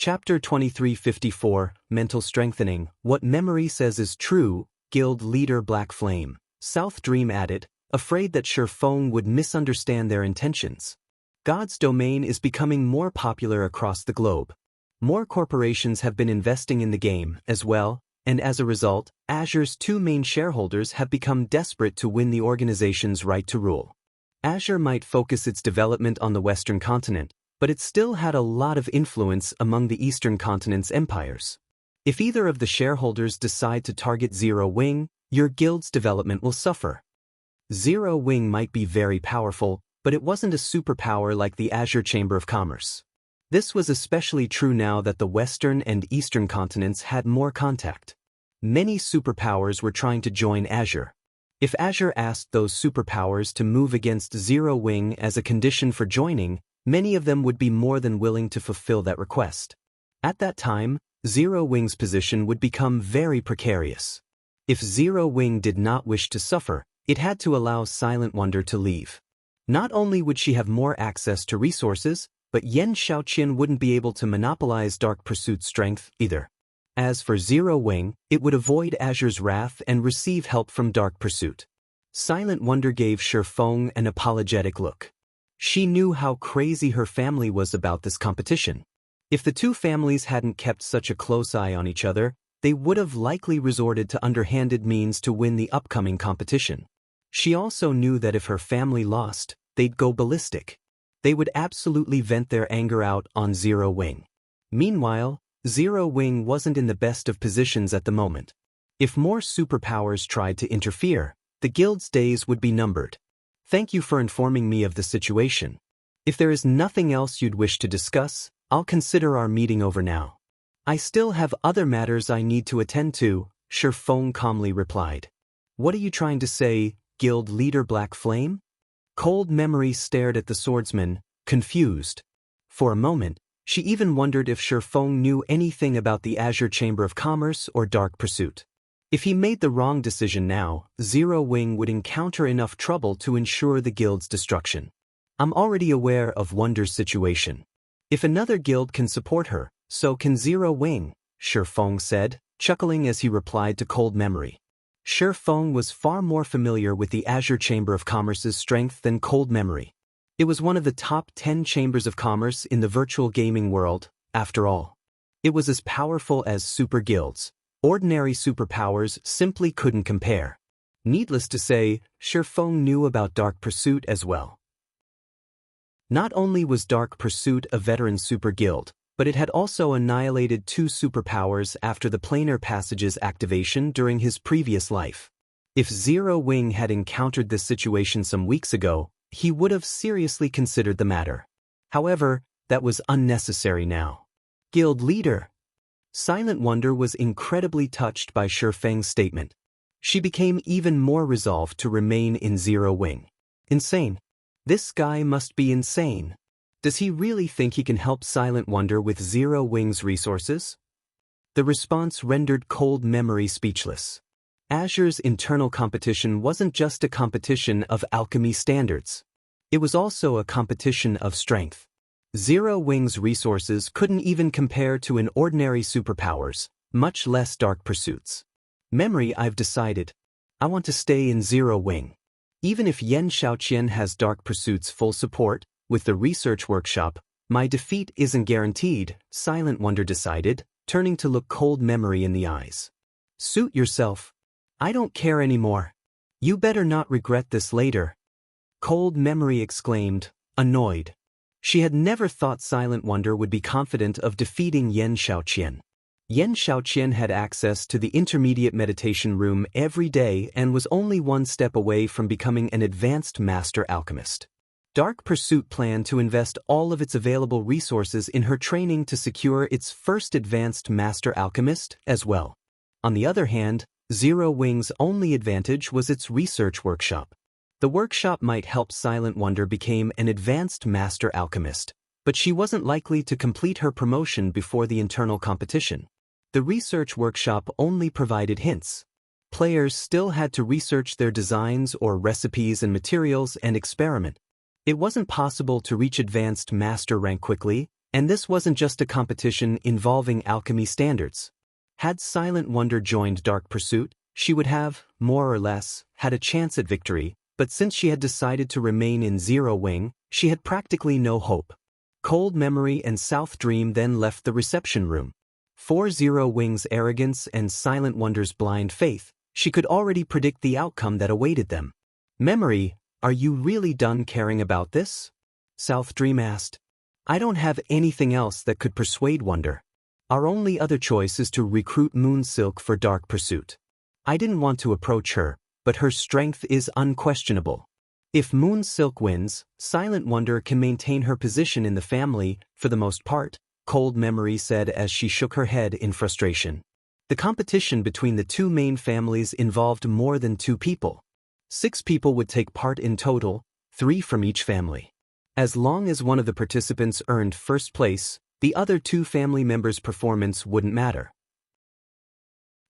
Chapter 2354, Mental Strengthening, What Memory Says is True, Guild Leader Black Flame. South Dream added, afraid that Shifeng would misunderstand their intentions. God's domain is becoming more popular across the globe. More corporations have been investing in the game as well, and as a result, Azure's two main shareholders have become desperate to win the organization's right to rule. Azure might focus its development on the Western continent, but it still had a lot of influence among the Eastern continent's empires. If either of the shareholders decide to target Zero Wing, your guild's development will suffer. Zero Wing might be very powerful, but it wasn't a superpower like the Azure Chamber of Commerce. This was especially true now that the Western and Eastern continents had more contact. Many superpowers were trying to join Azure. If Azure asked those superpowers to move against Zero Wing as a condition for joining, many of them would be more than willing to fulfill that request. At that time, Zero Wing's position would become very precarious. If Zero Wing did not wish to suffer, it had to allow Silent Wonder to leave. Not only would she have more access to resources, but Xianxia wouldn't be able to monopolize Dark Pursuit's strength either. As for Zero Wing, it would avoid Azure's wrath and receive help from Dark Pursuit. Silent Wonder gave Shifeng an apologetic look. She knew how crazy her family was about this competition. If the two families hadn't kept such a close eye on each other, they would have likely resorted to underhanded means to win the upcoming competition. She also knew that if her family lost, they'd go ballistic. They would absolutely vent their anger out on Zero Wing. Meanwhile, Zero Wing wasn't in the best of positions at the moment. If more superpowers tried to interfere, the guild's days would be numbered. Thank you for informing me of the situation. If there is nothing else you'd wish to discuss, I'll consider our meeting over now. I still have other matters I need to attend to, Shifeng calmly replied. What are you trying to say, Guild Leader Black Flame? Cold Memory stared at the swordsman, confused. For a moment, she even wondered if Shifeng knew anything about the Azure Chamber of Commerce or Dark Pursuit. If he made the wrong decision now, Zero Wing would encounter enough trouble to ensure the guild's destruction. I'm already aware of Wonder's situation. If another guild can support her, so can Zero Wing, Shifeng said, chuckling as he replied to Cold Memory. Shifeng was far more familiar with the Azure Chamber of Commerce's strength than Cold Memory. It was one of the top 10 chambers of commerce in the virtual gaming world, after all. It was as powerful as super guilds. Ordinary superpowers simply couldn't compare. Needless to say, Shifeng knew about Dark Pursuit as well. Not only was Dark Pursuit a veteran super guild, but it had also annihilated two superpowers after the planar passage's activation during his previous life. If Zero Wing had encountered this situation some weeks ago, he would have seriously considered the matter. However, that was unnecessary now. Guild leader. Silent Wonder was incredibly touched by Shifeng's statement. She became even more resolved to remain in Zero Wing. Insane. This guy must be insane. Does he really think he can help Silent Wonder with Zero Wing's resources? The response rendered Cold Memory speechless. Azure's internal competition wasn't just a competition of alchemy standards. It was also a competition of strength. Zero Wing's resources couldn't even compare to an ordinary superpowers, much less Dark Pursuit's. Memory, I've decided. I want to stay in Zero Wing. Even if Xianxia has Dark Pursuit's full support, with the research workshop, my defeat isn't guaranteed, Silent Wonder decided, turning to look Cold Memory in the eyes. Suit yourself. I don't care anymore. You better not regret this later. Cold Memory exclaimed, annoyed. She had never thought Silent Wonder would be confident of defeating Xianxia. Xianxia had access to the intermediate meditation room every day and was only one step away from becoming an advanced master alchemist. Dark Pursuit planned to invest all of its available resources in her training to secure its first advanced master alchemist as well. On the other hand, Zero Wing's only advantage was its research workshop. The workshop might help Silent Wonder become an advanced master alchemist, but she wasn't likely to complete her promotion before the internal competition. The research workshop only provided hints. Players still had to research their designs or recipes and materials and experiment. It wasn't possible to reach advanced master rank quickly, And this wasn't just a competition involving alchemy standards. Had Silent Wonder joined Dark Pursuit, she would have, more or less, had a chance at victory, but since she had decided to remain in Zero Wing, she had practically no hope. Cold Memory and South Dream then left the reception room. For Zero Wing's arrogance and Silent Wonder's blind faith, she could already predict the outcome that awaited them. Memory, are you really done caring about this? South Dream asked. I don't have anything else that could persuade Wonder. Our only other choice is to recruit Moonsilk for Dark Pursuit. I didn't want to approach her, but her strength is unquestionable. If Moonsilk wins, Silent Wonder can maintain her position in the family, for the most part, Cold Memory said as she shook her head in frustration. The competition between the two main families involved more than 2 people. 6 people would take part in total, 3 from each family. As long as one of the participants earned first place, the other 2 family members' performance wouldn't matter.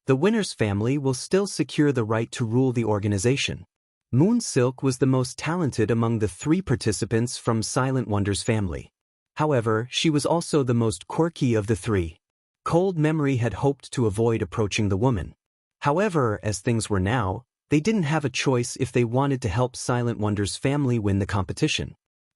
The winner's family will still secure the right to rule the organization. Moonsilk was the most talented among the 3 participants from Silent Wonder's family. However, she was also the most quirky of the 3. Cold Memory had hoped to avoid approaching the woman. However, as things were now, they didn't have a choice if they wanted to help Silent Wonder's family win the competition.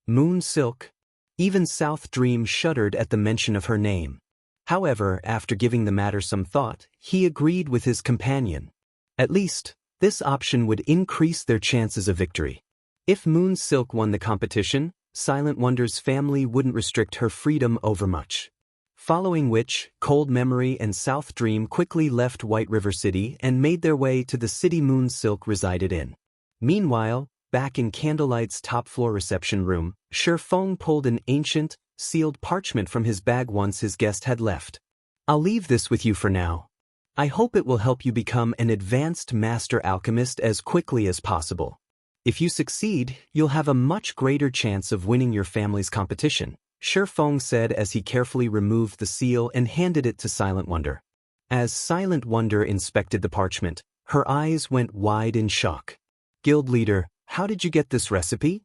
Moonsilk. Even South Dream shuddered at the mention of her name. However, after giving the matter some thought, he agreed with his companion. At least, this option would increase their chances of victory. If Moonsilk won the competition, Silent Wonder's family wouldn't restrict her freedom overmuch. Following which, Cold Memory and South Dream quickly left White River City and made their way to the city Moonsilk resided in. Meanwhile, back in Candlelight's top-floor reception room, Shifeng pulled an ancient, sealed parchment from his bag once his guest had left. I'll leave this with you for now. I hope it will help you become an advanced master alchemist as quickly as possible. If you succeed, you'll have a much greater chance of winning your family's competition, Shifeng said as he carefully removed the seal and handed it to Silent Wonder. As Silent Wonder inspected the parchment, her eyes went wide in shock. Guild leader, how did you get this recipe?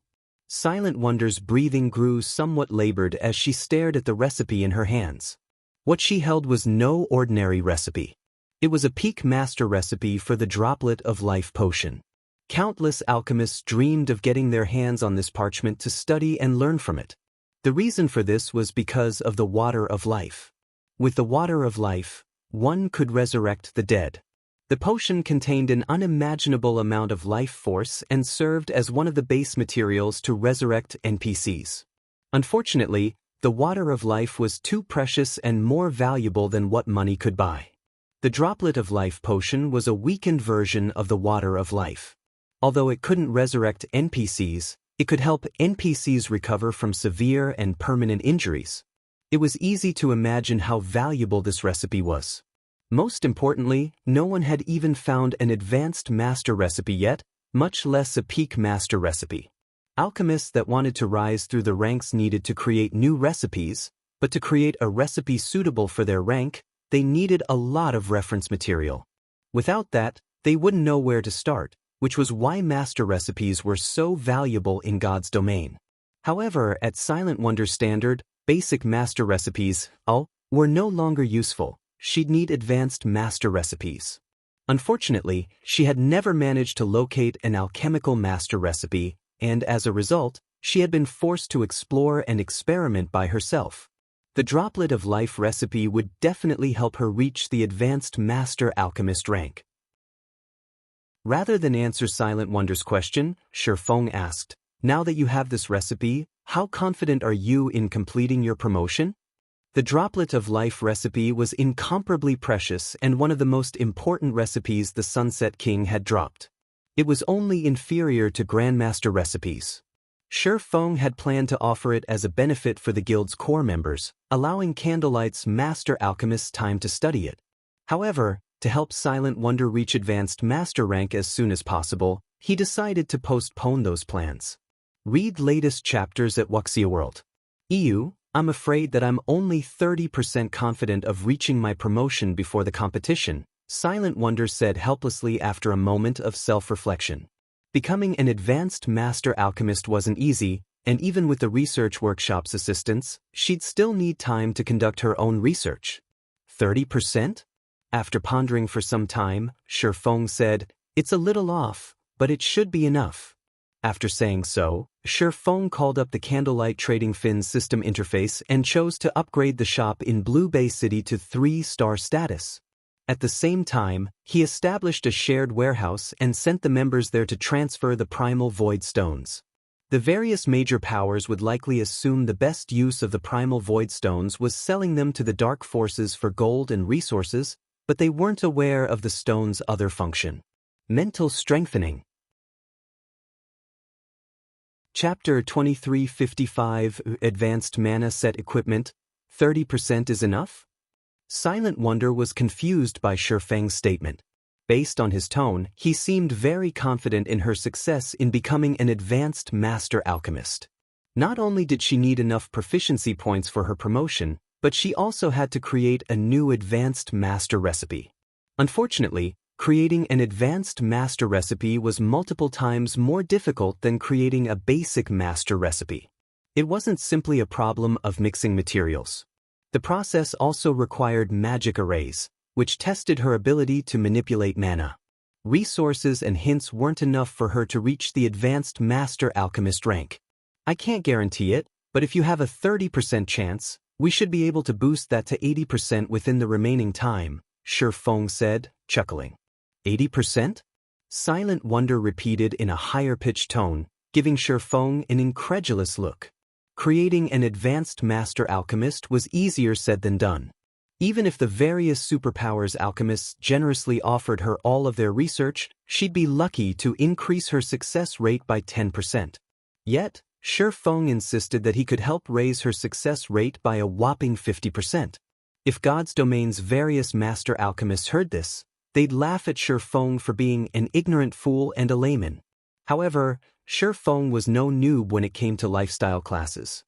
Silent Wonder's breathing grew somewhat labored as she stared at the recipe in her hands. What she held was no ordinary recipe. It was a peak master recipe for the Droplet of Life potion. Countless alchemists dreamed of getting their hands on this parchment to study and learn from it. The reason for this was because of the Water of Life. With the Water of Life, one could resurrect the dead. The potion contained an unimaginable amount of life force and served as one of the base materials to resurrect NPCs. Unfortunately, the Water of Life was too precious and more valuable than what money could buy. The Droplet of Life potion was a weakened version of the Water of Life. Although it couldn't resurrect NPCs, it could help NPCs recover from severe and permanent injuries. It was easy to imagine how valuable this recipe was. Most importantly, no one had even found an advanced master recipe yet, much less a peak master recipe. Alchemists that wanted to rise through the ranks needed to create new recipes, but to create a recipe suitable for their rank, they needed a lot of reference material. Without that, they wouldn't know where to start, which was why master recipes were so valuable in God's domain. However, at Silent Wonder's standard, basic master recipes, were no longer useful. She'd need advanced master recipes. Unfortunately, she had never managed to locate an alchemical master recipe, and as a result, she had been forced to explore and experiment by herself. The Droplet of Life recipe would definitely help her reach the advanced master alchemist rank. Rather than answer Silent Wonder's question, Shifeng asked, now that you have this recipe, how confident are you in completing your promotion? The Droplet of Life recipe was incomparably precious and one of the most important recipes the Sunset King had dropped. It was only inferior to Grandmaster recipes. Shifeng had planned to offer it as a benefit for the guild's core members, allowing Candlelight's master alchemists time to study it. However, to help Silent Wonder reach advanced master rank as soon as possible, he decided to postpone those plans. Read latest chapters at Wuxia World. I'm afraid that I'm only 30% confident of reaching my promotion before the competition, Silent Wonder said helplessly after a moment of self-reflection. Becoming an advanced master alchemist wasn't easy, And even with the research workshop's assistance, she'd still need time to conduct her own research. 30%? After pondering for some time, Shifeng said, "It's a little off, but it should be enough." After saying so, Shifeng called up the Candlelight Trading Fin system interface and chose to upgrade the shop in Blue Bay City to 3-star status. At the same time, he established a shared warehouse and sent the members there to transfer the Primal Void Stones. The various major powers would likely assume the best use of the Primal Void Stones was selling them to the Dark Forces for gold and resources, but they weren't aware of the stone's other function. Mental strengthening. Chapter 2355 Advanced Mana Set Equipment. 30% is enough? Silent Wonder was confused by Shifeng's statement. Based on his tone, he seemed very confident in her success in becoming an advanced master alchemist. Not only did she need enough proficiency points for her promotion, but she also had to create a new advanced master recipe. Unfortunately, creating an advanced master recipe was multiple times more difficult than creating a basic master recipe. It wasn't simply a problem of mixing materials. The process also required magic arrays, which tested her ability to manipulate mana. Resources and hints weren't enough for her to reach the advanced master alchemist rank. "I can't guarantee it, but if you have a 30% chance, we should be able to boost that to 80% within the remaining time," Shifeng said, chuckling. 80%? Silent Wonder repeated in a higher-pitched tone, giving Shifeng an incredulous look. Creating an advanced master alchemist was easier said than done. Even if the various superpowers alchemists generously offered her all of their research, she'd be lucky to increase her success rate by 10%. Yet, Shifeng insisted that he could help raise her success rate by a whopping 50%. If God's Domain's various master alchemists heard this, they'd laugh at Shifeng for being an ignorant fool and a layman. However, Shifeng was no noob when it came to lifestyle classes.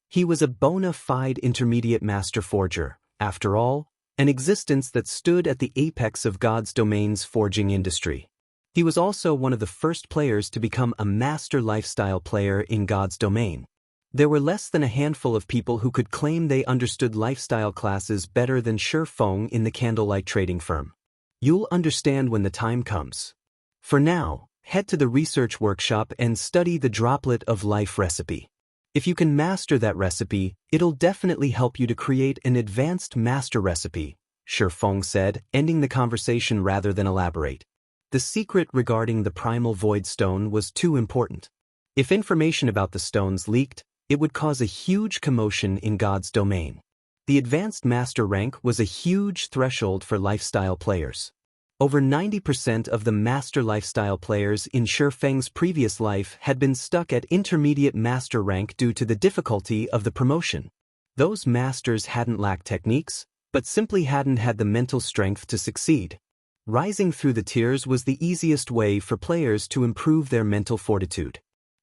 He was a bona fide intermediate master forger, after all, an existence that stood at the apex of God's Domain's forging industry. He was also one of the first players to become a master lifestyle player in God's Domain. There were less than a handful of people who could claim they understood lifestyle classes better than Shifeng in the Candlelight Trading Firm. You'll understand when the time comes. For now, head to the research workshop and study the Droplet of Life recipe. If you can master that recipe, it'll definitely help you to create an advanced master recipe, Shifeng said, ending the conversation rather than elaborate. The secret regarding the Primal Void Stone was too important. If information about the stones leaked, it would cause a huge commotion in God's Domain. The advanced master rank was a huge threshold for lifestyle players. Over 90% of the master lifestyle players in Shifeng's previous life had been stuck at intermediate master rank due to the difficulty of the promotion. Those masters hadn't lacked techniques, but simply hadn't had the mental strength to succeed. Rising through the tiers was the easiest way for players to improve their mental fortitude.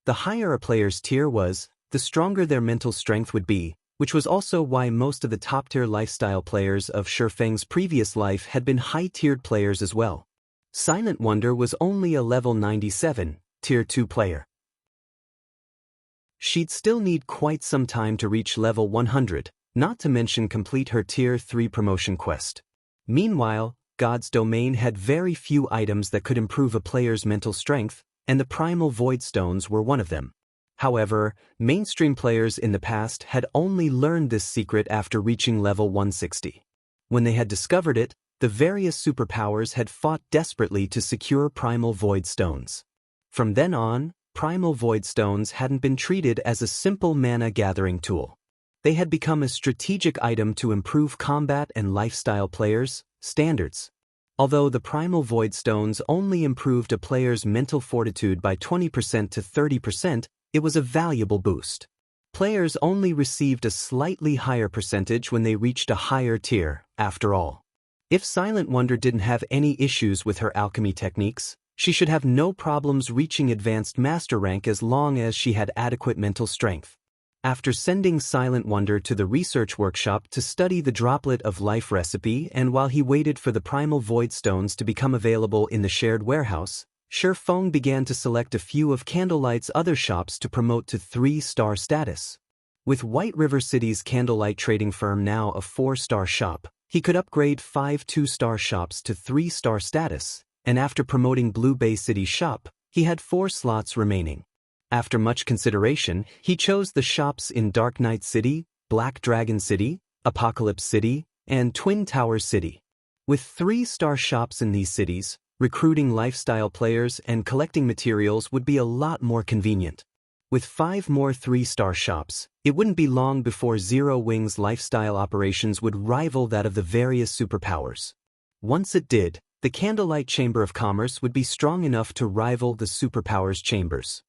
The higher a player's tier was, the stronger their mental strength would be, which was also why most of the top-tier lifestyle players of Shifeng's previous life had been high-tiered players as well. Silent Wonder was only a level 97, Tier 2 player. She'd still need quite some time to reach level 100, not to mention complete her Tier 3 promotion quest. Meanwhile, God's Domain had very few items that could improve a player's mental strength, and the Primal Void Stones were one of them. However, mainstream players in the past had only learned this secret after reaching level 160. When they had discovered it, the various superpowers had fought desperately to secure Primal Void Stones. From then on, Primal Void Stones hadn't been treated as a simple mana-gathering tool. They had become a strategic item to improve combat and lifestyle players' standards. Although the Primal Void Stones only improved a player's mental fortitude by 20% to 30%, it was a valuable boost. Players only received a slightly higher percentage when they reached a higher tier, after all. If Silent Wonder didn't have any issues with her alchemy techniques, she should have no problems reaching advanced master rank as long as she had adequate mental strength. After sending Silent Wonder to the research workshop to study the Droplet of Life recipe and while he waited for the Primal Void Stones to become available in the shared warehouse, Feng began to select a few of Candlelight's other shops to promote to 3-star status. With White River City's Candlelight trading firm now a 4-star shop, he could upgrade 5 2-star shops to 3-star status, and after promoting Blue Bay City's shop, he had 4 slots remaining. After much consideration, he chose the shops in Dark Knight City, Black Dragon City, Apocalypse City, and Twin Towers City. With 3-star shops in these cities, recruiting lifestyle players and collecting materials would be a lot more convenient. With 5 more 3-star shops, it wouldn't be long before Zero Wing's lifestyle operations would rival that of the various superpowers. Once it did, the Candlelight Chamber of Commerce would be strong enough to rival the superpowers chambers.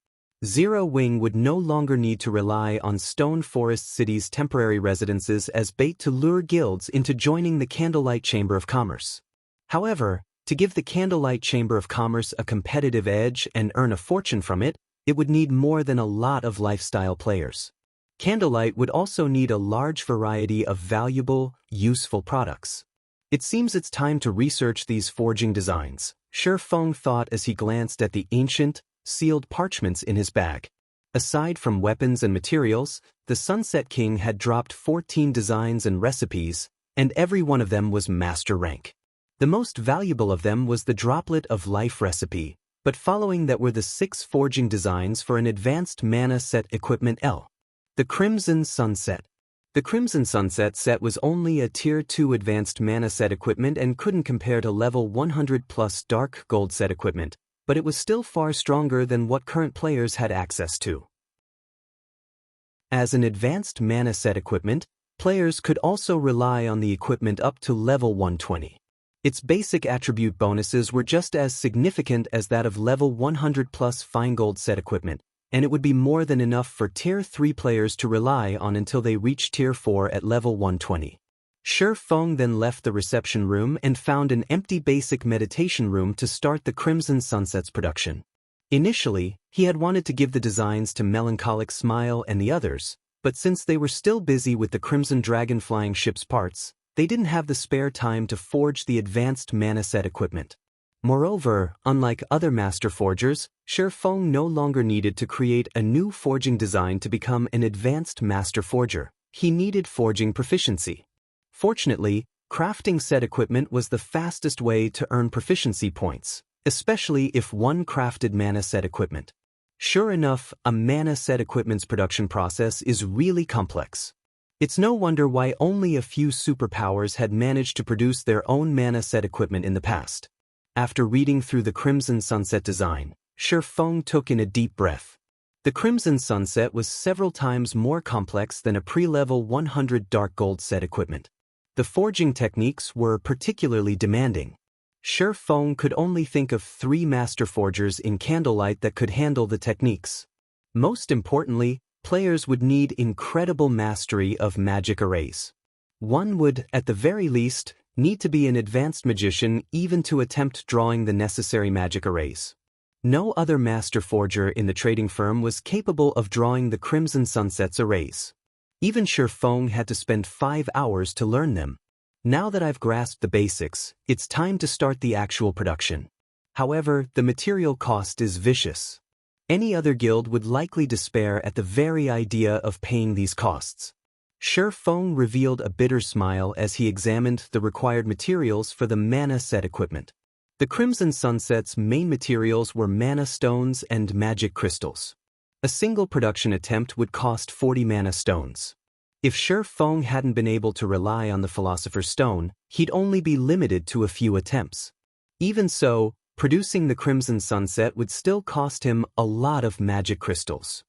Zero Wing would no longer need to rely on Stone Forest City's temporary residences as bait to lure guilds into joining the Candlelight Chamber of Commerce. However, to give the Candlelight Chamber of Commerce a competitive edge and earn a fortune from it, it would need more than a lot of lifestyle players. Candlelight would also need a large variety of valuable, useful products. It seems it's time to research these forging designs, Feng thought as he glanced at the ancient, sealed parchments in his bag. Aside from weapons and materials, the Sunset King had dropped 14 designs and recipes, and every one of them was master rank. The most valuable of them was the Droplet of Life recipe, but following that were the 6 forging designs for an advanced mana set equipment L. The Crimson Sunset. The Crimson Sunset set was only a Tier 2 advanced mana set equipment and couldn't compare to level 100 plus Dark Gold set equipment, but it was still far stronger than what current players had access to. As an advanced mana set equipment, players could also rely on the equipment up to level 120. Its basic attribute bonuses were just as significant as that of level 100 plus Fine Gold set equipment, and it would be more than enough for Tier 3 players to rely on until they reached Tier 4 at level 120. Feng then left the reception room and found an empty basic meditation room to start the Crimson Sunset's production. Initially, he had wanted to give the designs to Melancholic Smile and the others, but since they were still busy with the Crimson Dragon flying ship's parts, they didn't have the spare time to forge the advanced mana set equipment. Moreover, unlike other master forgers, Feng no longer needed to create a new forging design to become an advanced master forger. He needed forging proficiency. Fortunately, crafting set equipment was the fastest way to earn proficiency points, especially if one crafted mana set equipment. Sure enough, a mana set equipment's production process is really complex. It's no wonder why only a few superpowers had managed to produce their own mana set equipment in the past. After reading through the Crimson Sunset design, Feng took in a deep breath. The Crimson Sunset was several times more complex than a pre-level 100 Dark Gold set equipment. The forging techniques were particularly demanding. Feng could only think of 3 master forgers in Candlelight that could handle the techniques. Most importantly, players would need incredible mastery of magic arrays. One would, at the very least, need to be an advanced magician even to attempt drawing the necessary magic arrays. No other master forger in the trading firm was capable of drawing the Crimson Sunset's arrays. Even Feng had to spend 5 hours to learn them. Now that I've grasped the basics, it's time to start the actual production. However, the material cost is vicious. Any other guild would likely despair at the very idea of paying these costs. Feng revealed a bitter smile as he examined the required materials for the mana set equipment. The Crimson Sunset's main materials were mana stones and magic crystals. A single production attempt would cost 40 mana stones. If Feng hadn't been able to rely on the Philosopher's Stone, he'd only be limited to a few attempts. Even so, producing the Crimson Sunset would still cost him a lot of magic crystals.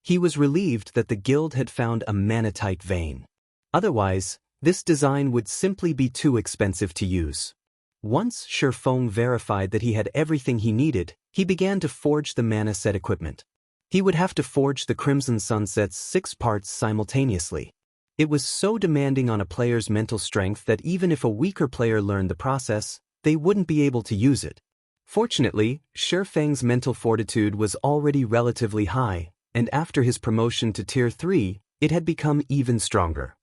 He was relieved that the guild had found a manatite vein. Otherwise, this design would simply be too expensive to use. Once Feng verified that he had everything he needed, he began to forge the mana set equipment. He would have to forge the Crimson Sunset's 6 parts simultaneously. It was so demanding on a player's mental strength that even if a weaker player learned the process, they wouldn't be able to use it. Fortunately, Feng's mental fortitude was already relatively high, and after his promotion to Tier 3, it had become even stronger.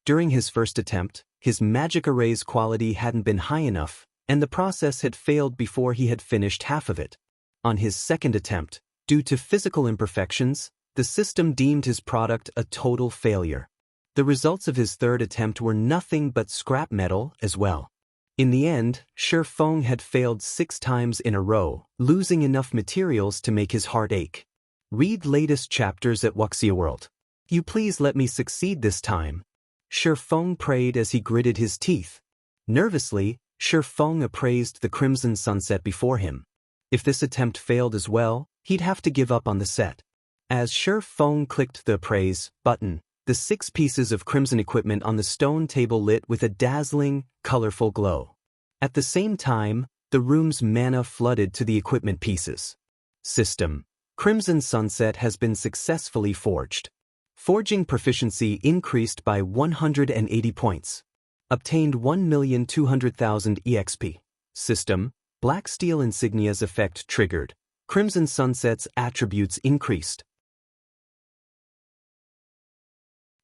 During his first attempt, his magic array's quality hadn't been high enough, and the process had failed before he had finished half of it. On his second attempt, due to physical imperfections, the system deemed his product a total failure. The results of his third attempt were nothing but scrap metal as well. In the end, Shi Feng had failed 6 times in a row, losing enough materials to make his heart ache. Read latest chapters at Wuxia World. You please let me succeed this time. Shi Feng prayed as he gritted his teeth. Nervously, Shi Feng appraised the crimson sunset before him. If this attempt failed as well, he'd have to give up on the set. As Shi Feng clicked the appraise button, the 6 pieces of crimson equipment on the stone table lit with a dazzling, colorful glow. At the same time, the room's mana flooded to the equipment pieces. System: Crimson Sunset has been successfully forged. Forging proficiency increased by 180 points. Obtained 1,200,000 EXP. System: Black Steel Insignia's effect triggered. Crimson Sunset's attributes increased.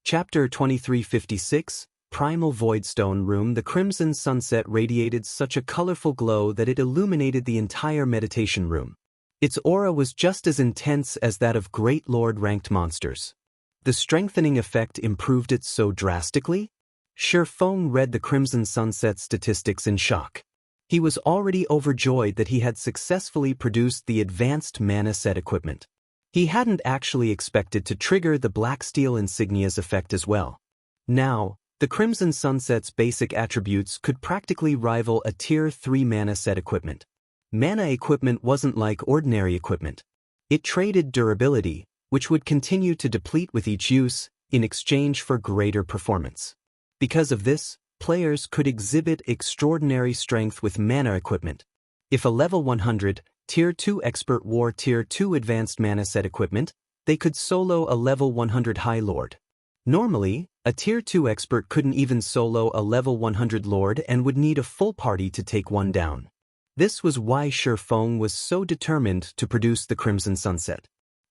Chapter 2356, Primal Voidstone Room. The crimson sunset radiated such a colorful glow that it illuminated the entire meditation room. Its aura was just as intense as that of Great Lord-ranked monsters. The strengthening effect improved it so drastically? Shi Feng read the crimson sunset statistics in shock. He was already overjoyed that he had successfully produced the advanced mana set equipment. He hadn't actually expected to trigger the Black Steel Insignia's effect as well. Now, the Crimson Sunset's basic attributes could practically rival a Tier 3 mana set equipment. Mana equipment wasn't like ordinary equipment. It traded durability, which would continue to deplete with each use, in exchange for greater performance. Because of this, players could exhibit extraordinary strength with mana equipment. If a level 100, Tier 2 expert wore Tier 2 advanced mana set equipment, they could solo a level 100 High Lord. Normally, a Tier 2 expert couldn't even solo a level 100 Lord and would need a full party to take one down. This was why Shi Feng was so determined to produce the Crimson Sunset.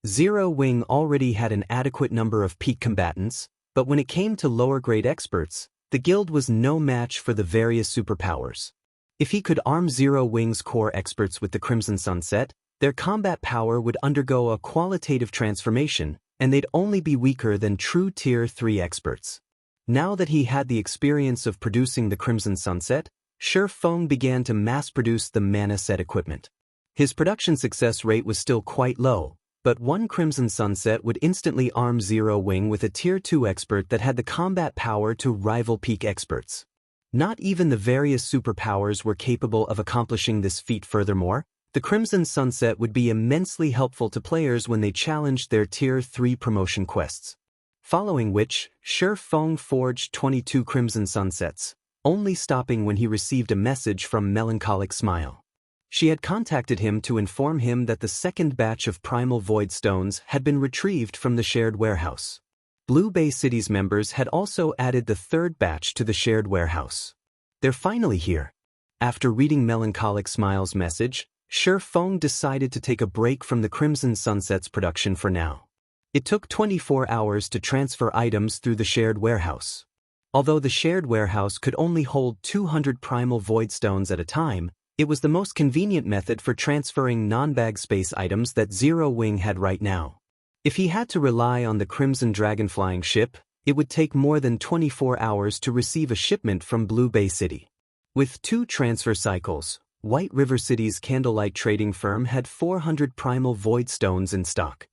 Zero Wing already had an adequate number of peak combatants, but when it came to lower-grade experts, the guild was no match for the various superpowers. If he could arm Zero Wing's core experts with the Crimson Sunset, their combat power would undergo a qualitative transformation, and they'd only be weaker than true Tier 3 experts. Now that he had the experience of producing the Crimson Sunset, Shi Feng began to mass-produce the mana set equipment. His production success rate was still quite low, but one Crimson Sunset would instantly arm Zero Wing with a Tier 2 expert that had the combat power to rival peak experts. Not even the various superpowers were capable of accomplishing this feat. Furthermore, the Crimson Sunset would be immensely helpful to players when they challenged their Tier 3 promotion quests. Following which, Shi Feng forged 22 Crimson Sunsets, only stopping when he received a message from Melancholic Smile. She had contacted him to inform him that the second batch of Primal Voidstones had been retrieved from the shared warehouse. Blue Bay City's members had also added the third batch to the shared warehouse. They're finally here. After reading Melancholic Smile's message, Shi Feng decided to take a break from the Crimson Sunset's production for now. It took 24 hours to transfer items through the shared warehouse. Although the shared warehouse could only hold 200 Primal Voidstones at a time, it was the most convenient method for transferring non-bag space items that Zero Wing had right now. If he had to rely on the Crimson Dragon flying ship, it would take more than 24 hours to receive a shipment from Blue Bay City. With 2 transfer cycles, White River City's Candlelight Trading Firm had 400 Primal Voidstones in stock.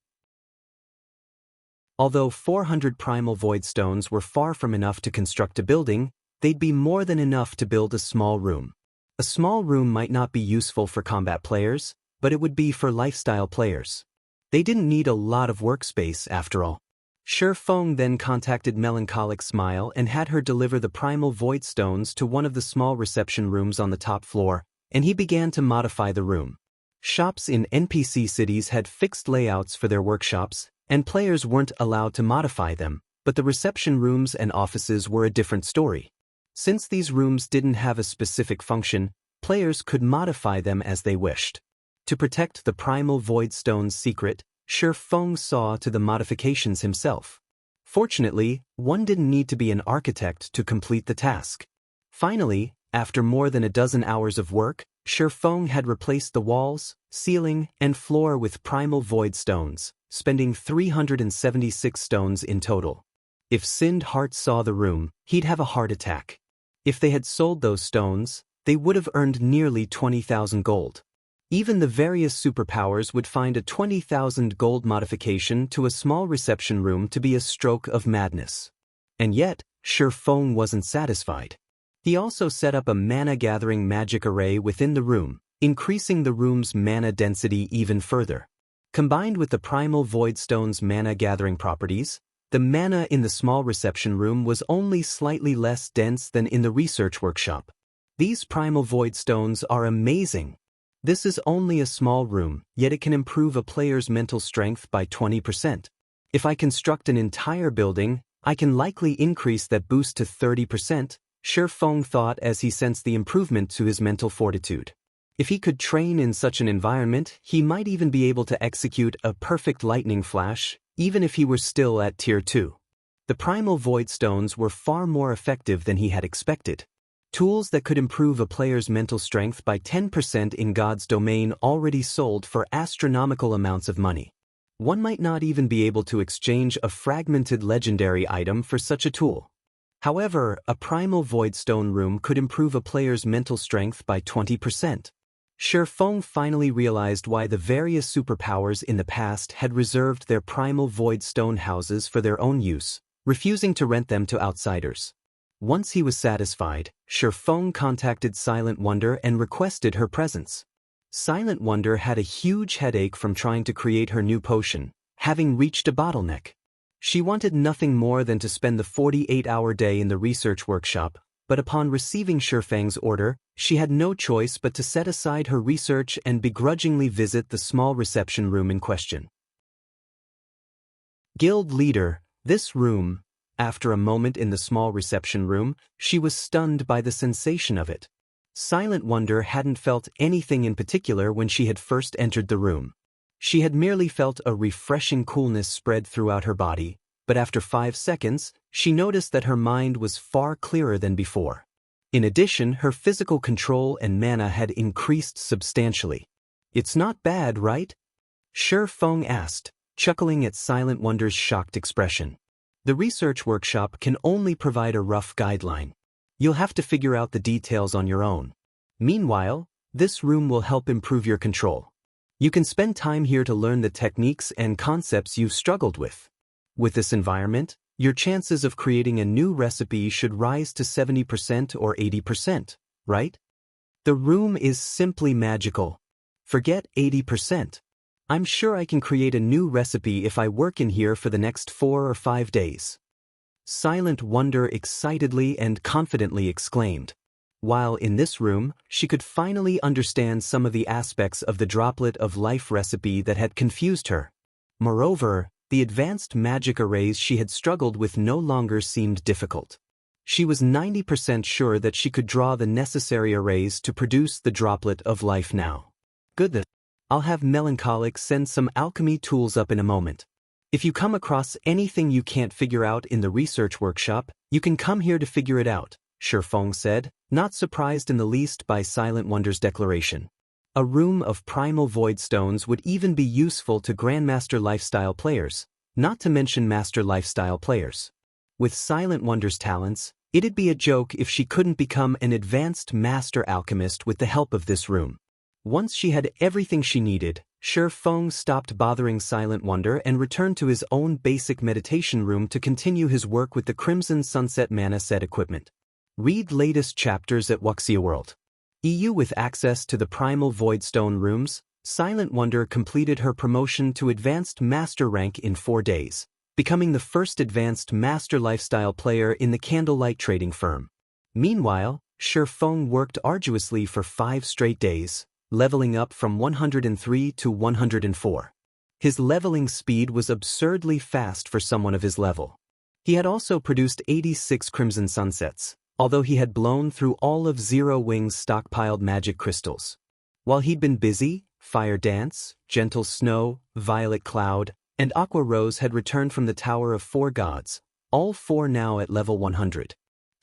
Although 400 Primal Voidstones were far from enough to construct a building, they'd be more than enough to build a small room. A small room might not be useful for combat players, but it would be for lifestyle players. They didn't need a lot of workspace after all. Shi Feng then contacted Melancholic Smile and had her deliver the Primal Voidstones to one of the small reception rooms on the top floor, and he began to modify the room. Shops in NPC cities had fixed layouts for their workshops, and players weren't allowed to modify them, but the reception rooms and offices were a different story. Since these rooms didn't have a specific function, players could modify them as they wished. To protect the Primal Voidstone's secret, Shi Feng saw to the modifications himself. Fortunately, one didn't need to be an architect to complete the task. Finally, After more than a dozen hours of work, Feng had replaced the walls, ceiling, and floor with primal void stones, spending 376 stones in total. If Sind Heart saw the room, he'd have a heart attack. If they had sold those stones, they would have earned nearly 20,000 gold. Even the various superpowers would find a 20,000 gold modification to a small reception room to be a stroke of madness. And yet, Feng wasn't satisfied. He also set up a mana-gathering magic array within the room, increasing the room's mana density even further. Combined with the primal void stone's mana-gathering properties, the mana in the small reception room was only slightly less dense than in the research workshop. These primal void stones are amazing. This is only a small room, yet it can improve a player's mental strength by 20%. If I construct an entire building, I can likely increase that boost to 30%, Feng thought as he sensed the improvement to his mental fortitude. If he could train in such an environment, he might even be able to execute a perfect lightning flash, even if he were still at Tier 2. The primal void stones were far more effective than he had expected. Tools that could improve a player's mental strength by 10% in God's domain already sold for astronomical amounts of money. One might not even be able to exchange a fragmented legendary item for such a tool. However, a primal void stone room could improve a player's mental strength by 20%. Feng finally realized why the various superpowers in the past had reserved their primal void stone houses for their own use, refusing to rent them to outsiders. Once he was satisfied, Feng contacted Silent Wonder and requested her presence. Silent Wonder had a huge headache from trying to create her new potion, having reached a bottleneck. She wanted nothing more than to spend the 48-hour day in the research workshop, but upon receiving Feng's order, she had no choice but to set aside her research and begrudgingly visit the small reception room in question. Guild Leader, this room. After a moment in the small reception room, she was stunned by the sensation of it. Silent Wonder hadn't felt anything in particular when she had first entered the room. She had merely felt a refreshing coolness spread throughout her body, but after 5 seconds, she noticed that her mind was far clearer than before. In addition, her physical control and mana had increased substantially. "It's not bad, right?" Feng asked, chuckling at Silent Wonder's shocked expression. The research workshop can only provide a rough guideline. You'll have to figure out the details on your own. Meanwhile, this room will help improve your control. You can spend time here to learn the techniques and concepts you've struggled with. With this environment, your chances of creating a new recipe should rise to 70% or 80%, right? The room is simply magical. Forget 80%. I'm sure I can create a new recipe if I work in here for the next 4 or 5 days. Silent Wonder excitedly and confidently exclaimed. While in this room, she could finally understand some of the aspects of the droplet of life recipe that had confused her. Moreover, the advanced magic arrays she had struggled with no longer seemed difficult. She was 90% sure that she could draw the necessary arrays to produce the droplet of life now. Good. I'll have Melancholic send some alchemy tools up in a moment. If you come across anything you can't figure out in the research workshop, you can come here to figure it out, Feng said, not surprised in the least by Silent Wonder's declaration. A room of primal void stones would even be useful to Grandmaster lifestyle players, not to mention Master lifestyle players. With Silent Wonder's talents, it'd be a joke if she couldn't become an advanced Master Alchemist with the help of this room. Once she had everything she needed, Feng stopped bothering Silent Wonder and returned to his own basic meditation room to continue his work with the Crimson Sunset Mana set equipment. Read latest chapters at Wuxia World. EU. With access to the Primal Voidstone rooms, Silent Wonder completed her promotion to Advanced Master rank in 4 days, becoming the first Advanced Master lifestyle player in the Candlelight Trading Firm. Meanwhile, Feng worked arduously for 5 straight days, leveling up from 103 to 104. His leveling speed was absurdly fast for someone of his level. He had also produced 86 Crimson Sunsets, although he had blown through all of Zero Wing's stockpiled magic crystals. While he'd been busy, Fire Dance, Gentle Snow, Violet Cloud, and Aqua Rose had returned from the Tower of 4 Gods, all 4 now at level 100.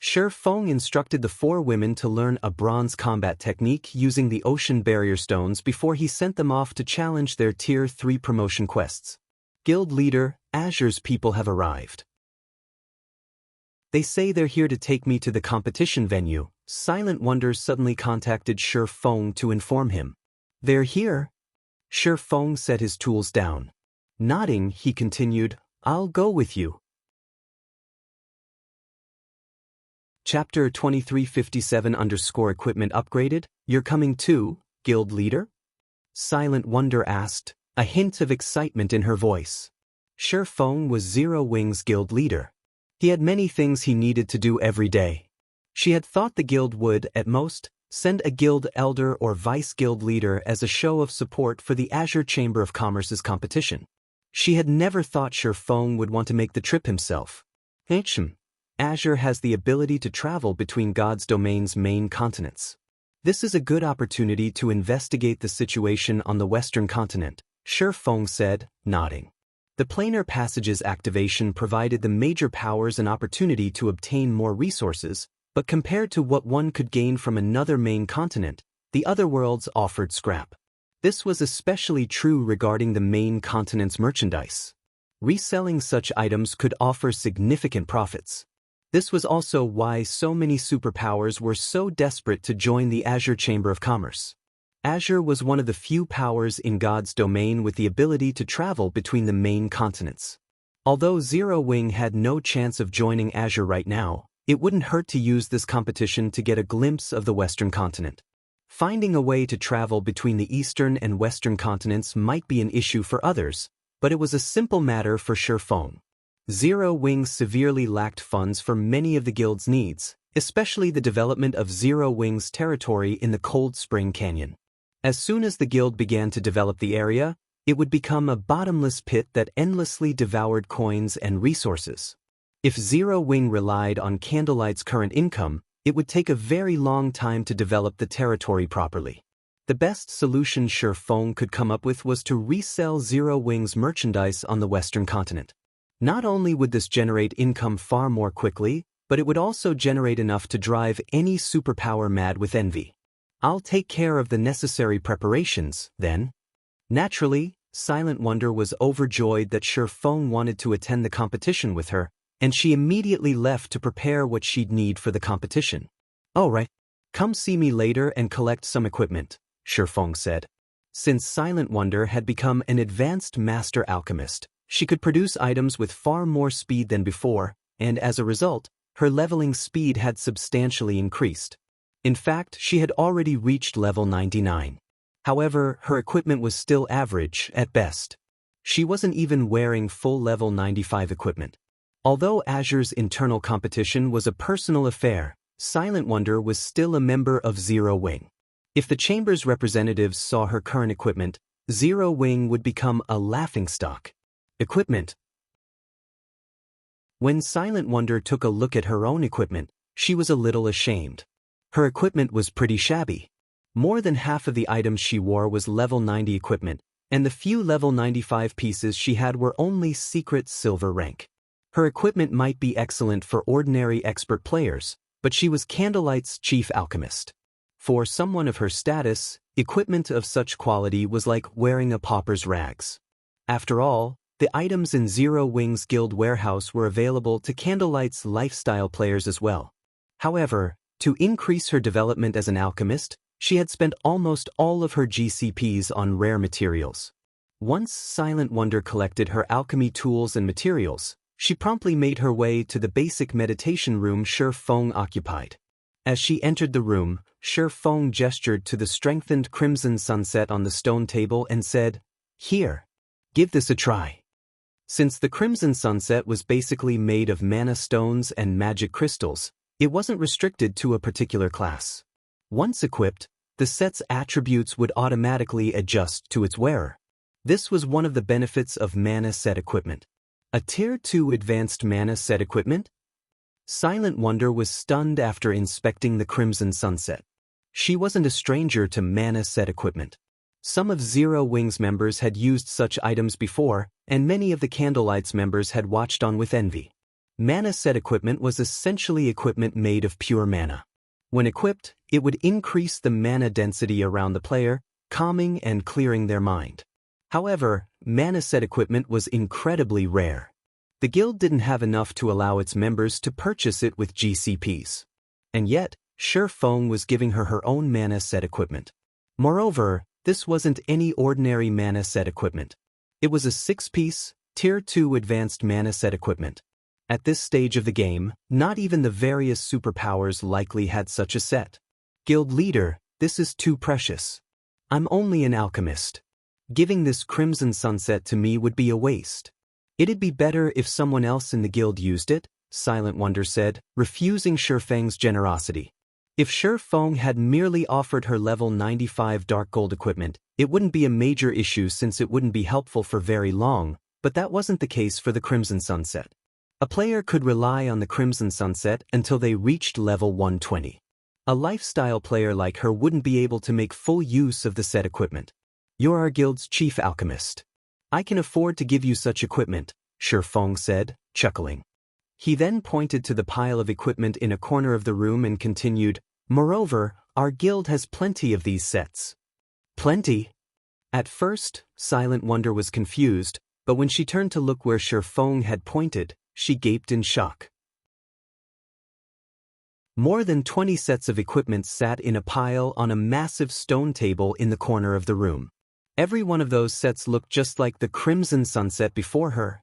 Shi Feng instructed the 4 women to learn a bronze combat technique using the ocean barrier stones before he sent them off to challenge their Tier 3 promotion quests. Guild leader, Azure's people have arrived. They say they're here to take me to the competition venue. Silent Wonder suddenly contacted Shi Feng to inform him. They're here? Shi Feng set his tools down. Nodding, he continued, I'll go with you. Chapter 2357_equipment upgraded, you're coming too, guild leader? Silent Wonder asked, a hint of excitement in her voice. Shi Feng was Zero Wing's guild leader. He had many things he needed to do every day. She had thought the guild would, at most, send a guild elder or vice-guild leader as a show of support for the Azure Chamber of Commerce's competition. She had never thought Shi Feng would want to make the trip himself. Azure has the ability to travel between God's domain's main continents. This is a good opportunity to investigate the situation on the Western continent, Shi Feng said, nodding. The planar passage's activation provided the major powers an opportunity to obtain more resources, but compared to what one could gain from another main continent, the other worlds offered scrap. This was especially true regarding the main continent's merchandise. Reselling such items could offer significant profits. This was also why so many superpowers were so desperate to join the Azure Chamber of Commerce. Azure was one of the few powers in God's domain with the ability to travel between the main continents. Although Zero Wing had no chance of joining Azure right now, it wouldn't hurt to use this competition to get a glimpse of the Western continent. Finding a way to travel between the Eastern and Western continents might be an issue for others, but it was a simple matter for Shi Feng. Zero Wing severely lacked funds for many of the guild's needs, especially the development of Zero Wing's territory in the Cold Spring Canyon. As soon as the guild began to develop the area, it would become a bottomless pit that endlessly devoured coins and resources. If Zero Wing relied on Candlelight's current income, it would take a very long time to develop the territory properly. The best solution Shi Feng could come up with was to resell Zero Wing's merchandise on the Western continent. Not only would this generate income far more quickly, but it would also generate enough to drive any superpower mad with envy. I'll take care of the necessary preparations, then. Naturally, Silent Wonder was overjoyed that Shi Feng wanted to attend the competition with her, and she immediately left to prepare what she'd need for the competition. All right, come see me later and collect some equipment, Shi Feng said. Since Silent Wonder had become an advanced master alchemist, she could produce items with far more speed than before, and as a result, her leveling speed had substantially increased. In fact, she had already reached level 99. However, her equipment was still average at best. She wasn't even wearing full level 95 equipment. Although Azure's internal competition was a personal affair, Silent Wonder was still a member of Zero Wing. If the Chamber's representatives saw her current equipment, Zero Wing would become a laughingstock. Equipment. When Silent Wonder took a look at her own equipment, she was a little ashamed. Her equipment was pretty shabby. More than half of the items she wore was level 90 equipment, and the few level 95 pieces she had were only secret silver rank. Her equipment might be excellent for ordinary expert players, but she was Candlelight's chief alchemist. For someone of her status, equipment of such quality was like wearing a pauper's rags. After all, the items in Zero Wing's guild warehouse were available to Candlelight's lifestyle players as well. However, to increase her development as an alchemist, she had spent almost all of her GCPs on rare materials. Once Silent Wonder collected her alchemy tools and materials, she promptly made her way to the basic meditation room Shi Feng occupied. As she entered the room, Shi Feng gestured to the strengthened crimson sunset on the stone table and said, "Here, give this a try." Since the crimson sunset was basically made of mana stones and magic crystals, it wasn't restricted to a particular class. Once equipped, the set's attributes would automatically adjust to its wearer. This was one of the benefits of mana set equipment. A Tier 2 advanced mana set equipment? Silent Wonder was stunned after inspecting the crimson sunset. She wasn't a stranger to mana set equipment. Some of Zero Wing's members had used such items before, and many of the Candlelight's members had watched on with envy. Mana set equipment was essentially equipment made of pure mana. When equipped, it would increase the mana density around the player, calming and clearing their mind. However, mana set equipment was incredibly rare. The guild didn't have enough to allow its members to purchase it with GCPs. And yet, Shi Feng was giving her her own mana set equipment. Moreover, this wasn't any ordinary mana set equipment. It was a 6-piece, Tier 2 advanced mana set equipment. At this stage of the game, not even the various superpowers likely had such a set. Guild leader, this is too precious. I'm only an alchemist. Giving this crimson sunset to me would be a waste. It'd be better if someone else in the guild used it, Silent Wonder said, refusing Shi Feng's generosity. If Shi Feng had merely offered her level 95 dark gold equipment, it wouldn't be a major issue since it wouldn't be helpful for very long, but that wasn't the case for the Crimson Sunset. A player could rely on the Crimson Sunset until they reached level 120. A lifestyle player like her wouldn't be able to make full use of the set equipment. You're our guild's chief alchemist. I can afford to give you such equipment, Shi Feng said, chuckling. He then pointed to the pile of equipment in a corner of the room and continued, moreover, our guild has plenty of these sets. Plenty? At first, Silent Wonder was confused, but when she turned to look where Shi Feng had pointed, she gaped in shock. More than 20 sets of equipment sat in a pile on a massive stone table in the corner of the room. Every one of those sets looked just like the Crimson Sunset before her.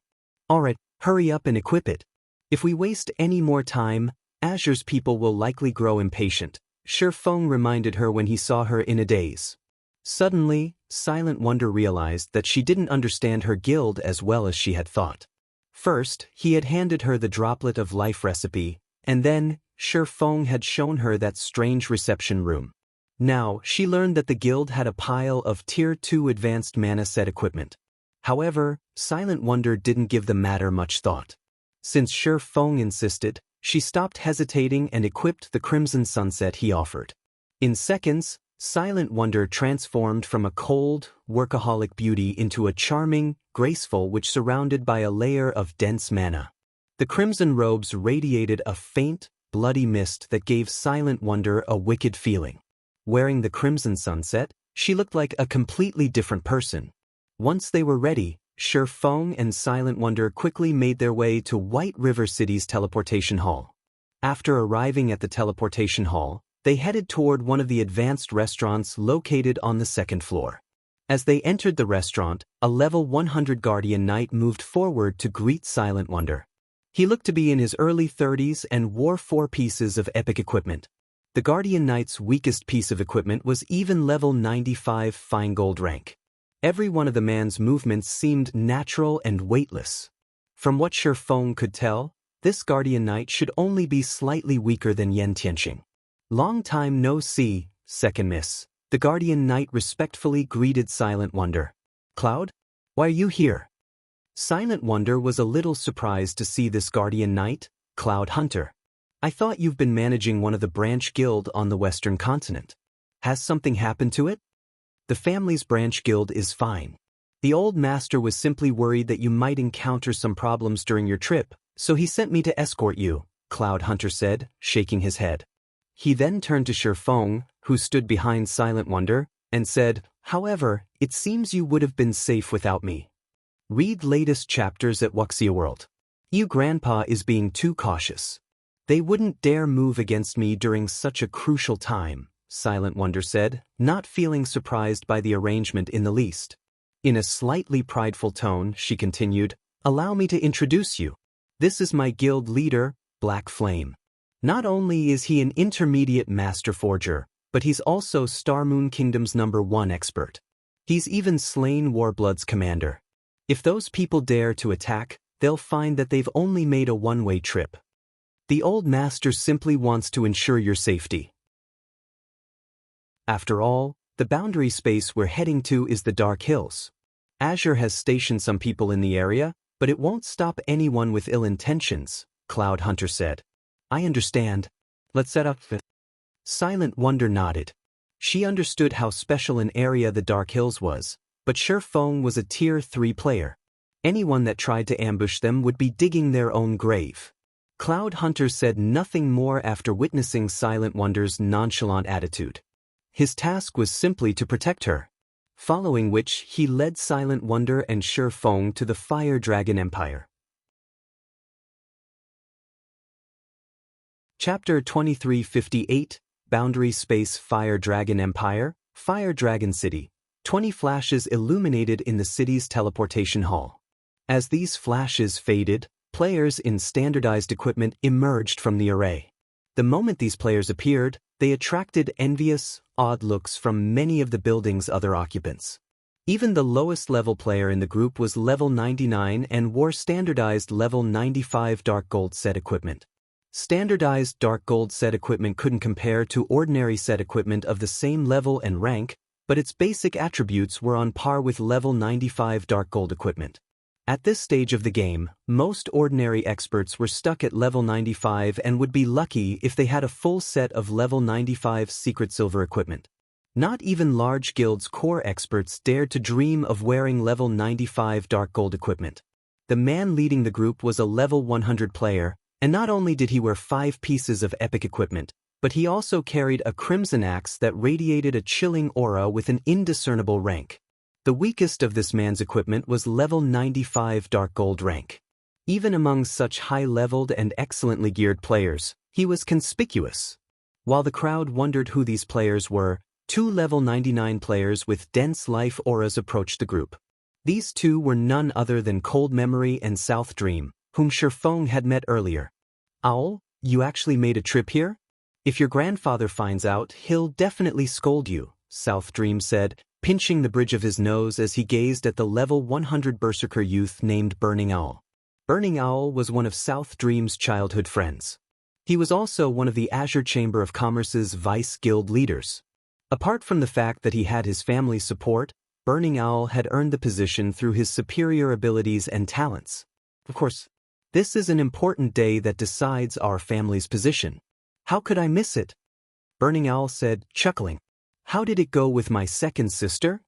Alright, hurry up and equip it. If we waste any more time, Azure's people will likely grow impatient, Shi Feng reminded her when he saw her in a daze. Suddenly, Silent Wonder realized that she didn't understand her guild as well as she had thought. First, he had handed her the droplet of life recipe, and then, Shi Feng had shown her that strange reception room. Now, she learned that the guild had a pile of Tier 2 advanced mana set equipment. However, Silent Wonder didn't give the matter much thought. Since Shi Feng insisted, she stopped hesitating and equipped the Crimson Sunset he offered. In seconds, Silent Wonder transformed from a cold, workaholic beauty into a charming, graceful which surrounded by a layer of dense mana. The crimson robes radiated a faint, bloody mist that gave Silent Wonder a wicked feeling. Wearing the Crimson Sunset, she looked like a completely different person. Once they were ready, Shi Feng and Silent Wonder quickly made their way to White River City's teleportation hall. After arriving at the teleportation hall, they headed toward one of the advanced restaurants located on the second floor. As they entered the restaurant, a level 100 Guardian Knight moved forward to greet Silent Wonder. He looked to be in his early 30s and wore 4 pieces of epic equipment. The Guardian Knight's weakest piece of equipment was even level 95 fine gold rank. Every one of the man's movements seemed natural and weightless. From what Shi Feng could tell, this Guardian Knight should only be slightly weaker than Yan Tianxing. Long time no see, Second Miss. The Guardian Knight respectfully greeted Silent Wonder. Cloud? Why are you here? Silent Wonder was a little surprised to see this Guardian Knight, Cloud Hunter. I thought you've been managing one of the branch guild on the Western continent. Has something happened to it? The family's branch guild is fine. The old master was simply worried that you might encounter some problems during your trip, so he sent me to escort you, Cloud Hunter said, shaking his head. He then turned to Shi Feng, who stood behind Silent Wonder, and said, however, it seems you would have been safe without me. Read latest chapters at Wuxia World. You grandpa is being too cautious. They wouldn't dare move against me during such a crucial time, Silent Wonder said, not feeling surprised by the arrangement in the least. In a slightly prideful tone, she continued, allow me to introduce you. This is my guild leader, Black Flame. Not only is he an intermediate master forger, but he's also Star Moon Kingdom's #1 expert. He's even slain Warblood's commander. If those people dare to attack, they'll find that they've only made a one-way trip. The old master simply wants to ensure your safety. After all, the boundary space we're heading to is the Dark Hills. Azure has stationed some people in the area, but it won't stop anyone with ill intentions, Cloud Hunter said. I understand. Let's set up. Silent Wonder nodded. She understood how special an area the Dark Hills was, but Shi Feng was a Tier 3 player. Anyone that tried to ambush them would be digging their own grave. Cloud Hunter said nothing more after witnessing Silent Wonder's nonchalant attitude. His task was simply to protect her. Following which, he led Silent Wonder and Shifeng to the Fire Dragon Empire. Chapter 2358, Boundary Space Fire Dragon Empire, Fire Dragon City. 20 flashes illuminated in the city's teleportation hall. As these flashes faded, players in standardized equipment emerged from the array. The moment these players appeared, they attracted envious, odd looks from many of the building's other occupants. Even the lowest level player in the group was level 99 and wore standardized level 95 dark gold set equipment. Standardized dark gold set equipment couldn't compare to ordinary set equipment of the same level and rank, but its basic attributes were on par with level 95 dark gold equipment. At this stage of the game, most ordinary experts were stuck at level 95 and would be lucky if they had a full set of level 95 secret silver equipment. Not even large guilds' core experts dared to dream of wearing level 95 dark gold equipment. The man leading the group was a level 100 player, and not only did he wear 5 pieces of epic equipment, but he also carried a crimson axe that radiated a chilling aura with an indiscernible rank. The weakest of this man's equipment was level 95 dark gold rank. Even among such high-leveled and excellently geared players, he was conspicuous. While the crowd wondered who these players were, 2 level 99 players with dense life auras approached the group. These two were none other than Cold Memory and South Dream, whom Shifeng had met earlier. "Owl, you actually made a trip here? If your grandfather finds out, he'll definitely scold you," South Dream said, pinching the bridge of his nose as he gazed at the level 100 berserker youth named Burning Owl. Burning Owl was one of South Dream's childhood friends. He was also one of the Azure Chamber of Commerce's vice guild leaders. Apart from the fact that he had his family's support, Burning Owl had earned the position through his superior abilities and talents. Of course, this is an important day that decides our family's position. How could I miss it? Burning Owl said, chuckling. How did it go with my second sister?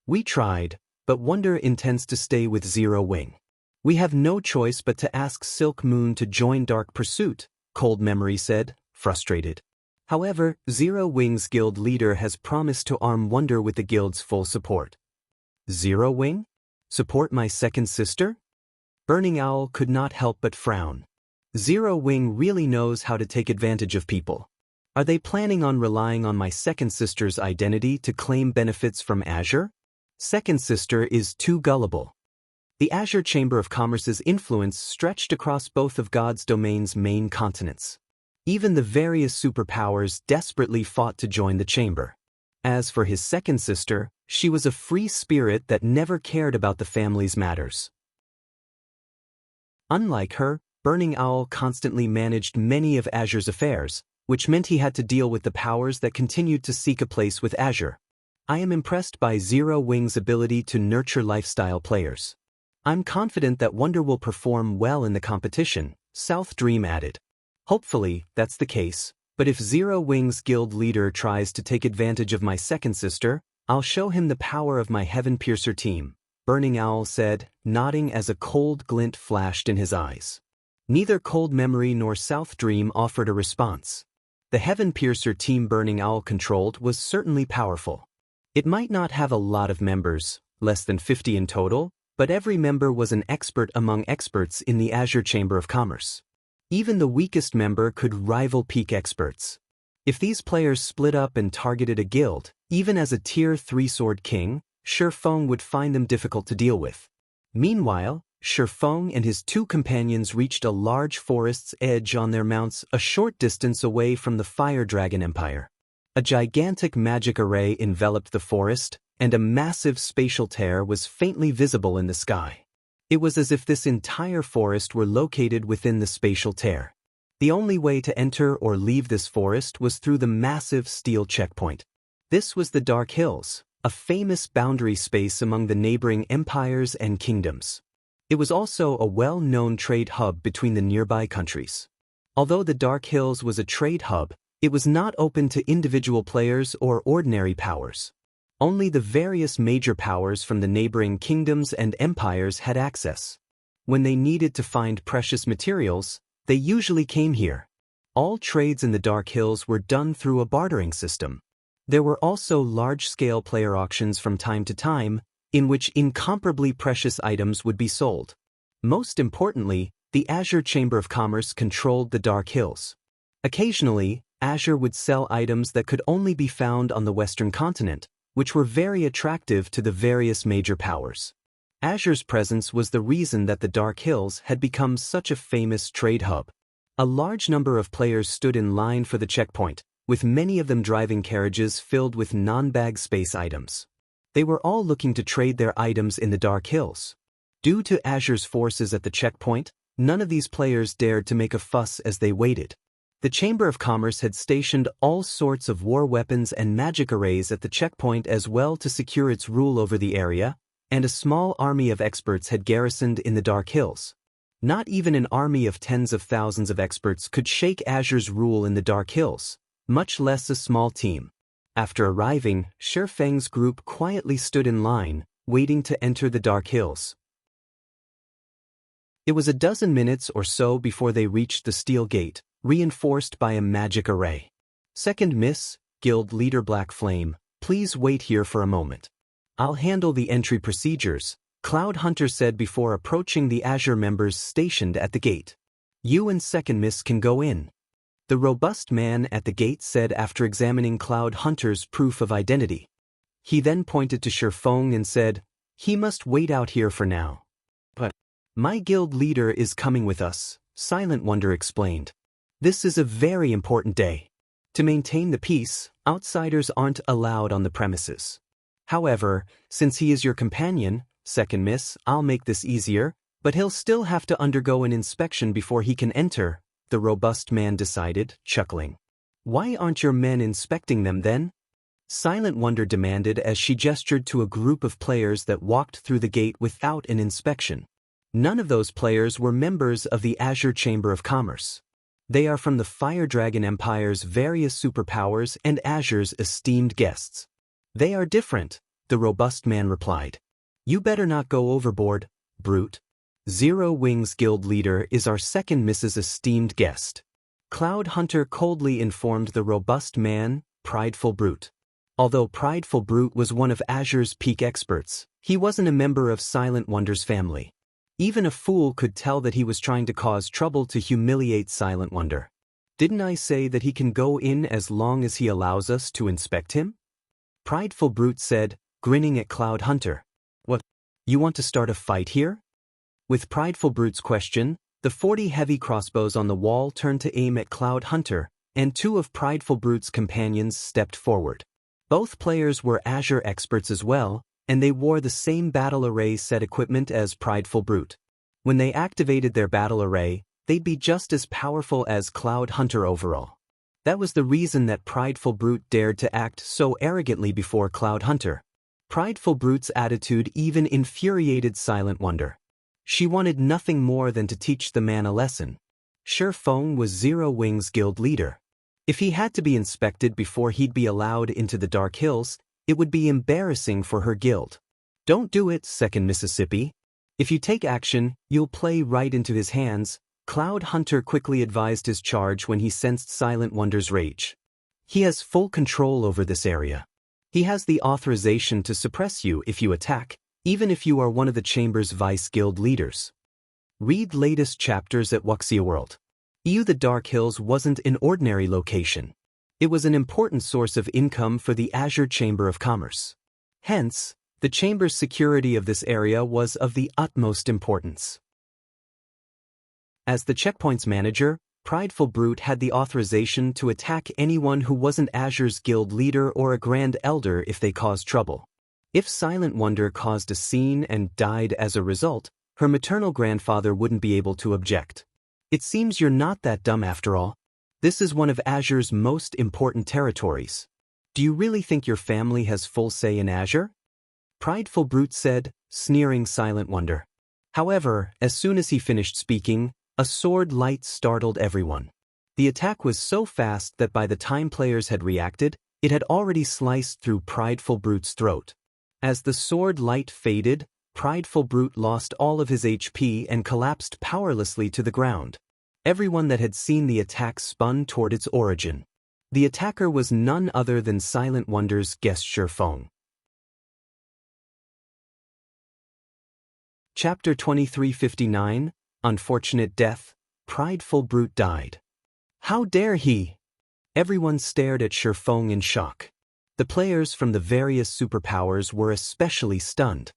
We tried, but Wonder intends to stay with Zero Wing. We have no choice but to ask Silk Moon to join Dark Pursuit, Cold Memory said, frustrated. However, Zero Wing's guild leader has promised to arm Wonder with the guild's full support. Zero Wing? Support my second sister? Burning Owl could not help but frown. Zero Wing really knows how to take advantage of people. Are they planning on relying on my second sister's identity to claim benefits from Azure? Second sister is too gullible. The Azure Chamber of Commerce's influence stretched across both of God's domain's main continents. Even the various superpowers desperately fought to join the chamber. As for his second sister, she was a free spirit that never cared about the family's matters. Unlike her, Burning Owl constantly managed many of Azure's affairs, which meant he had to deal with the powers that continued to seek a place with Azure. I am impressed by Zero Wing's ability to nurture lifestyle players. I'm confident that Wonder will perform well in the competition, South Dream added. Hopefully, that's the case, but if Zero Wing's guild leader tries to take advantage of my second sister, I'll show him the power of my Heaven Piercer team, Burning Owl said, nodding as a cold glint flashed in his eyes. Neither Cold Memory nor South Dream offered a response. The Heaven Piercer team Burning Owl controlled was certainly powerful. It might not have a lot of members, less than 50 in total, but every member was an expert among experts in the Azure Chamber of Commerce. Even the weakest member could rival peak experts. If these players split up and targeted a guild, even as a Tier 3 Sword King, Shifeng would find them difficult to deal with. Meanwhile, Shifeng and his 2 companions reached a large forest's edge on their mounts a short distance away from the Fire Dragon Empire. A gigantic magic array enveloped the forest, and a massive spatial tear was faintly visible in the sky. It was as if this entire forest were located within the spatial tear. The only way to enter or leave this forest was through the massive steel checkpoint. This was the Dark Hills, a famous boundary space among the neighboring empires and kingdoms. It was also a well-known trade hub between the nearby countries. Although the Dark Hills was a trade hub, it was not open to individual players or ordinary powers. Only the various major powers from the neighboring kingdoms and empires had access. When they needed to find precious materials, They usually came here. All trades in the Dark Hills were done through a bartering system. There were also large-scale player auctions from time to time, in which incomparably precious items would be sold. Most importantly, the Azure Chamber of Commerce controlled the Dark Hills. Occasionally, Azure would sell items that could only be found on the Western continent, which were very attractive to the various major powers. Azure's presence was the reason that the Dark Hills had become such a famous trade hub. A large number of players stood in line for the checkpoint, with many of them driving carriages filled with non-bag space items. They were all looking to trade their items in the Dark Hills. Due to Azure's forces at the checkpoint, none of these players dared to make a fuss as they waited. The Chamber of Commerce had stationed all sorts of war weapons and magic arrays at the checkpoint as well to secure its rule over the area, and a small army of experts had garrisoned in the Dark Hills. Not even an army of tens of thousands of experts could shake Azure's rule in the Dark Hills, much less a small team. After arriving, Shi Feng's group quietly stood in line, waiting to enter the Dark Hills. It was a dozen minutes or so before they reached the steel gate, reinforced by a magic array. "Second Miss, Guild Leader Black Flame, please wait here for a moment. I'll handle the entry procedures," Cloud Hunter said before approaching the Azure members stationed at the gate. "You and Second Miss can go in," the robust man at the gate said after examining Cloud Hunter's proof of identity. He then pointed to Shi Feng and said, "He must wait out here for now." "But my guild leader is coming with us," Silent Wonder explained. "This is a very important day. To maintain the peace, outsiders aren't allowed on the premises. However, since he is your companion, Second Miss, I'll make this easier, but he'll still have to undergo an inspection before he can enter," the robust man decided, chuckling. "Why aren't your men inspecting them then?" Silent Wonder demanded as she gestured to a group of players that walked through the gate without an inspection. None of those players were members of the Azure Chamber of Commerce. They are from the Fire Dragon Empire's various superpowers and Azure's esteemed guests. "They are different," the robust man replied. "You better not go overboard, brute. Zero Wings Guild Leader is our Second Miss's esteemed guest," Cloud Hunter coldly informed the robust man, Prideful Brute. Although Prideful Brute was one of Azure's peak experts, he wasn't a member of Silent Wonder's family. Even a fool could tell that he was trying to cause trouble to humiliate Silent Wonder. "Didn't I say that he can go in as long as he allows us to inspect him?" Prideful Brute said, grinning at Cloud Hunter. "What? You want to start a fight here?" With Prideful Brute's question, the 40 heavy crossbows on the wall turned to aim at Cloud Hunter, and two of Prideful Brute's companions stepped forward. Both players were Azure experts as well, and they wore the same battle array set equipment as Prideful Brute. When they activated their battle array, they'd be just as powerful as Cloud Hunter overall. That was the reason that Prideful Brute dared to act so arrogantly before Cloud Hunter. Prideful Brute's attitude even infuriated Silent Wonder. She wanted nothing more than to teach the man a lesson. Shi Feng was Zero Wings Guild leader. If he had to be inspected before he'd be allowed into the Dark Hills, it would be embarrassing for her guild. "Don't do it, Second Mississippi. If you take action, you'll play right into his hands," Cloud Hunter quickly advised his charge when he sensed Silent Wonder's rage. "He has full control over this area. He has the authorization to suppress you if you attack, even if you are one of the Chamber's vice guild leaders." Read latest chapters at Wuxia World. The Dark Hills wasn't an ordinary location. It was an important source of income for the Azure Chamber of Commerce. Hence, the Chamber's security of this area was of the utmost importance. As the checkpoint's manager, Prideful Brute had the authorization to attack anyone who wasn't Azure's guild leader or a Grand Elder if they caused trouble. If Silent Wonder caused a scene and died as a result, her maternal grandfather wouldn't be able to object. "It seems you're not that dumb after all. This is one of Azure's most important territories. Do you really think your family has full say in Azure?" Prideful Brute said, sneering Silent Wonder. However, as soon as he finished speaking, a sword light startled everyone. The attack was so fast that by the time players had reacted, it had already sliced through Prideful Brute's throat. As the sword light faded, Prideful Brute lost all of his HP and collapsed powerlessly to the ground. Everyone that had seen the attack spun toward its origin. The attacker was none other than Silent Wonder's guest Shifeng. Chapter 2359, Unfortunate Death. Prideful Brute died. How dare he? Everyone stared at Shifeng in shock. The players from the various superpowers were especially stunned.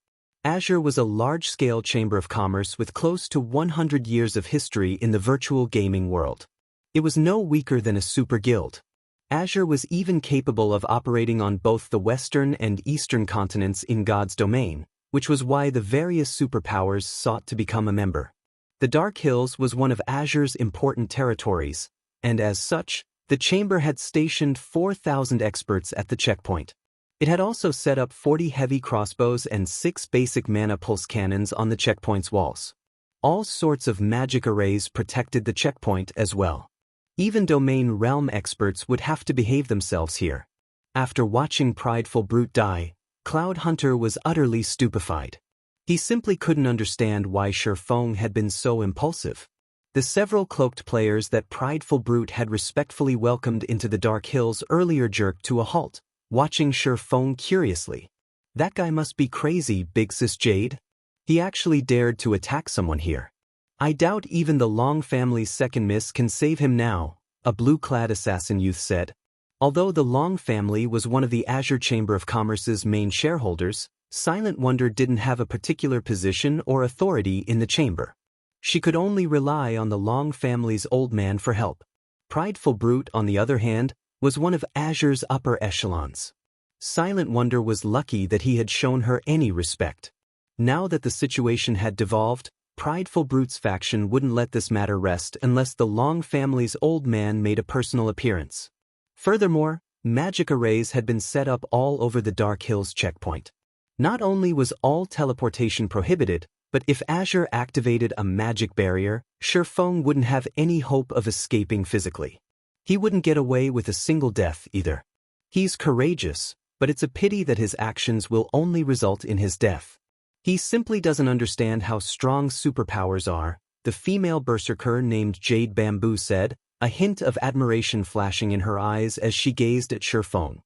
Azure was a large-scale chamber of commerce with close to 100 years of history in the virtual gaming world. It was no weaker than a super guild. Azure was even capable of operating on both the western and eastern continents in God's domain, which was why the various superpowers sought to become a member. The Dark Hills was one of Azure's important territories, and as such, the chamber had stationed 4,000 experts at the checkpoint. It had also set up 40 heavy crossbows and 6 basic mana pulse cannons on the checkpoint's walls. All sorts of magic arrays protected the checkpoint as well. Even domain realm experts would have to behave themselves here. After watching Prideful Brute die, Cloud Hunter was utterly stupefied. He simply couldn't understand why Shifeng had been so impulsive. The several cloaked players that Prideful Brute had respectfully welcomed into the Dark Hills earlier jerked to a halt, watching Shifeng curiously. That guy must be crazy, Big Sis Jade. He actually dared to attack someone here. I doubt even the Long family's second miss can save him now, a blue-clad assassin youth said. Although the Long family was one of the Azure Chamber of Commerce's main shareholders, Silent Wonder didn't have a particular position or authority in the chamber. She could only rely on the Long family's old man for help. Prideful Brute, on the other hand, was one of Azure's upper echelons. Silent Wonder was lucky that he had shown her any respect. Now that the situation had devolved, Prideful Brute's faction wouldn't let this matter rest unless the Long family's old man made a personal appearance. Furthermore, magic arrays had been set up all over the Dark Hills checkpoint. Not only was all teleportation prohibited, but if Azure activated a magic barrier, Shifeng wouldn't have any hope of escaping physically. He wouldn't get away with a single death either. He's courageous, but it's a pity that his actions will only result in his death. He simply doesn't understand how strong superpowers are, the female berserker named Jade Bamboo said, a hint of admiration flashing in her eyes as she gazed at Shifeng.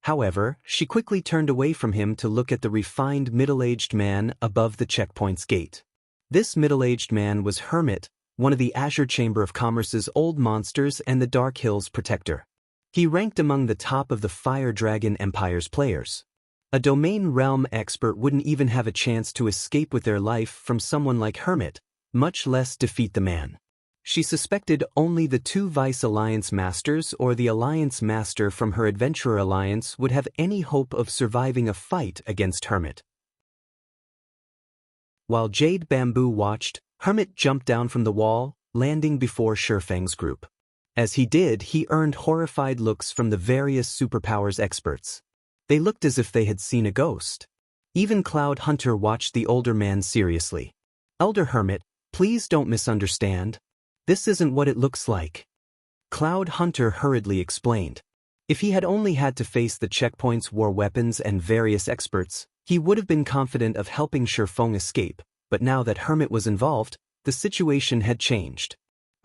However, she quickly turned away from him to look at the refined middle-aged man above the checkpoint's gate. This middle-aged man was Hermit, one of the Azure Chamber of Commerce's old monsters and the Dark Hills protector. He ranked among the top of the Fire Dragon Empire's players. A domain realm expert wouldn't even have a chance to escape with their life from someone like Hermit, much less defeat the man. She suspected only the 2 Vice Alliance Masters or the Alliance Master from her Adventurer Alliance would have any hope of surviving a fight against Hermit. While Jade Bamboo watched, Hermit jumped down from the wall, landing before Shifeng's group. As he did, he earned horrified looks from the various superpowers experts. They looked as if they had seen a ghost. Even Cloud Hunter watched the older man seriously. Elder Hermit, please don't misunderstand. This isn't what it looks like. Cloud Hunter hurriedly explained. If he had only had to face the checkpoint's war weapons and various experts, he would have been confident of helping Shifeng escape, but now that Hermit was involved, the situation had changed.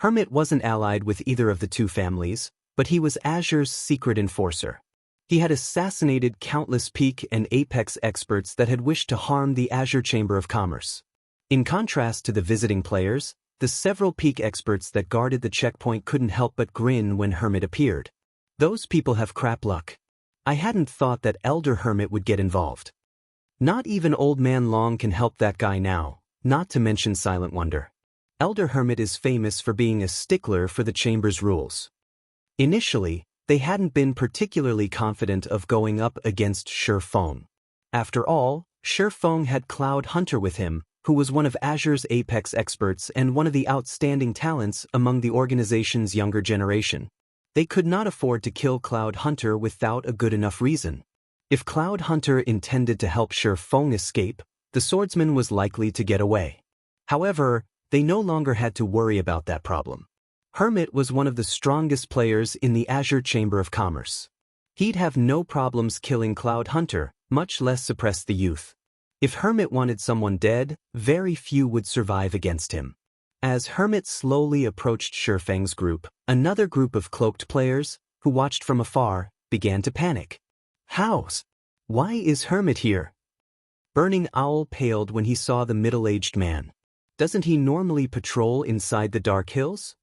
Hermit wasn't allied with either of the 2 families, but he was Azure's secret enforcer. He had assassinated countless peak and apex experts that had wished to harm the Azure Chamber of Commerce. In contrast to the visiting players, the several peak experts that guarded the checkpoint couldn't help but grin when Hermit appeared. Those people have crap luck. I hadn't thought that Elder Hermit would get involved. Not even Old Man Long can help that guy now, not to mention Silent Wonder. Elder Hermit is famous for being a stickler for the chamber's rules. Initially, they hadn't been particularly confident of going up against Shifeng. After all, Shifeng had Cloud Hunter with him, who was one of Azure's apex experts and one of the outstanding talents among the organization's younger generation. They could not afford to kill Cloud Hunter without a good enough reason. If Cloud Hunter intended to help Shifeng escape, the swordsman was likely to get away. However, they no longer had to worry about that problem. Hermit was one of the strongest players in the Azure Chamber of Commerce. He'd have no problems killing Cloud Hunter, much less suppress the youth. If Hermit wanted someone dead, very few would survive against him. As Hermit slowly approached Shifeng's group, another group of cloaked players, who watched from afar, began to panic. Hows? Why is Hermit here? Burning Owl paled when he saw the middle-aged man. Doesn't he normally patrol inside the Dark Hills?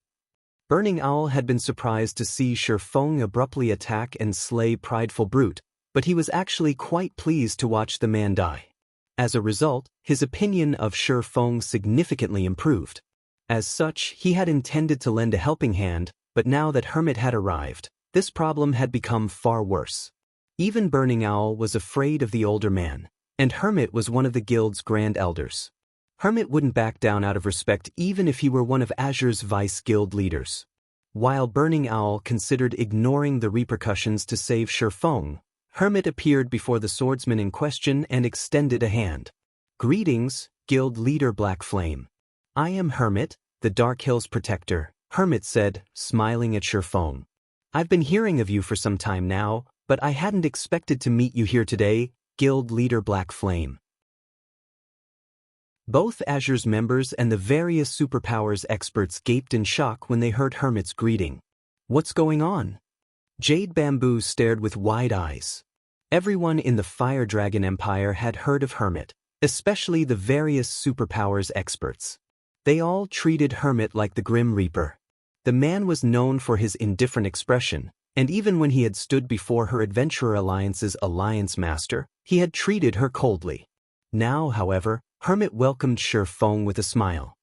Burning Owl had been surprised to see Shifeng abruptly attack and slay Prideful Brute, but he was actually quite pleased to watch the man die. As a result, his opinion of Shifeng significantly improved. As such, he had intended to lend a helping hand, but now that Hermit had arrived, this problem had become far worse. Even Burning Owl was afraid of the older man, and Hermit was one of the guild's grand elders. Hermit wouldn't back down out of respect even if he were one of Azure's vice guild leaders. While Burning Owl considered ignoring the repercussions to save Shifeng, Hermit appeared before the swordsman in question and extended a hand. Greetings, guild leader Black Flame. I am Hermit, the Dark Hills protector, Hermit said, smiling at Shifeng. I've been hearing of you for some time now, but I hadn't expected to meet you here today, guild leader Black Flame. Both Azure's members and the various superpowers experts gaped in shock when they heard Hermit's greeting. What's going on? Jade Bamboo stared with wide eyes. Everyone in the Fire Dragon Empire had heard of Hermit, especially the various superpowers experts. They all treated Hermit like the Grim Reaper. The man was known for his indifferent expression, and even when he had stood before her Adventurer Alliance's Alliance Master, he had treated her coldly. Now, however, Hermit welcomed Shifeng with a smile.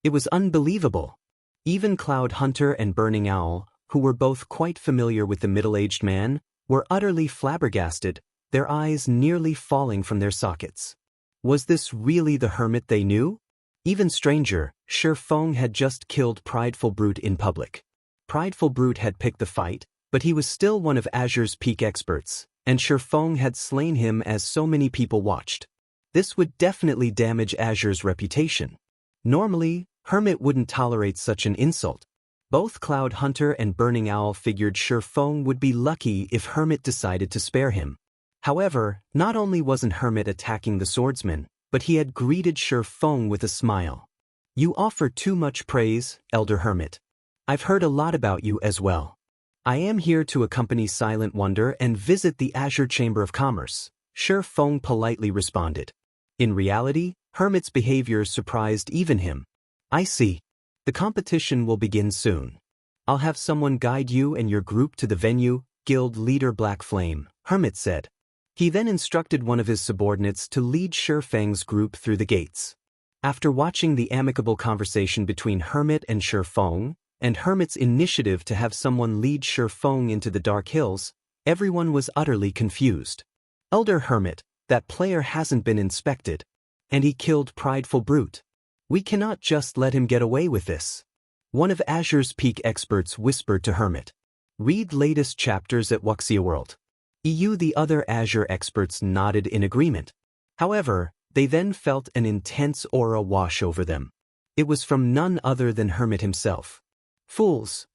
It was unbelievable. Even Cloud Hunter and Burning Owl, who were both quite familiar with the middle-aged man, were utterly flabbergasted, their eyes nearly falling from their sockets. Was this really the Hermit they knew? Even stranger, Shifeng had just killed Prideful Brute in public. Prideful Brute had picked the fight, but he was still one of Azure's peak experts, and Shifeng had slain him as so many people watched. This would definitely damage Azure's reputation. Normally, Hermit wouldn't tolerate such an insult. Both Cloud Hunter and Burning Owl figured Shifeng would be lucky if Hermit decided to spare him. However, not only wasn't Hermit attacking the swordsman, but he had greeted Shifeng with a smile. You offer too much praise, Elder Hermit. I've heard a lot about you as well. I am here to accompany Silent Wonder and visit the Azure Chamber of Commerce, Shifeng politely responded. In reality, Hermit's behavior surprised even him. I see. The competition will begin soon. I'll have someone guide you and your group to the venue, Guild Leader Black Flame, Hermit said. He then instructed one of his subordinates to lead Shifeng's group through the gates. After watching the amicable conversation between Hermit and Shifeng, and Hermit's initiative to have someone lead Shifeng into the Dark Hills, everyone was utterly confused. Elder Hermit, that player hasn't been inspected. And he killed Prideful Brute. We cannot just let him get away with this. One of Azure's peak experts whispered to Hermit. Read latest chapters at Wuxia World. The other Azure experts nodded in agreement. However, they then felt an intense aura wash over them. It was from none other than Hermit himself. Fools!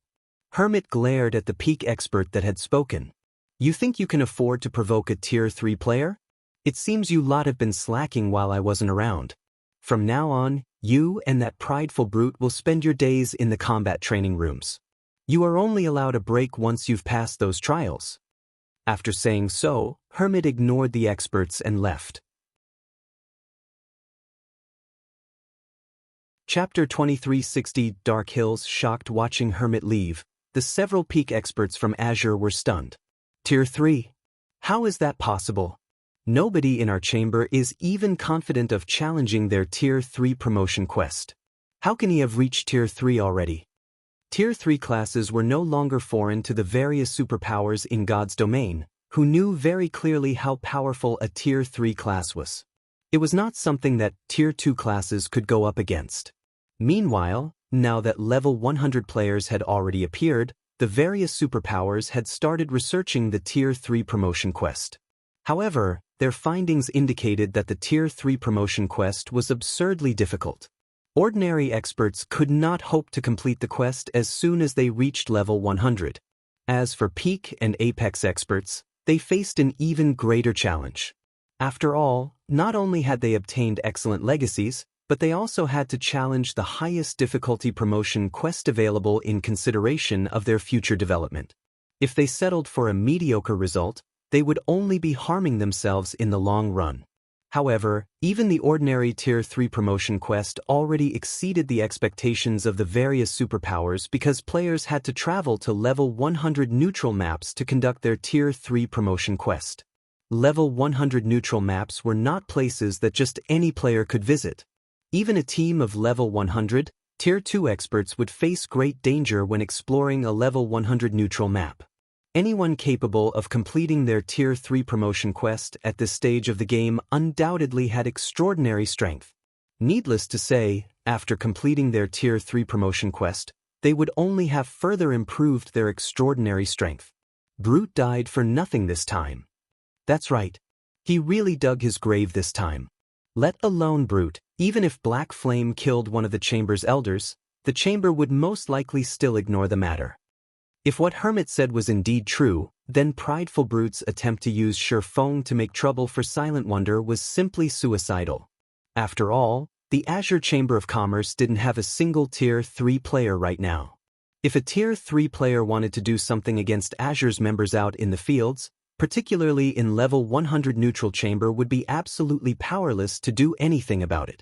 Hermit glared at the peak expert that had spoken. You think you can afford to provoke a Tier 3 player? It seems you lot have been slacking while I wasn't around. From now on, you and that Prideful Brute will spend your days in the combat training rooms. You are only allowed a break once you've passed those trials. After saying so, Hermit ignored the experts and left. Chapter 2360 Dark Hills. Shocked watching Hermit leave, the several peak experts from Azure were stunned. Tier 3? How is that possible? Nobody in our chamber is even confident of challenging their Tier 3 promotion quest. How can he have reached Tier 3 already? Tier 3 classes were no longer foreign to the various superpowers in God's domain, who knew very clearly how powerful a Tier 3 class was. It was not something that Tier 2 classes could go up against. Meanwhile, now that level 100 players had already appeared, the various superpowers had started researching the Tier 3 promotion quest. However, their findings indicated that the Tier 3 promotion quest was absurdly difficult. Ordinary experts could not hope to complete the quest as soon as they reached level 100. As for Peak and Apex experts, they faced an even greater challenge. After all, not only had they obtained excellent legacies, but they also had to challenge the highest difficulty promotion quest available in consideration of their future development. If they settled for a mediocre result, they would only be harming themselves in the long run. However, even the ordinary Tier 3 promotion quest already exceeded the expectations of the various superpowers because players had to travel to level 100 neutral maps to conduct their Tier 3 promotion quest. Level 100 neutral maps were not places that just any player could visit. Even a team of level 100, Tier 2 experts would face great danger when exploring a level 100 neutral map. Anyone capable of completing their Tier 3 promotion quest at this stage of the game undoubtedly had extraordinary strength. Needless to say, after completing their Tier 3 promotion quest, they would only have further improved their extraordinary strength. Brute died for nothing this time. That's right. He really dug his grave this time. Let alone Brute, even if Black Flame killed one of the chamber's elders, the chamber would most likely still ignore the matter. If what Hermit said was indeed true, then Prideful Brute's attempt to use Sure Feng to make trouble for Silent Wonder was simply suicidal. After all, the Azure Chamber of Commerce didn't have a single Tier 3 player right now. If a Tier 3 player wanted to do something against Azure's members out in the fields, particularly in level 100 neutral chamber, would be absolutely powerless to do anything about it.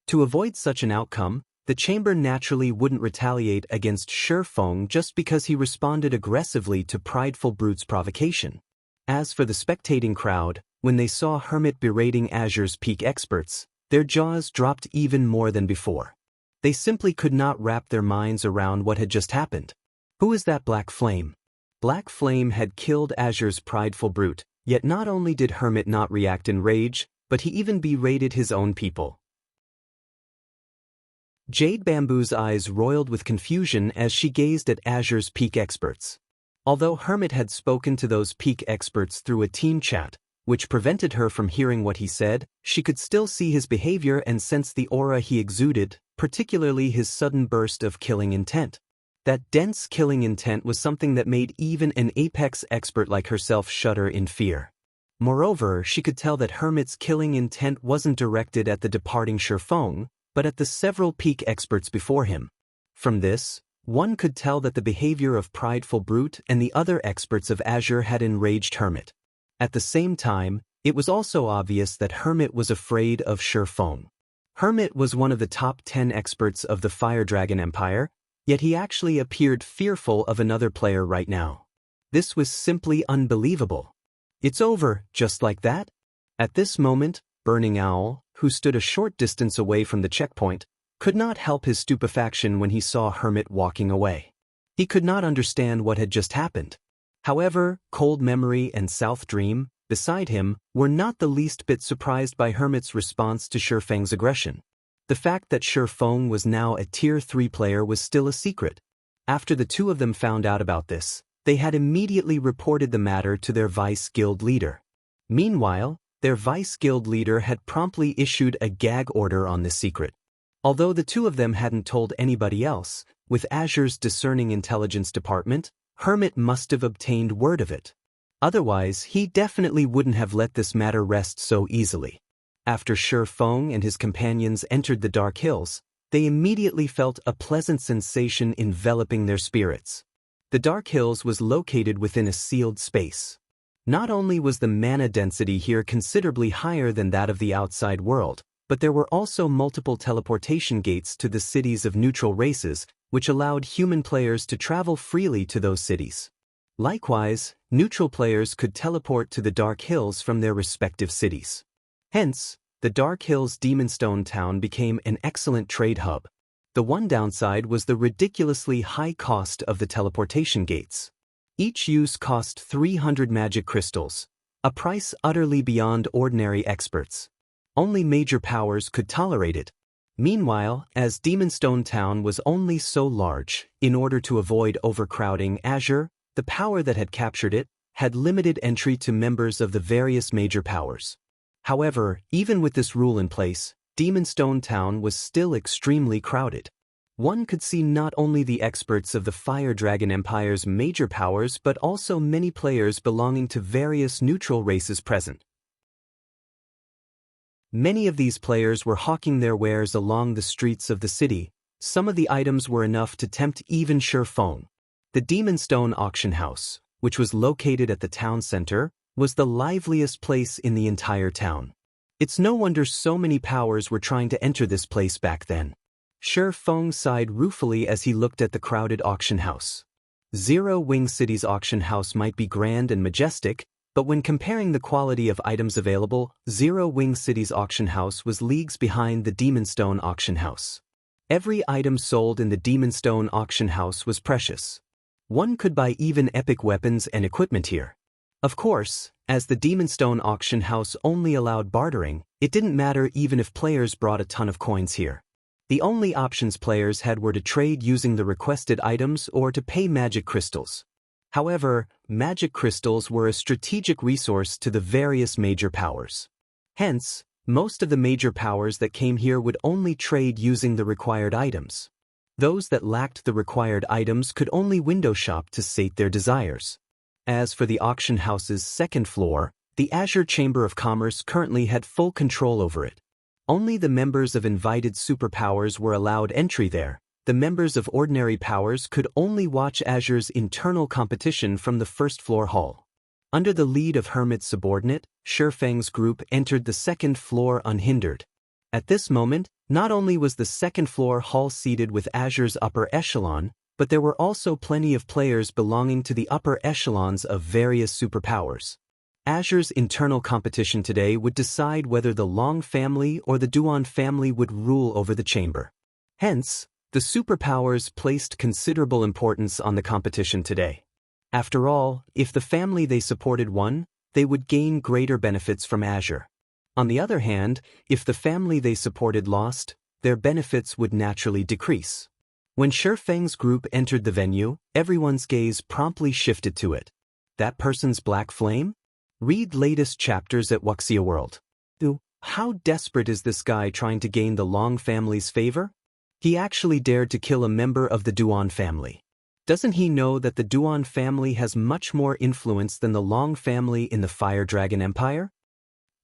To avoid such an outcome, the chamber naturally wouldn't retaliate against Sure Feng just because he responded aggressively to Prideful Brute's provocation. As for the spectating crowd, when they saw Hermit berating Azure's peak experts, their jaws dropped even more than before. They simply could not wrap their minds around what had just happened. Who is that Black Flame? Black Flame had killed Azure's Prideful Brute, yet not only did Hermit not react in rage, but he even berated his own people. Jade Bamboo's eyes roiled with confusion as she gazed at Azure's peak experts. Although Hermit had spoken to those peak experts through a team chat, which prevented her from hearing what he said, she could still see his behavior and sense the aura he exuded, particularly his sudden burst of killing intent. That dense killing intent was something that made even an apex expert like herself shudder in fear. Moreover, she could tell that Hermit's killing intent wasn't directed at the departing Sure Feng, but at the several peak experts before him. From this, one could tell that the behavior of Prideful Brute and the other experts of Azure had enraged Hermit. At the same time, it was also obvious that Hermit was afraid of Sure Feng. Hermit was one of the top 10 experts of the Fire Dragon Empire, yet he actually appeared fearful of another player right now. This was simply unbelievable. It's over, just like that? At this moment, Burning Owl, who stood a short distance away from the checkpoint, could not help his stupefaction when he saw Hermit walking away. He could not understand what had just happened. However, Cold Memory and South Dream, beside him, were not the least bit surprised by Hermit's response to Sure Feng's aggression. The fact that Sure Feng was now a Tier 3 player was still a secret. After the two of them found out about this, they had immediately reported the matter to their vice guild leader. Meanwhile, their vice guild leader had promptly issued a gag order on this secret. Although the two of them hadn't told anybody else, with Azure's discerning intelligence department, Hermit must have obtained word of it. Otherwise, he definitely wouldn't have let this matter rest so easily. After Sure Feng and his companions entered the Dark Hills, they immediately felt a pleasant sensation enveloping their spirits. The Dark Hills was located within a sealed space. Not only was the mana density here considerably higher than that of the outside world, but there were also multiple teleportation gates to the cities of neutral races, which allowed human players to travel freely to those cities. Likewise, neutral players could teleport to the Dark Hills from their respective cities. Hence, the Dark Hills Demonstone Town became an excellent trade hub. The one downside was the ridiculously high cost of the teleportation gates. Each use cost 300 magic crystals, a price utterly beyond ordinary experts. Only major powers could tolerate it. Meanwhile, as Demonstone Town was only so large, in order to avoid overcrowding, Azure, the power that had captured it, had limited entry to members of the various major powers. However, even with this rule in place, Demonstone Town was still extremely crowded. One could see not only the experts of the Fire Dragon Empire's major powers but also many players belonging to various neutral races present. Many of these players were hawking their wares along the streets of the city. Some of the items were enough to tempt even Shi Feng. The Demon Stone auction house, which was located at the town center, was the liveliest place in the entire town. It's no wonder so many powers were trying to enter this place back then. Shi Feng sighed ruefully as he looked at the crowded auction house. Zero Wing City's auction house might be grand and majestic, but when comparing the quality of items available, Zero Wing City's auction house was leagues behind the Demon Stone auction house. Every item sold in the Demon Stone auction house was precious. One could buy even epic weapons and equipment here. Of course, as the Demon Stone auction house only allowed bartering, it didn't matter even if players brought a ton of coins here. The only options players had were to trade using the requested items or to pay magic crystals. However, magic crystals were a strategic resource to the various major powers. Hence, most of the major powers that came here would only trade using the required items. Those that lacked the required items could only window shop to sate their desires. As for the auction house's second floor, the Azure Chamber of Commerce currently had full control over it. Only the members of invited superpowers were allowed entry there. The members of ordinary powers could only watch Azure's internal competition from the first floor hall. Under the lead of Hermit's subordinate, Shi Feng's group entered the second floor unhindered. At this moment, not only was the second floor hall seated with Azure's upper echelon, but there were also plenty of players belonging to the upper echelons of various superpowers. Azure's internal competition today would decide whether the Long family or the Duan family would rule over the chamber. Hence, the superpowers placed considerable importance on the competition today. After all, if the family they supported won, they would gain greater benefits from Azure. On the other hand, if the family they supported lost, their benefits would naturally decrease. When Shi Feng's group entered the venue, everyone's gaze promptly shifted to it. That person's black flame? Read latest chapters at Wuxia World. How desperate is this guy trying to gain the Long family's favor? He actually dared to kill a member of the Duan family. Doesn't he know that the Duan family has much more influence than the Long family in the Fire Dragon Empire?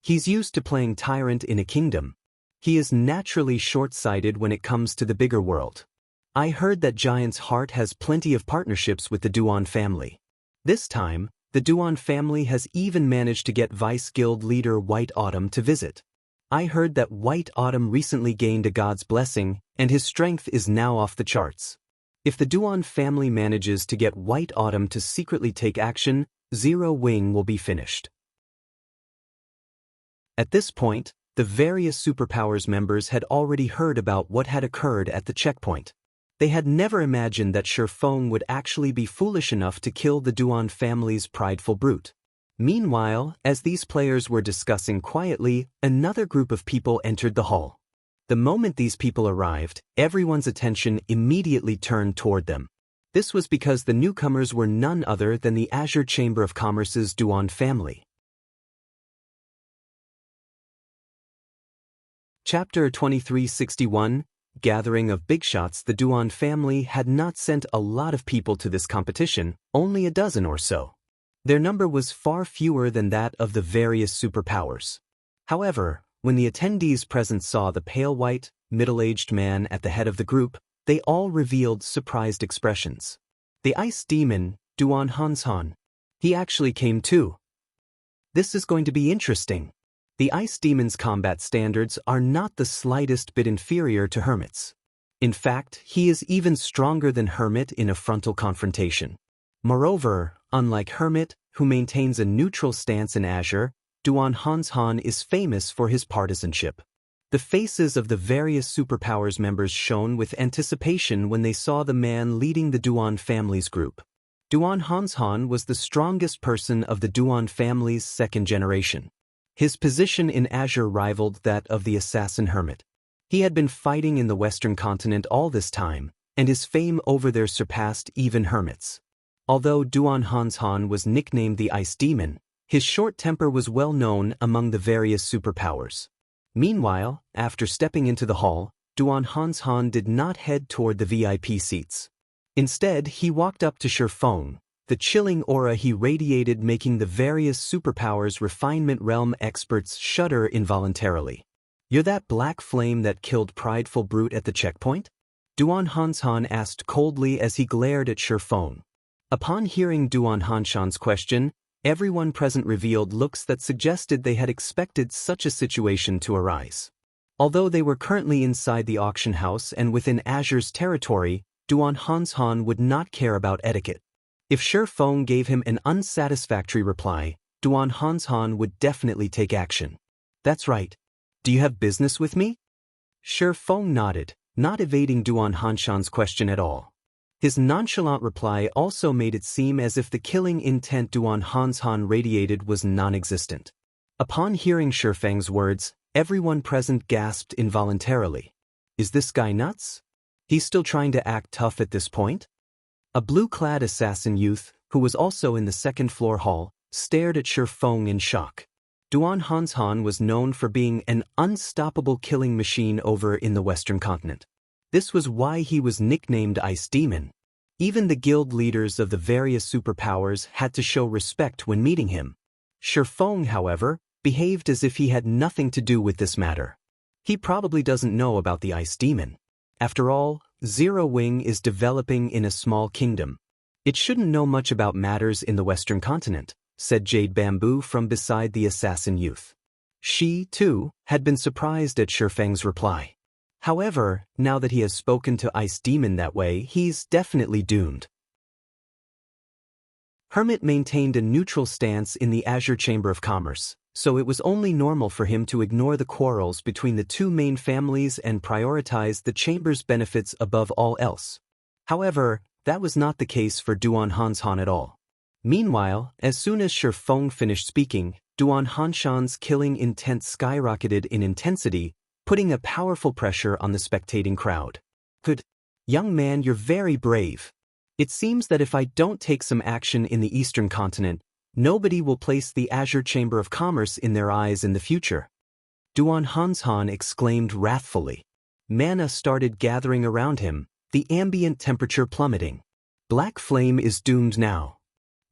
He's used to playing tyrant in a kingdom. He is naturally short-sighted when it comes to the bigger world. I heard that Giant's Heart has plenty of partnerships with the Duan family. This time, the Duan family has even managed to get Vice Guild leader White Autumn to visit. I heard that White Autumn recently gained a god's blessing, and his strength is now off the charts. If the Duan family manages to get White Autumn to secretly take action, Zero Wing will be finished. At this point, the various superpowers members had already heard about what had occurred at the checkpoint. They had never imagined that Shi Feng would actually be foolish enough to kill the Duan family's prideful brute. Meanwhile, as these players were discussing quietly, another group of people entered the hall. The moment these people arrived, everyone's attention immediately turned toward them. This was because the newcomers were none other than the Azure Chamber of Commerce's Duan family. Chapter 2361, Gathering of Bigshots. The Duan family had not sent a lot of people to this competition, only a dozen or so. Their number was far fewer than that of the various superpowers. However, when the attendees present saw the pale white, middle-aged man at the head of the group, they all revealed surprised expressions. The ice demon, Duan Hanshan. He actually came too. This is going to be interesting. The ice demon's combat standards are not the slightest bit inferior to Hermit's. In fact, he is even stronger than Hermit in a frontal confrontation. Moreover, unlike Hermit, who maintains a neutral stance in Azure, Duan Hanshan is famous for his partisanship. The faces of the various superpowers members shone with anticipation when they saw the man leading the Duan family's group. Duan Hanshan was the strongest person of the Duan family's second generation. His position in Azure rivaled that of the assassin Hermit. He had been fighting in the Western continent all this time, and his fame over there surpassed even Hermit's. Although Duan Hanshan was nicknamed the Ice Demon, his short temper was well known among the various superpowers. Meanwhile, after stepping into the hall, Duan Hanshan did not head toward the VIP seats. Instead, he walked up to Shi Feng, the chilling aura he radiated making the various superpowers refinement realm experts shudder involuntarily. You're that black flame that killed prideful brute at the checkpoint? Duan Hanshan asked coldly as he glared at Shifeng. Upon hearing Duan Hanshan's question, everyone present revealed looks that suggested they had expected such a situation to arise. Although they were currently inside the auction house and within Azure's territory, Duan Hanshan would not care about etiquette. If Shifeng gave him an unsatisfactory reply, Duan Hanshan would definitely take action. That's right. Do you have business with me? Shifeng nodded, not evading Duan Hanshan's question at all. His nonchalant reply also made it seem as if the killing intent Duan Hanshan radiated was non-existent. Upon hearing Shifeng's words, everyone present gasped involuntarily. Is this guy nuts? He's still trying to act tough at this point? A blue-clad assassin youth, who was also in the second-floor hall, stared at Shifeng in shock. Duan Hanshan was known for being an unstoppable killing machine over in the Western continent. This was why he was nicknamed Ice Demon. Even the guild leaders of the various superpowers had to show respect when meeting him. Shifeng, however, behaved as if he had nothing to do with this matter. He probably doesn't know about the Ice Demon. After all, Zero Wing is developing in a small kingdom. It shouldn't know much about matters in the Western continent, said Jade Bamboo from beside the assassin youth. She, too, had been surprised at Shifeng's reply. However, now that he has spoken to Ice Demon that way, he's definitely doomed. Hermit maintained a neutral stance in the Azure Chamber of Commerce, so it was only normal for him to ignore the quarrels between the two main families and prioritize the chamber's benefits above all else. However, that was not the case for Duan Hanshan at all. Meanwhile, as soon as Shifeng finished speaking, Duan Hanshan's killing intent skyrocketed in intensity, putting a powerful pressure on the spectating crowd. Good. Young man, you're very brave. It seems that if I don't take some action in the Eastern continent, nobody will place the Azure Chamber of Commerce in their eyes in the future. Duan Hanshan exclaimed wrathfully. Mana started gathering around him, the ambient temperature plummeting. Black Flame is doomed now.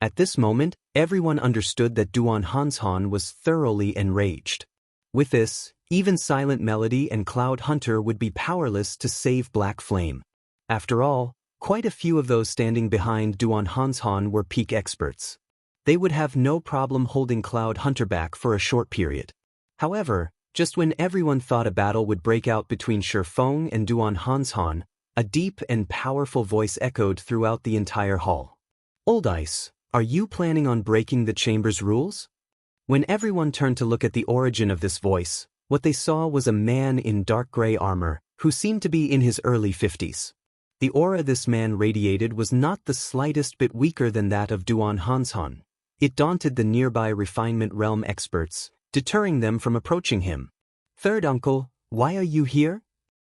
At this moment, everyone understood that Duan Hanshan was thoroughly enraged. With this, even Silent Melody and Cloud Hunter would be powerless to save Black Flame. After all, quite a few of those standing behind Duan Hanshan were peak experts. They would have no problem holding Cloud Hunter back for a short period. However, just when everyone thought a battle would break out between Shifeng and Duan Hanshan, a deep and powerful voice echoed throughout the entire hall. Old Ice, are you planning on breaking the chamber's rules? When everyone turned to look at the origin of this voice, what they saw was a man in dark gray armor, who seemed to be in his early 50s. The aura this man radiated was not the slightest bit weaker than that of Duan Hanshan. It daunted the nearby refinement realm experts, deterring them from approaching him. Third uncle, why are you here?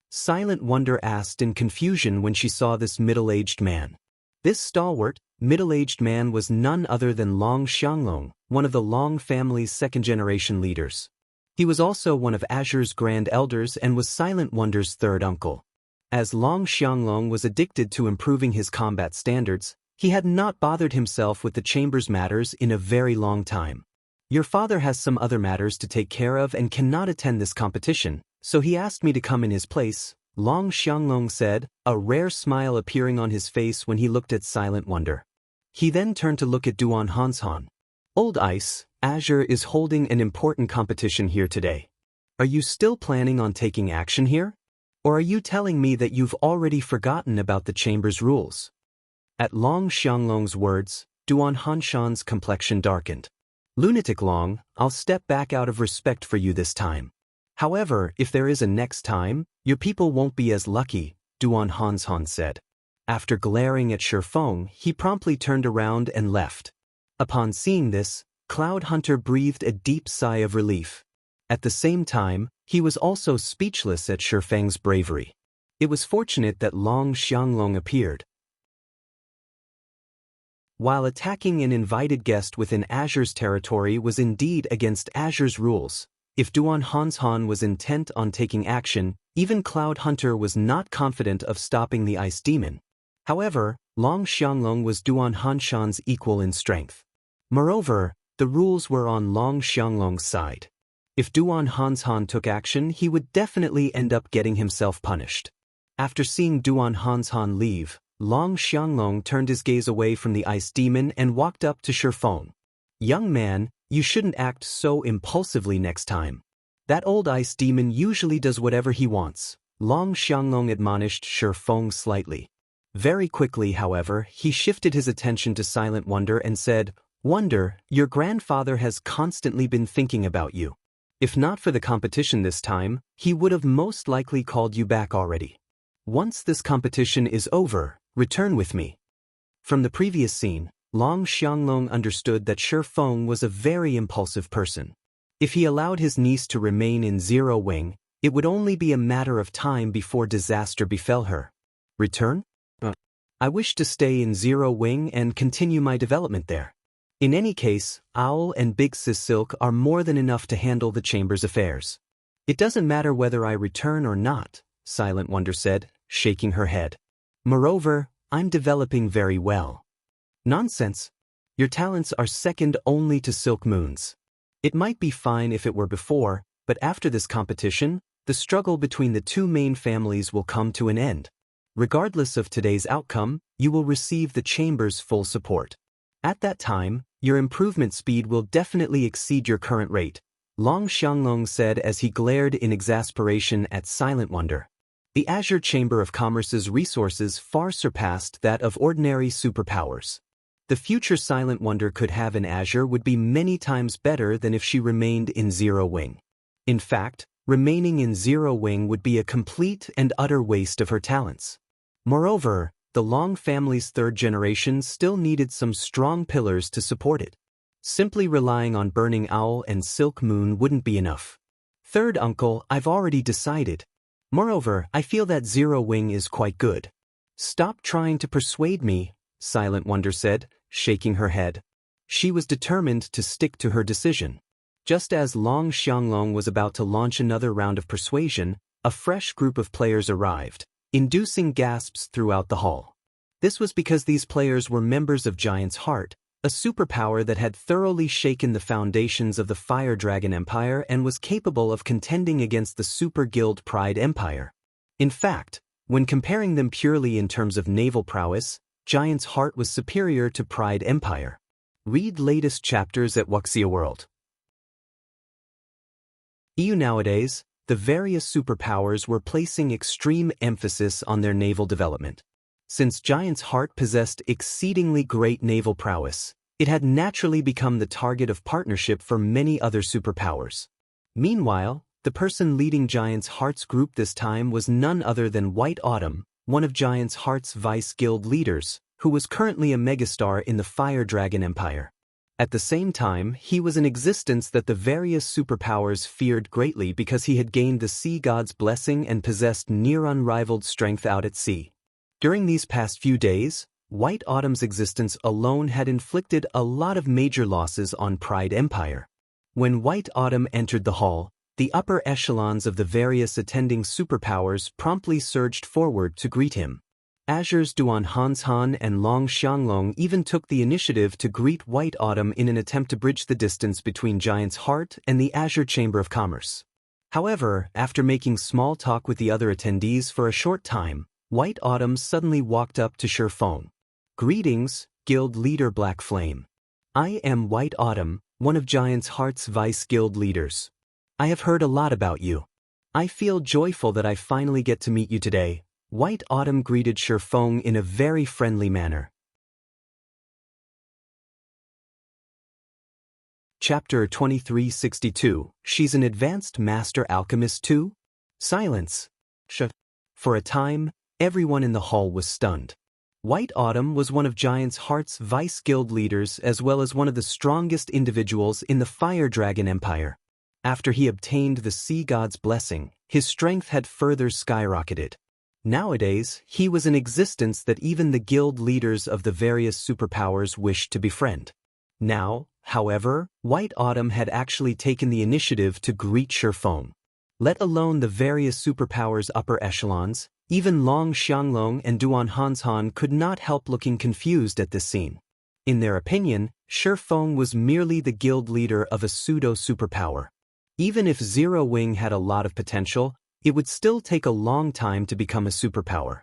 Silent Wonder asked in confusion when she saw this middle-aged man. This stalwart, middle-aged man was none other than Long Xianglong, one of the Long family's second-generation leaders. He was also one of Azure's Grand Elders and was Silent Wonder's third uncle. As Long Xianglong was addicted to improving his combat standards, he had not bothered himself with the chamber's matters in a very long time. Your father has some other matters to take care of and cannot attend this competition, so he asked me to come in his place, Long Xianglong said, a rare smile appearing on his face when he looked at Silent Wonder. He then turned to look at Duan Hanshan. Old Ice, Azure is holding an important competition here today. Are you still planning on taking action here? Or are you telling me that you've already forgotten about the chamber's rules? At Long Xianglong's words, Duan Hanshan's complexion darkened. Lunatic Long, I'll step back out of respect for you this time. However, if there is a next time, your people won't be as lucky, Duan Hanshan said. After glaring at Shifeng, he promptly turned around and left. Upon seeing this, Cloud Hunter breathed a deep sigh of relief. At the same time, he was also speechless at Shifeng's bravery. It was fortunate that Long Xianglong appeared. While attacking an invited guest within Azure's territory was indeed against Azure's rules, if Duan Hanshan was intent on taking action, even Cloud Hunter was not confident of stopping the Ice Demon. However, Long Xianglong was Duan Hanshan's equal in strength. Moreover, the rules were on Long Xianglong's side. If Duan Hanshan took action, he would definitely end up getting himself punished. After seeing Duan Hanshan leave, Long Xianglong turned his gaze away from the ice demon and walked up to Shifeng. Young man, you shouldn't act so impulsively next time. That old ice demon usually does whatever he wants, Long Xianglong admonished Shifeng slightly. Very quickly, however, he shifted his attention to Silent Wonder and said, Wonder, your grandfather has constantly been thinking about you. If not for the competition this time, he would have most likely called you back already. Once this competition is over, return with me. From the previous scene, Long Xianglong understood that Shifeng was a very impulsive person. If he allowed his niece to remain in Zero Wing, it would only be a matter of time before disaster befell her. Return? I wish to stay in Zero Wing and continue my development there. In any case, Owl and Big Sis Silk are more than enough to handle the chamber's affairs. It doesn't matter whether I return or not, Silent Wonder said, shaking her head. Moreover, I'm developing very well. Nonsense. Your talents are second only to Silk Moon's. It might be fine if it were before, but after this competition, the struggle between the two main families will come to an end. Regardless of today's outcome, you will receive the chamber's full support. At that time, your improvement speed will definitely exceed your current rate, Long Xianglong said as he glared in exasperation at Silent Wonder. The Azure Chamber of Commerce's resources far surpassed that of ordinary superpowers. The future Silent Wonder could have in Azure would be many times better than if she remained in Zero Wing. In fact, remaining in Zero Wing would be a complete and utter waste of her talents. Moreover, the Long family's third generation still needed some strong pillars to support it. Simply relying on Burning Owl and Silk Moon wouldn't be enough. Third uncle, I've already decided. Moreover, I feel that Zero Wing is quite good. Stop trying to persuade me, Silent Wonder said, shaking her head. She was determined to stick to her decision. Just as Long Xianglong was about to launch another round of persuasion, a fresh group of players arrived, inducing gasps throughout the hall. This was because these players were members of Giant's Heart, a superpower that had thoroughly shaken the foundations of the Fire Dragon Empire and was capable of contending against the Super Guild Pride Empire. In fact, when comparing them purely in terms of naval prowess, Giant's Heart was superior to Pride Empire. Read latest chapters at Wuxia World. Nowadays, the various superpowers were placing extreme emphasis on their naval development. Since Giant's Heart possessed exceedingly great naval prowess, it had naturally become the target of partnership for many other superpowers. Meanwhile, the person leading Giant's Heart's group this time was none other than White Autumn, one of Giant's Heart's Vice Guild leaders, who was currently a megastar in the Fire Dragon Empire. At the same time, he was an existence that the various superpowers feared greatly because he had gained the sea god's blessing and possessed near unrivaled strength out at sea. During these past few days, White Autumn's existence alone had inflicted a lot of major losses on Pride Empire. When White Autumn entered the hall, the upper echelons of the various attending superpowers promptly surged forward to greet him. Azure's Duan Hanshan and Long Xianglong even took the initiative to greet White Autumn in an attempt to bridge the distance between Giant's Heart and the Azure Chamber of Commerce. However, after making small talk with the other attendees for a short time, White Autumn suddenly walked up to Shifeng. Greetings, Guild Leader Black Flame. I am White Autumn, one of Giant's Heart's Vice Guild leaders. I have heard a lot about you. I feel joyful that I finally get to meet you today. White Autumn greeted Shifeng in a very friendly manner. Chapter 2362, She's an Advanced Master Alchemist too? Silence. For a time, everyone in the hall was stunned. White Autumn was one of Giant's Heart's Vice Guild leaders as well as one of the strongest individuals in the Fire Dragon Empire. After he obtained the Sea God's blessing, his strength had further skyrocketed. Nowadays, he was an existence that even the guild leaders of the various superpowers wished to befriend. Now, however, White Autumn had actually taken the initiative to greet Shifeng. Let alone the various superpowers' upper echelons, even Long Xianglong and Duan Hanshan could not help looking confused at this scene. In their opinion, Shifeng was merely the guild leader of a pseudo-superpower. Even if Zero Wing had a lot of potential, it would still take a long time to become a superpower.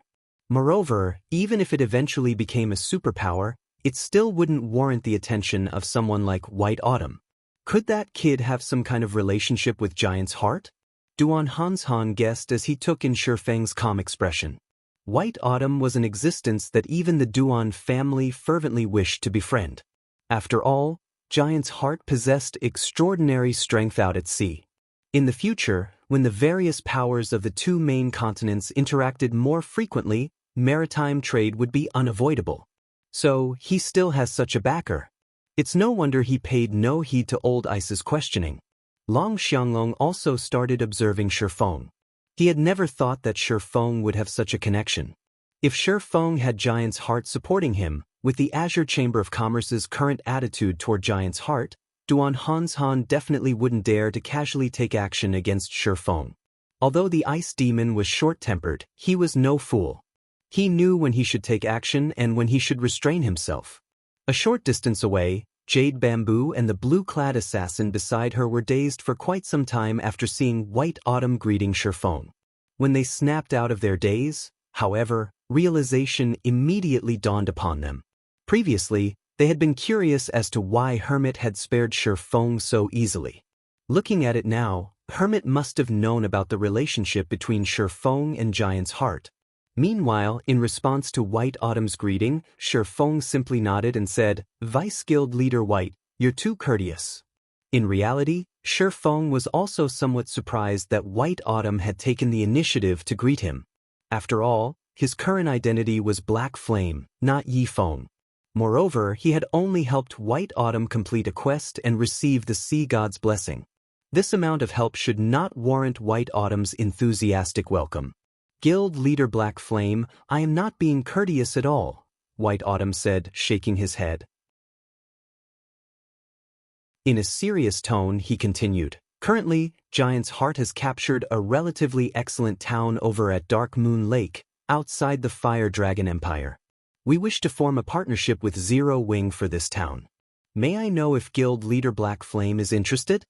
Moreover, even if it eventually became a superpower, it still wouldn't warrant the attention of someone like White Autumn. Could that kid have some kind of relationship with Giant's Heart? Duan Hanshan guessed as he took in Shifeng's calm expression. White Autumn was an existence that even the Duan family fervently wished to befriend. After all, Giant's Heart possessed extraordinary strength out at sea. In the future, when the various powers of the two main continents interacted more frequently, maritime trade would be unavoidable. So, he still has such a backer. It's no wonder he paid no heed to Old Ice's questioning. Long Xianglong also started observing Shifeng. He had never thought that Shifeng would have such a connection. If Shifeng had Giant's Heart supporting him, with the Azure Chamber of Commerce's current attitude toward Giant's Heart, Duan Hanshan definitely wouldn't dare to casually take action against Shifeng. Although the Ice Demon was short-tempered, he was no fool. He knew when he should take action and when he should restrain himself. A short distance away, Jade Bamboo and the blue-clad assassin beside her were dazed for quite some time after seeing White Autumn greeting Shifeng. When they snapped out of their daze, however, realization immediately dawned upon them. Previously, they had been curious as to why Hermit had spared Shifeng so easily. Looking at it now, Hermit must have known about the relationship between Shifeng and Giant's Heart. Meanwhile, in response to White Autumn's greeting, Shifeng simply nodded and said, "Vice Guild Leader White, you're too courteous." In reality, Shifeng was also somewhat surprised that White Autumn had taken the initiative to greet him. After all, his current identity was Black Flame, not Yi Feng. Moreover, he had only helped White Autumn complete a quest and receive the Sea God's blessing. This amount of help should not warrant White Autumn's enthusiastic welcome. "Guild Leader Black Flame, I am not being courteous at all," White Autumn said, shaking his head. In a serious tone, he continued, "Currently, Giant's Heart has captured a relatively excellent town over at Dark Moon Lake, outside the Fire Dragon Empire. We wish to form a partnership with Zero Wing for this town. May I know if Guild Leader Black Flame is interested?"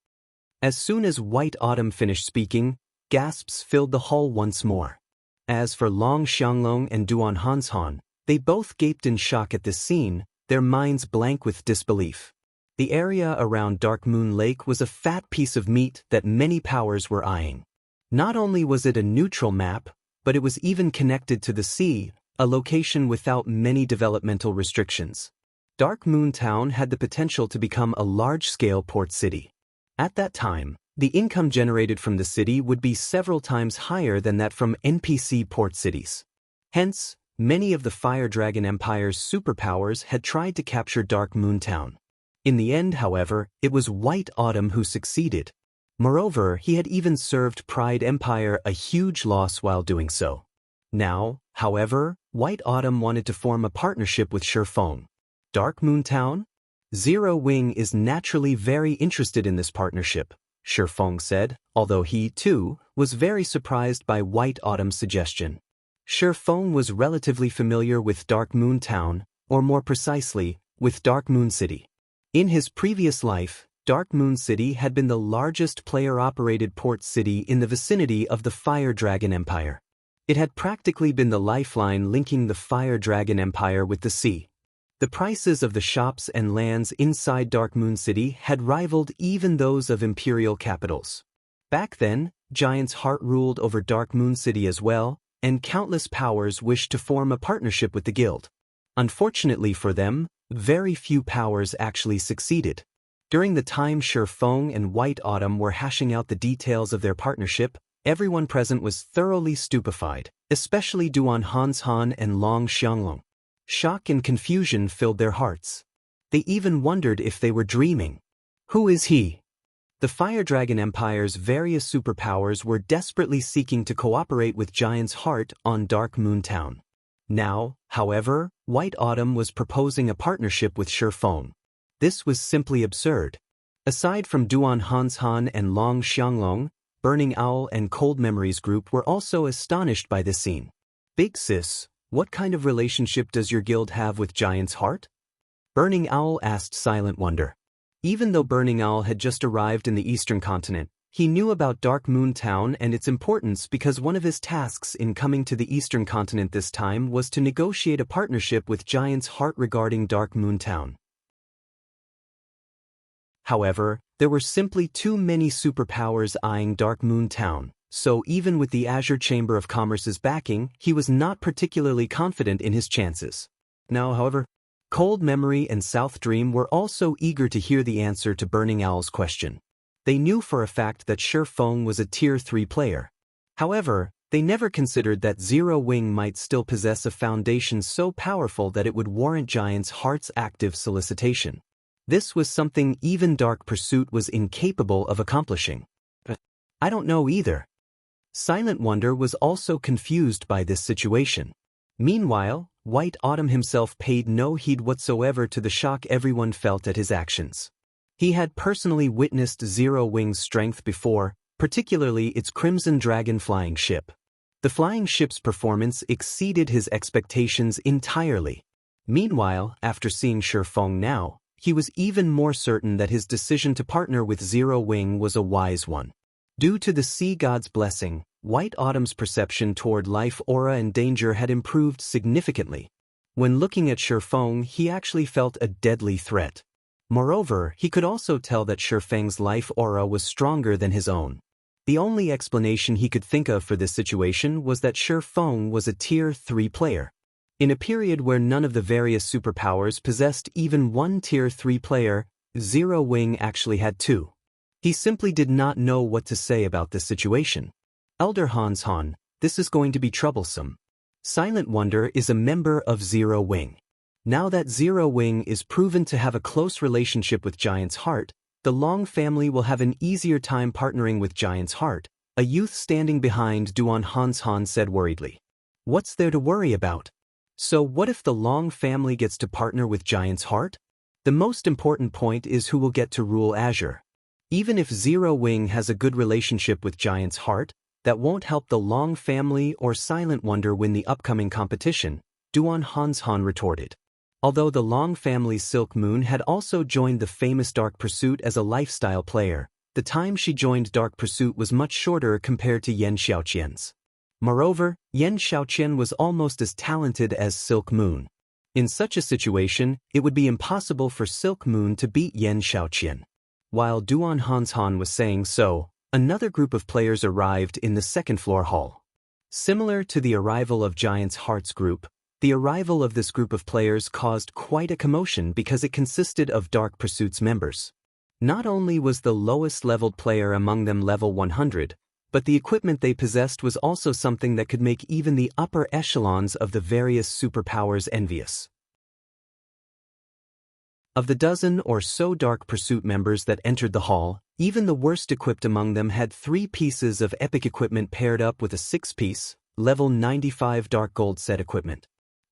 As soon as White Autumn finished speaking, gasps filled the hall once more. As for Long Xianglong and Duan Hanshan, they both gaped in shock at this scene, their minds blank with disbelief. The area around Dark Moon Lake was a fat piece of meat that many powers were eyeing. Not only was it a neutral map, but it was even connected to the sea, a location without many developmental restrictions. Dark Moon Town had the potential to become a large-scale port city. At that time, the income generated from the city would be several times higher than that from NPC port cities. Hence, many of the Fire Dragon Empire's superpowers had tried to capture Dark Moon Town. In the end, however, it was White Autumn who succeeded. Moreover, he had even served Pride Empire a huge loss while doing so. Now, however, White Autumn wanted to form a partnership with Shifeng. Dark Moon Town? Zero Wing is naturally very interested in this partnership, Shifeng said, although he, too, was very surprised by White Autumn's suggestion. Shifeng was relatively familiar with Dark Moon Town, or more precisely, with Dark Moon City. In his previous life, Dark Moon City had been the largest player-operated port city in the vicinity of the Fire Dragon Empire. It had practically been the lifeline linking the Fire Dragon Empire with the sea. The prices of the shops and lands inside Dark Moon City had rivaled even those of imperial capitals. Back then, Giant's Heart ruled over Dark Moon City as well, and countless powers wished to form a partnership with the guild. Unfortunately for them, very few powers actually succeeded. During the time Shifeng and White Autumn were hashing out the details of their partnership, everyone present was thoroughly stupefied, especially Duan Hanshan and Long Xianglong. Shock and confusion filled their hearts. They even wondered if they were dreaming. Who is he? The Fire Dragon Empire's various superpowers were desperately seeking to cooperate with Giant's Heart on Dark Moon Town. Now, however, White Autumn was proposing a partnership with Shifeng. This was simply absurd. Aside from Duan Hanshan and Long Xianglong, Burning Owl and Cold Memories Group were also astonished by this scene. "Big sis, what kind of relationship does your guild have with Giant's Heart?" Burning Owl asked Silent Wonder. Even though Burning Owl had just arrived in the Eastern continent, He knew about Dark Moon Town and its importance because one of his tasks in coming to the Eastern continent this time was to negotiate a partnership with Giant's Heart regarding Dark Moon Town. However, there were simply too many superpowers eyeing Dark Moon Town, so even with the Azure Chamber of Commerce's backing, he was not particularly confident in his chances. Now, however, Cold Memory and South Dream were also eager to hear the answer to Burning Owl's question. They knew for a fact that Shi Feng was a Tier 3 player. However, they never considered that Zero Wing might still possess a foundation so powerful that it would warrant Giant's Heart's active solicitation. This was something even Dark Pursuit was incapable of accomplishing. I don't know either. Silent Wonder was also confused by this situation. Meanwhile, White Autumn himself paid no heed whatsoever to the shock everyone felt at his actions. He had personally witnessed Zero Wing's strength before, particularly its Crimson Dragon flying ship. The flying ship's performance exceeded his expectations entirely. Meanwhile, after seeing Shi Feng now, he was even more certain that his decision to partner with Zero Wing was a wise one. Due to the Sea God's blessing, White Autumn's perception toward life, aura, and danger had improved significantly. When looking at Shi Feng, he actually felt a deadly threat. Moreover, he could also tell that Shi Feng's life aura was stronger than his own. The only explanation he could think of for this situation was that Shi Feng was a Tier 3 player. In a period where none of the various superpowers possessed even one Tier 3 player, Zero Wing actually had two. He simply did not know what to say about this situation. Elder Hans Han, this is going to be troublesome. Silent Wonder is a member of Zero Wing. Now that Zero Wing is proven to have a close relationship with Giant's Heart, the Long family will have an easier time partnering with Giant's Heart, a youth standing behind Duan Hans Han said worriedly. What's there to worry about? So what if the Long family gets to partner with Giant's Heart? The most important point is who will get to rule Azure. Even if Zero Wing has a good relationship with Giant's Heart, that won't help the Long family or Silent Wonder win the upcoming competition, Duan Hans Han retorted. Although the Long family's Silk Moon had also joined the famous Dark Pursuit as a lifestyle player, the time she joined Dark Pursuit was much shorter compared to Yan Xiaoqian's. Moreover, Yan Xiaoqian was almost as talented as Silk Moon. In such a situation, it would be impossible for Silk Moon to beat Yan Xiaoqian. While Duan Hans Han was saying so, another group of players arrived in the second-floor hall. Similar to the arrival of Giant's Heart's group, the arrival of this group of players caused quite a commotion because it consisted of Dark Pursuit's members. Not only was the lowest-leveled player among them level 100, but the equipment they possessed was also something that could make even the upper echelons of the various superpowers envious. Of the dozen or so Dark Pursuit members that entered the hall, even the worst equipped among them had 3 pieces of epic equipment paired up with a 6-piece, level 95 Dark Gold set equipment.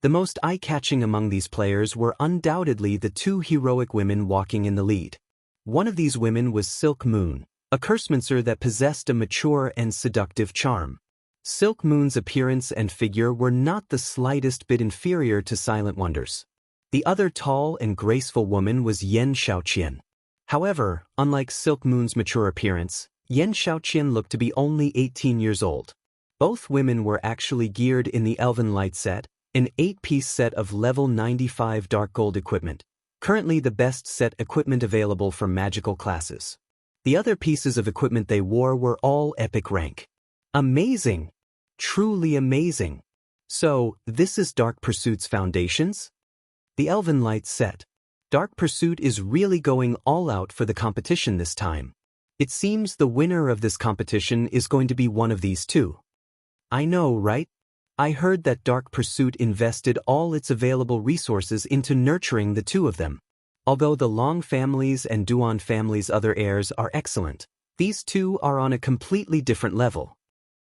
The most eye-catching among these players were undoubtedly the 2 heroic women walking in the lead. One of these women was Silk Moon, a cursemancer that possessed a mature and seductive charm. Silk Moon's appearance and figure were not the slightest bit inferior to Silent Wonder's. The other tall and graceful woman was Yan Xiaoqian. However, unlike Silk Moon's mature appearance, Yan Xiaoqian looked to be only 18 years old. Both women were actually geared in the Elven Light set, an 8-piece set of level 95 Dark Gold equipment, currently the best set equipment available for magical classes. The other pieces of equipment they wore were all epic rank. Amazing! Truly amazing! So, this is Dark Pursuit's foundations? The Elven Light set. Dark Pursuit is really going all out for the competition this time. It seems the winner of this competition is going to be one of these two. I know, right? I heard that Dark Pursuit invested all its available resources into nurturing the two of them. Although the Long family's and Duan family's other heirs are excellent, these two are on a completely different level.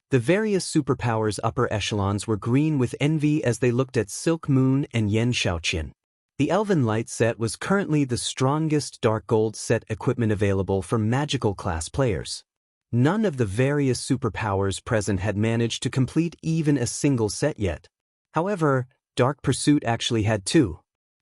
The various superpowers' upper echelons were green with envy as they looked at Silk Moon and Yan Xiaoqian. The Elven Light set was currently the strongest Dark Gold set equipment available for magical class players. None of the various superpowers present had managed to complete even a single set yet. However, Dark Pursuit actually had 2.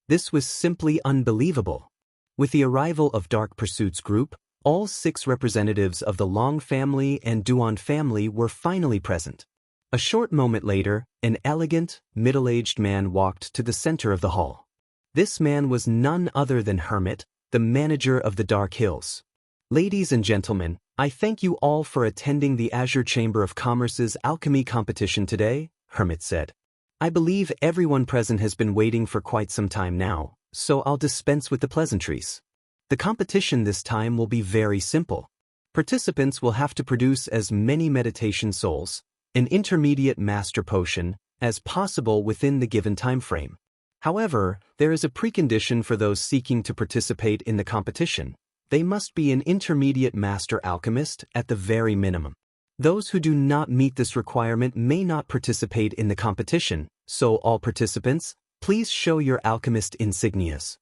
This was simply unbelievable. With the arrival of Dark Pursuit's group, all 6 representatives of the Long family and Duan family were finally present. A short moment later, an elegant, middle-aged man walked to the center of the hall. This man was none other than Hermit, the manager of the Dark Hills. Ladies and gentlemen, I thank you all for attending the Azure Chamber of Commerce's alchemy competition today, Hermit said. I believe everyone present has been waiting for quite some time now, so I'll dispense with the pleasantries. The competition this time will be very simple. Participants will have to produce as many meditation souls, an intermediate master potion, as possible within the given time frame. However, there is a precondition for those seeking to participate in the competition. They must be an intermediate master alchemist at the very minimum. Those who do not meet this requirement may not participate in the competition, so all participants, please show your alchemist insignias.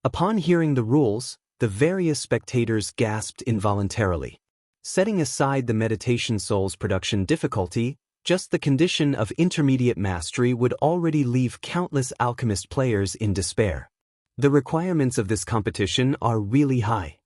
Upon hearing the rules, the various spectators gasped involuntarily. Setting aside the meditation soul's production difficulty, just the condition of intermediate mastery would already leave countless alchemist players in despair. The requirements of this competition are really high.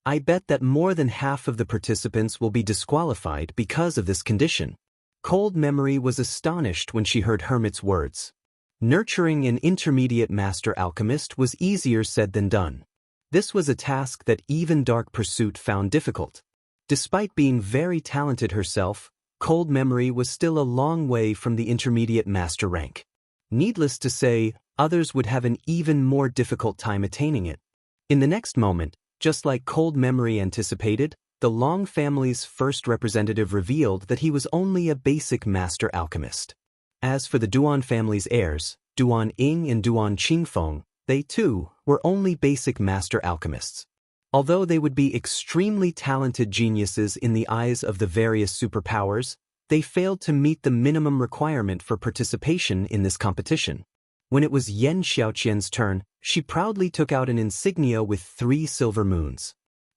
I bet that more than half of the participants will be disqualified because of this condition. Cold Memory was astonished when she heard Hermit's words. Nurturing an intermediate master alchemist was easier said than done. This was a task that even Dark Pursuit found difficult. Despite being very talented herself, Cold Memory was still a long way from the intermediate master rank. Needless to say, others would have an even more difficult time attaining it. In the next moment, just like Cold Memory anticipated, the Long family's first representative revealed that he was only a basic master alchemist. As for the Duan family's heirs, Duan Ying and Duan Qingfeng, they too were only basic master alchemists. Although they would be extremely talented geniuses in the eyes of the various superpowers, they failed to meet the minimum requirement for participation in this competition. When it was Yan Xiaoqian's turn, she proudly took out an insignia with 3 silver moons.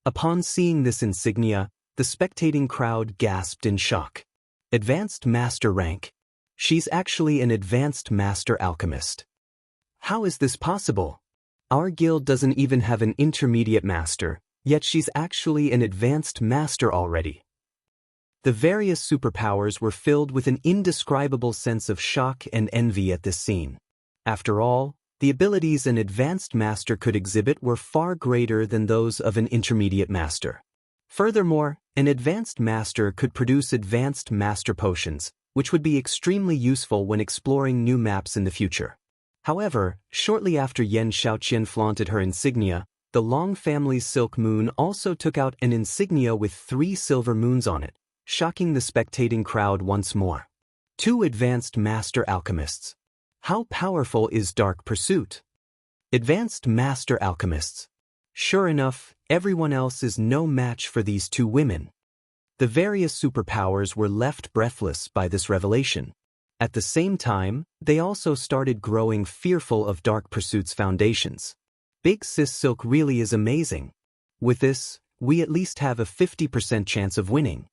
Upon seeing this insignia, the spectating crowd gasped in shock. Advanced Master rank. She's actually an advanced master alchemist. How is this possible? Our guild doesn't even have an intermediate master, yet she's actually an advanced master already. The various superpowers were filled with an indescribable sense of shock and envy at this scene. After all, the abilities an advanced master could exhibit were far greater than those of an intermediate master. Furthermore, an advanced master could produce advanced master potions, which would be extremely useful when exploring new maps in the future. However, shortly after Yan Xiaoqian flaunted her insignia, the Long family's Silk Moon also took out an insignia with 3 silver moons on it, shocking the spectating crowd once more. 2 advanced master alchemists. How powerful is Dark Pursuit? Advanced master alchemists. Sure enough, everyone else is no match for these 2 women. The various superpowers were left breathless by this revelation. At the same time, they also started growing fearful of Dark Pursuit's foundations. Big Sis Silk really is amazing. With this, we at least have a 50% chance of winning.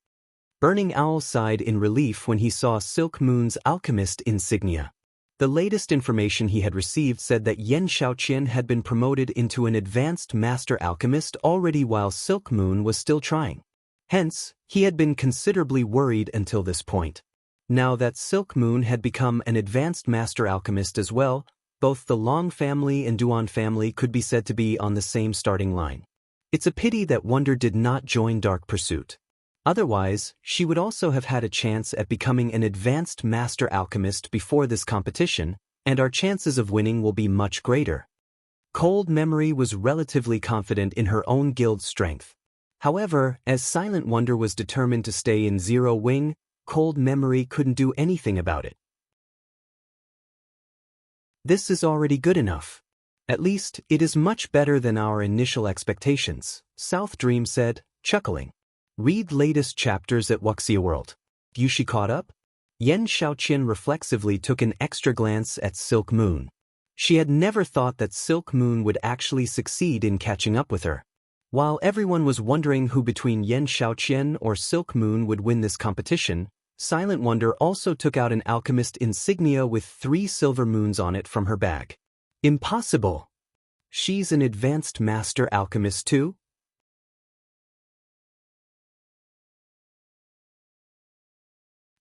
Burning Owl sighed in relief when he saw Silk Moon's alchemist insignia. The latest information he had received said that Yan Xiaoqian had been promoted into an advanced master alchemist already while Silk Moon was still trying. Hence, he had been considerably worried until this point. Now that Silk Moon had become an advanced master alchemist as well, both the Long family and Duan family could be said to be on the same starting line. It's a pity that Wonder did not join Dark Pursuit. Otherwise, she would also have had a chance at becoming an advanced master alchemist before this competition, and our chances of winning will be much greater. Cold Memory was relatively confident in her own guild's strength. However, as Silent Wonder was determined to stay in Zero Wing, Cold Memory couldn't do anything about it. This is already good enough. At least, it is much better than our initial expectations, South Dream said, chuckling. Read latest chapters at Wuxia World. You she caught up? Yan Xiaoqian reflexively took an extra glance at Silk Moon. She had never thought that Silk Moon would actually succeed in catching up with her. While everyone was wondering who between Yan Xiaoqian or Silk Moon would win this competition, Silent Wonder also took out an alchemist insignia with 3 silver moons on it from her bag. Impossible! She's an advanced master alchemist too?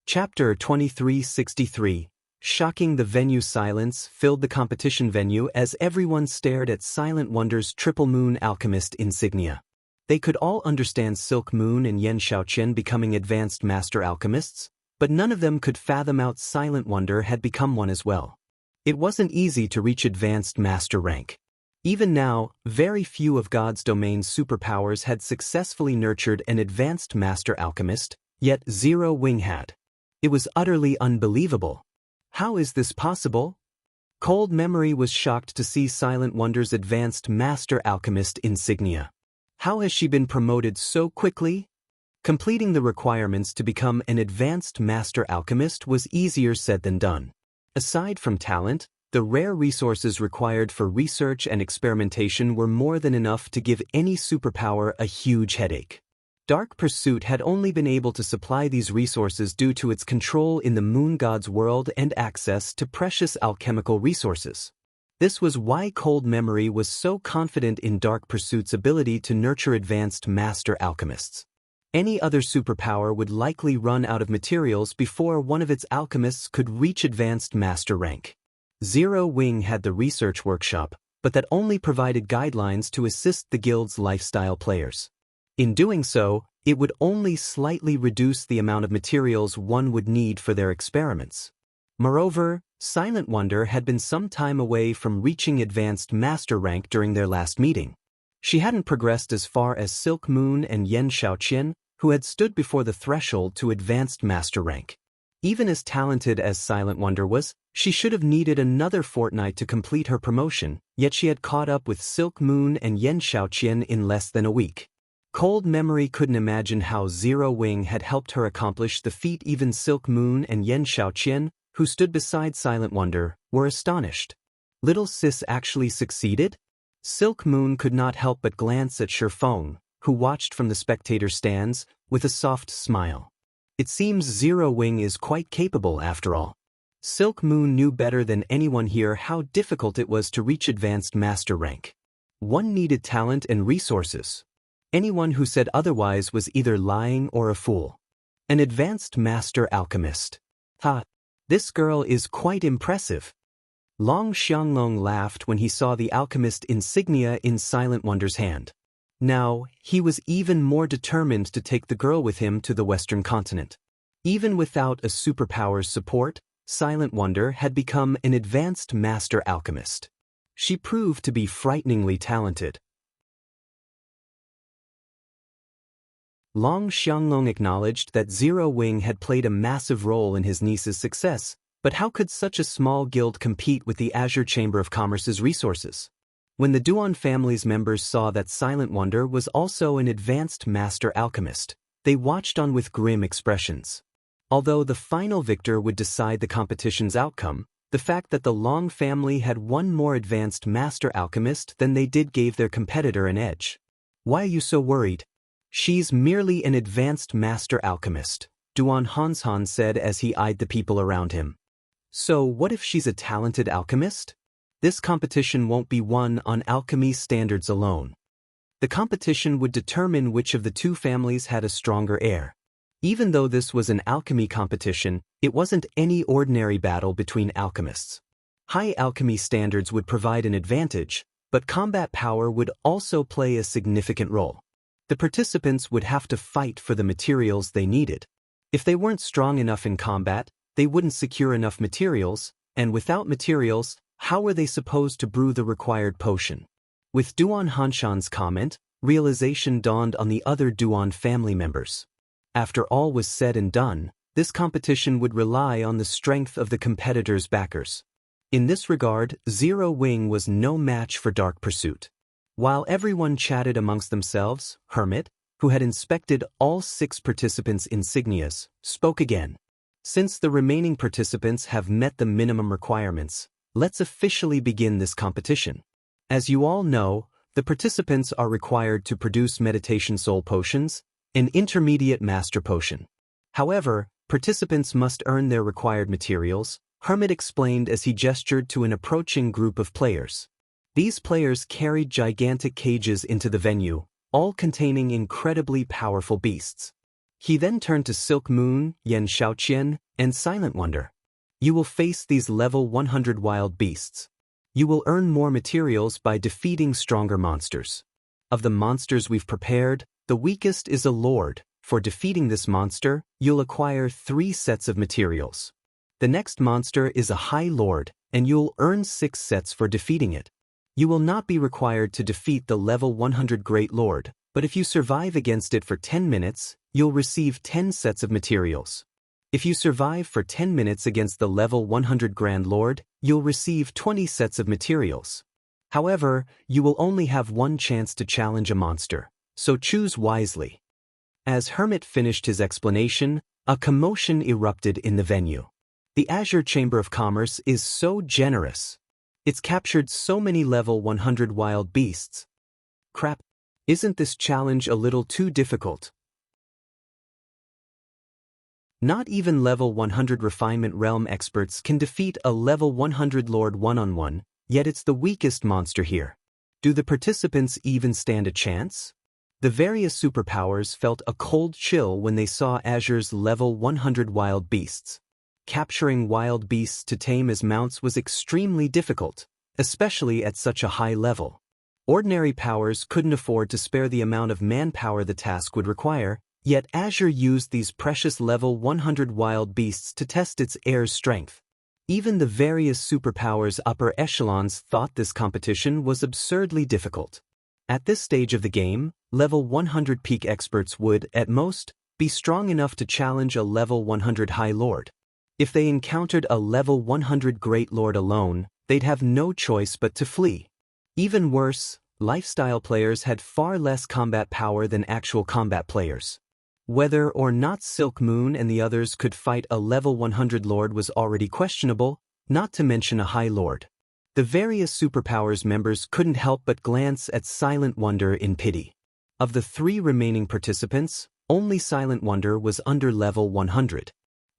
Chapter 2363. Shocking. The venue. Silence filled the competition venue as everyone stared at Silent Wonder's Triple Moon Alchemist insignia. They could all understand Silk Moon and Xianxia becoming advanced master alchemists, but none of them could fathom how Silent Wonder had become one as well. It wasn't easy to reach advanced master rank. Even now, very few of God's domain's superpowers had successfully nurtured an advanced master alchemist, yet Zero Wing had. It was utterly unbelievable. How is this possible? Cold Memory was shocked to see Silent Wonder's advanced master alchemist insignia. How has she been promoted so quickly? Completing the requirements to become an advanced master alchemist was easier said than done. Aside from talent, the rare resources required for research and experimentation were more than enough to give any superpower a huge headache. Dark Pursuit had only been able to supply these resources due to its control in the Moon God's world and access to precious alchemical resources. This was why Cold Memory was so confident in Dark Pursuit's ability to nurture advanced master alchemists. Any other superpower would likely run out of materials before one of its alchemists could reach advanced master rank. Zero Wing had the research workshop, but that only provided guidelines to assist the guild's lifestyle players. In doing so, it would only slightly reduce the amount of materials one would need for their experiments. Moreover, Silent Wonder had been some time away from reaching advanced master rank during their last meeting. She hadn't progressed as far as Silk Moon and Xianxia, who had stood before the threshold to advanced master rank. Even as talented as Silent Wonder was, she should have needed another fortnight to complete her promotion, yet she had caught up with Silk Moon and Xianxia in less than a week. Cold Memory couldn't imagine how Zero Wing had helped her accomplish the feat. Even Silk Moon and Xianxia, who stood beside Silent Wonder, were astonished. Little sis actually succeeded? Silk Moon could not help but glance at Shifeng, who watched from the spectator stands, with a soft smile. It seems Zero Wing is quite capable after all. Silk Moon knew better than anyone here how difficult it was to reach advanced master rank. One needed talent and resources. Anyone who said otherwise was either lying or a fool. An advanced master alchemist. Ha! This girl is quite impressive. Long Xianglong laughed when he saw the alchemist insignia in Silent Wonder's hand. Now, he was even more determined to take the girl with him to the Western continent. Even without a superpower's support, Silent Wonder had become an advanced master alchemist. She proved to be frighteningly talented. Long Xianglong acknowledged that Zero Wing had played a massive role in his niece's success, but how could such a small guild compete with the Azure Chamber of Commerce's resources? When the Duan family's members saw that Silent Wonder was also an advanced master alchemist, they watched on with grim expressions. Although the final victor would decide the competition's outcome, the fact that the Long family had one more advanced master alchemist than they did gave their competitor an edge. Why are you so worried? She's merely an advanced master alchemist, Duan Hanshan said as he eyed the people around him. So what if she's a talented alchemist? This competition won't be won on alchemy standards alone. The competition would determine which of the two families had a stronger heir. Even though this was an alchemy competition, it wasn't any ordinary battle between alchemists. High alchemy standards would provide an advantage, but combat power would also play a significant role. The participants would have to fight for the materials they needed. If they weren't strong enough in combat, they wouldn't secure enough materials, and without materials, how were they supposed to brew the required potion? With Duan Hanshan's comment, realization dawned on the other Duan family members. After all was said and done, this competition would rely on the strength of the competitors' backers. In this regard, Zero Wing was no match for Dark Pursuit. While everyone chatted amongst themselves, Hermit, who had inspected all 6 participants' insignias, spoke again. Since the remaining participants have met the minimum requirements, let's officially begin this competition. As you all know, the participants are required to produce meditation soul potions, an intermediate master potion. However, participants must earn their required materials, Hermit explained as he gestured to an approaching group of players. These players carried gigantic cages into the venue, all containing incredibly powerful beasts. He then turned to Silk Moon, Yen Xiaoqian, and Silent Wonder. You will face these level 100 wild beasts. You will earn more materials by defeating stronger monsters. Of the monsters we've prepared, the weakest is a lord. For defeating this monster, you'll acquire 3 sets of materials. The next monster is a high lord, and you'll earn 6 sets for defeating it. You will not be required to defeat the level 100 Great Lord, but if you survive against it for 10 minutes, you'll receive 10 sets of materials. If you survive for 10 minutes against the level 100 Grand Lord, you'll receive 20 sets of materials. However, you will only have one chance to challenge a monster, so choose wisely. As Hermit finished his explanation, a commotion erupted in the venue. The Azure Chamber of Commerce is so generous. It's captured so many level 100 wild beasts. Crap, isn't this challenge a little too difficult? Not even level 100 Refinement Realm experts can defeat a level 100 Lord one-on-one, yet it's the weakest monster here. Do the participants even stand a chance? The various superpowers felt a cold chill when they saw Azure's level 100 wild beasts. Capturing wild beasts to tame as mounts was extremely difficult, especially at such a high level. Ordinary powers couldn't afford to spare the amount of manpower the task would require, yet Azure used these precious level 100 wild beasts to test its heir's strength. Even the various superpowers upper echelons thought this competition was absurdly difficult. At this stage of the game, level 100 peak experts would, at most, be strong enough to challenge a level 100 High Lord. If they encountered a level 100 Great Lord alone, they'd have no choice but to flee. Even worse, lifestyle players had far less combat power than actual combat players. Whether or not Silk Moon and the others could fight a level 100 Lord was already questionable, not to mention a High Lord. The various superpowers members couldn't help but glance at Silent Wonder in pity. Of the 3 remaining participants, only Silent Wonder was under level 100.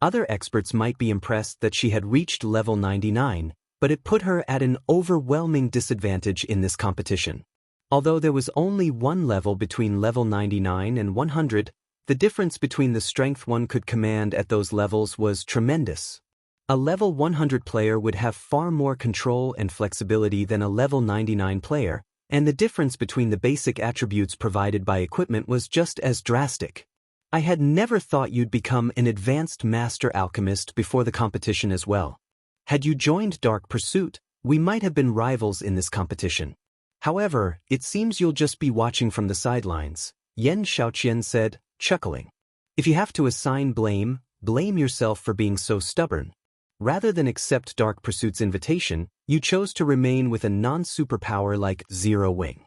Other experts might be impressed that she had reached level 99, but it put her at an overwhelming disadvantage in this competition. Although there was only one level between level 99 and 100, the difference between the strength one could command at those levels was tremendous. A level 100 player would have far more control and flexibility than a level 99 player, and the difference between the basic attributes provided by equipment was just as drastic. I had never thought you'd become an advanced master alchemist before the competition as well. Had you joined Dark Pursuit, we might have been rivals in this competition. However, it seems you'll just be watching from the sidelines, Yen Xiaoqian said, chuckling. If you have to assign blame, blame yourself for being so stubborn. Rather than accept Dark Pursuit's invitation, you chose to remain with a non-superpower like Zero Wing.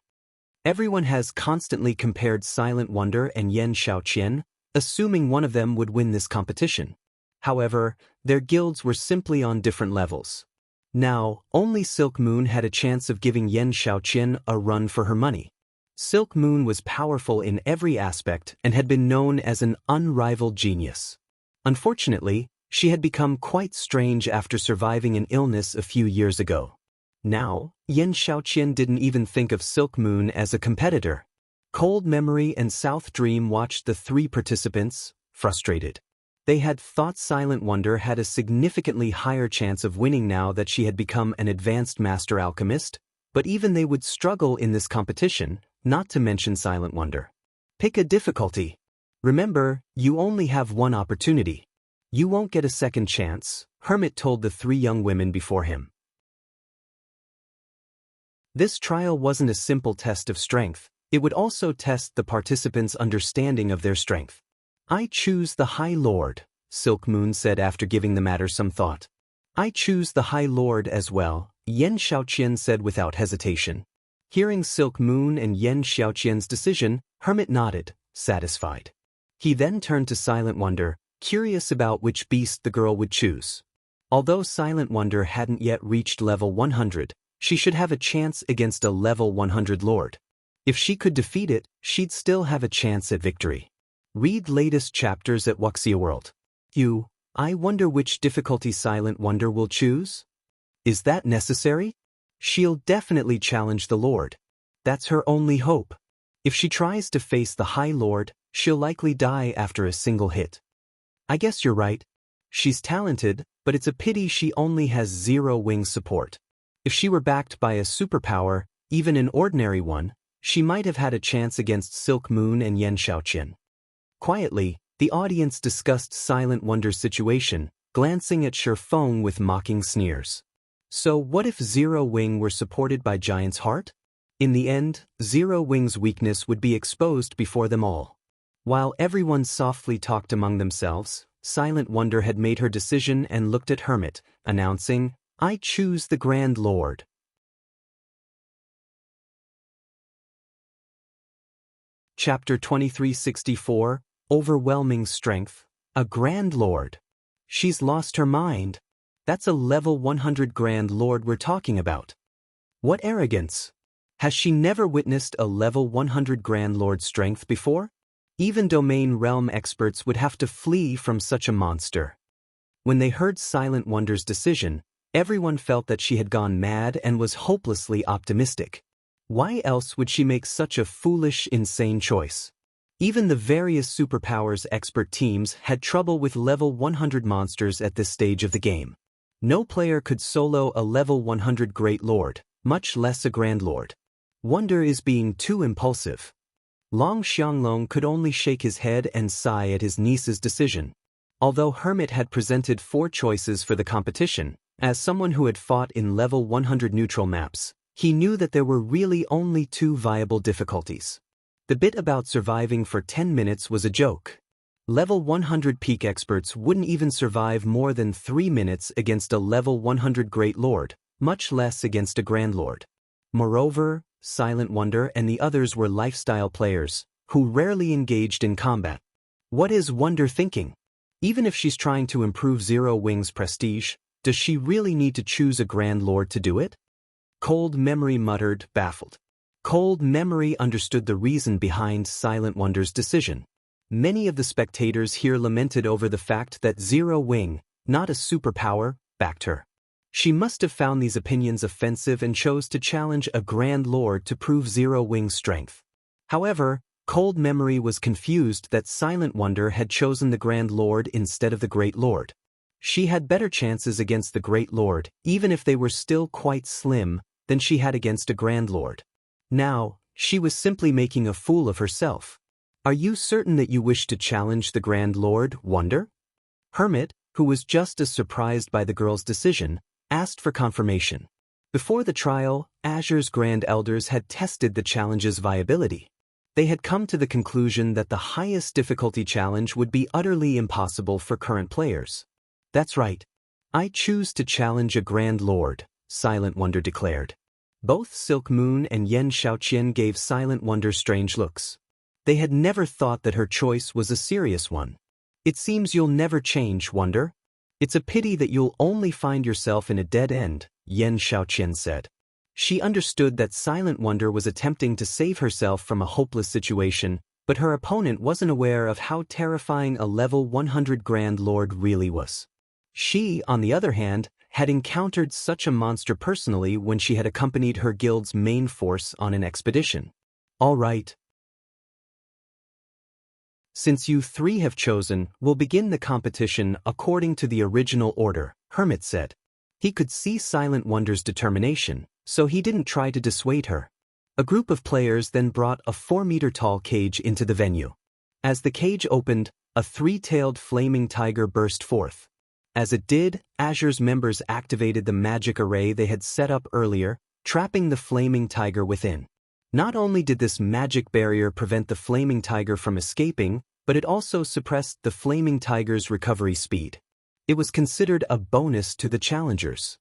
Everyone has constantly compared Silent Wonder and Yen Xiaoqian, assuming one of them would win this competition. However, their guilds were simply on different levels. Now, only Silk Moon had a chance of giving Yen Xiaoqian a run for her money. Silk Moon was powerful in every aspect and had been known as an unrivaled genius. Unfortunately, she had become quite strange after surviving an illness a few years ago. Now, Yen Xiaoqian didn't even think of Silk Moon as a competitor. Cold Memory and South Dream watched the 3 participants, frustrated. They had thought Silent Wonder had a significantly higher chance of winning now that she had become an advanced master alchemist, but even they would struggle in this competition, not to mention Silent Wonder. Pick a difficulty. Remember, you only have one opportunity. You won't get a second chance, Hermit told the 3 young women before him. This trial wasn't a simple test of strength, it would also test the participants' understanding of their strength. I choose the High Lord, Silk Moon said after giving the matter some thought. I choose the High Lord as well, Yen Xiaoqian said without hesitation. Hearing Silk Moon and Yen Xiaoqian's decision, Hermit nodded, satisfied. He then turned to Silent Wonder, curious about which beast the girl would choose. Although Silent Wonder hadn't yet reached level 100, she should have a chance against a level 100 Lord. If she could defeat it, she'd still have a chance at victory. Read latest chapters at Wuxia World. I wonder which difficulty Silent Wonder will choose? Is that necessary? She'll definitely challenge the Lord. That's her only hope. If she tries to face the High Lord, she'll likely die after a single hit. I guess you're right. She's talented, but it's a pity she only has 0 wing support. If she were backed by a superpower, even an ordinary one, she might have had a chance against Silk Moon and Yen Xiaoqian. Quietly, the audience discussed Silent Wonder's situation, glancing at Shifeng with mocking sneers. So what if Zero Wing were supported by Giant's Heart? In the end, Zero Wing's weakness would be exposed before them all. While everyone softly talked among themselves, Silent Wonder had made her decision and looked at Hermit, announcing, "I choose the Grand Lord." Chapter 2364, Overwhelming Strength, a Grand Lord. She's lost her mind. That's a level 100 Grand Lord we're talking about. What arrogance! Has she never witnessed a level 100 Grand Lord strength before? Even domain realm experts would have to flee from such a monster. When they heard Silent Wonder's decision, everyone felt that she had gone mad and was hopelessly optimistic. Why else would she make such a foolish, insane choice? Even the various superpowers expert teams had trouble with level 100 monsters at this stage of the game. No player could solo a level 100 Great Lord, much less a Grand Lord. Wonder is being too impulsive. Long Xianglong could only shake his head and sigh at his niece's decision. Although Hermit had presented 4 choices for the competition, as someone who had fought in level 100 neutral maps, he knew that there were really only 2 viable difficulties. The bit about surviving for 10 minutes was a joke. Level 100 peak experts wouldn't even survive more than 3 minutes against a level 100 Great Lord, much less against a Grand Lord. Moreover, Silent Wonder and the others were lifestyle players, who rarely engaged in combat. What is Wonder thinking? Even if she's trying to improve Zero Wing's prestige, does she really need to choose a Grand Lord to do it? Cold Memory muttered, baffled. Cold Memory understood the reason behind Silent Wonder's decision. Many of the spectators here lamented over the fact that Zero Wing, not a superpower, backed her. She must have found these opinions offensive and chose to challenge a Grand Lord to prove Zero Wing's strength. However, Cold Memory was confused that Silent Wonder had chosen the Grand Lord instead of the Great Lord. She had better chances against the Great Lord, even if they were still quite slim, than she had against a Grand Lord. Now, she was simply making a fool of herself. Are you certain that you wish to challenge the Grand Lord, Wonder? Hermit, who was just as surprised by the girl's decision, asked for confirmation. Before the trial, Azure's Grand Elders had tested the challenge's viability. They had come to the conclusion that the highest difficulty challenge would be utterly impossible for current players. That's right. I choose to challenge a Grand Lord, Silent Wonder declared. Both Silk Moon and Yen Xiaoqian gave Silent Wonder strange looks. They had never thought that her choice was a serious one. It seems you'll never change, Wonder. It's a pity that you'll only find yourself in a dead end, Yen Xiaoqian said. She understood that Silent Wonder was attempting to save herself from a hopeless situation, but her opponent wasn't aware of how terrifying a level 100 Grand Lord really was. She, on the other hand, had encountered such a monster personally when she had accompanied her guild's main force on an expedition. All right. Since you 3 have chosen, we'll begin the competition according to the original order, Hermit said. He could see Silent Wonder's determination, so he didn't try to dissuade her. A group of players then brought a 4-meter-tall cage into the venue. As the cage opened, a 3-tailed flaming tiger burst forth. As it did, Azure's members activated the magic array they had set up earlier, trapping the flaming tiger within. Not only did this magic barrier prevent the flaming tiger from escaping, but it also suppressed the flaming tiger's recovery speed. It was considered a bonus to the challengers.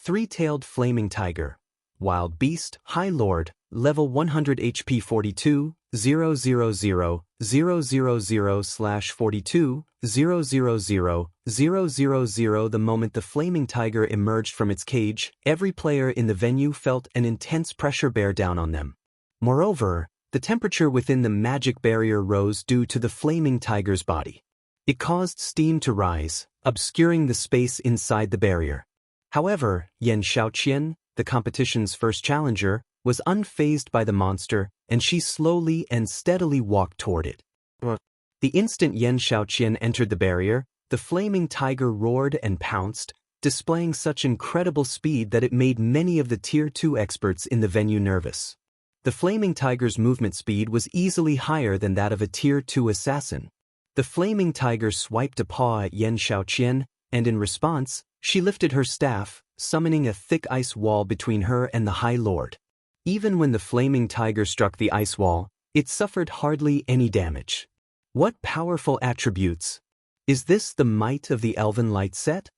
3-tailed flaming tiger. Wild beast, High Lord, level 100 HP 42, 000, 000/42, 000, 000. The moment the flaming tiger emerged from its cage, every player in the venue felt an intense pressure bear down on them. Moreover, the temperature within the magic barrier rose due to the flaming tiger's body. It caused steam to rise, obscuring the space inside the barrier. However, Yen Xiaoqian, the competition's first challenger, was unfazed by the monster, and she slowly and steadily walked toward it. What? The instant Yen Xiaoqian entered the barrier, the flaming tiger roared and pounced, displaying such incredible speed that it made many of the Tier 2 experts in the venue nervous. The flaming tiger's movement speed was easily higher than that of a Tier 2 assassin. The flaming tiger swiped a paw at Yen Xiaoqian, and in response, she lifted her staff, summoning a thick ice wall between her and the High Lord. Even when the flaming tiger struck the ice wall, it suffered hardly any damage. What powerful attributes! Is this the might of the Elven Light set?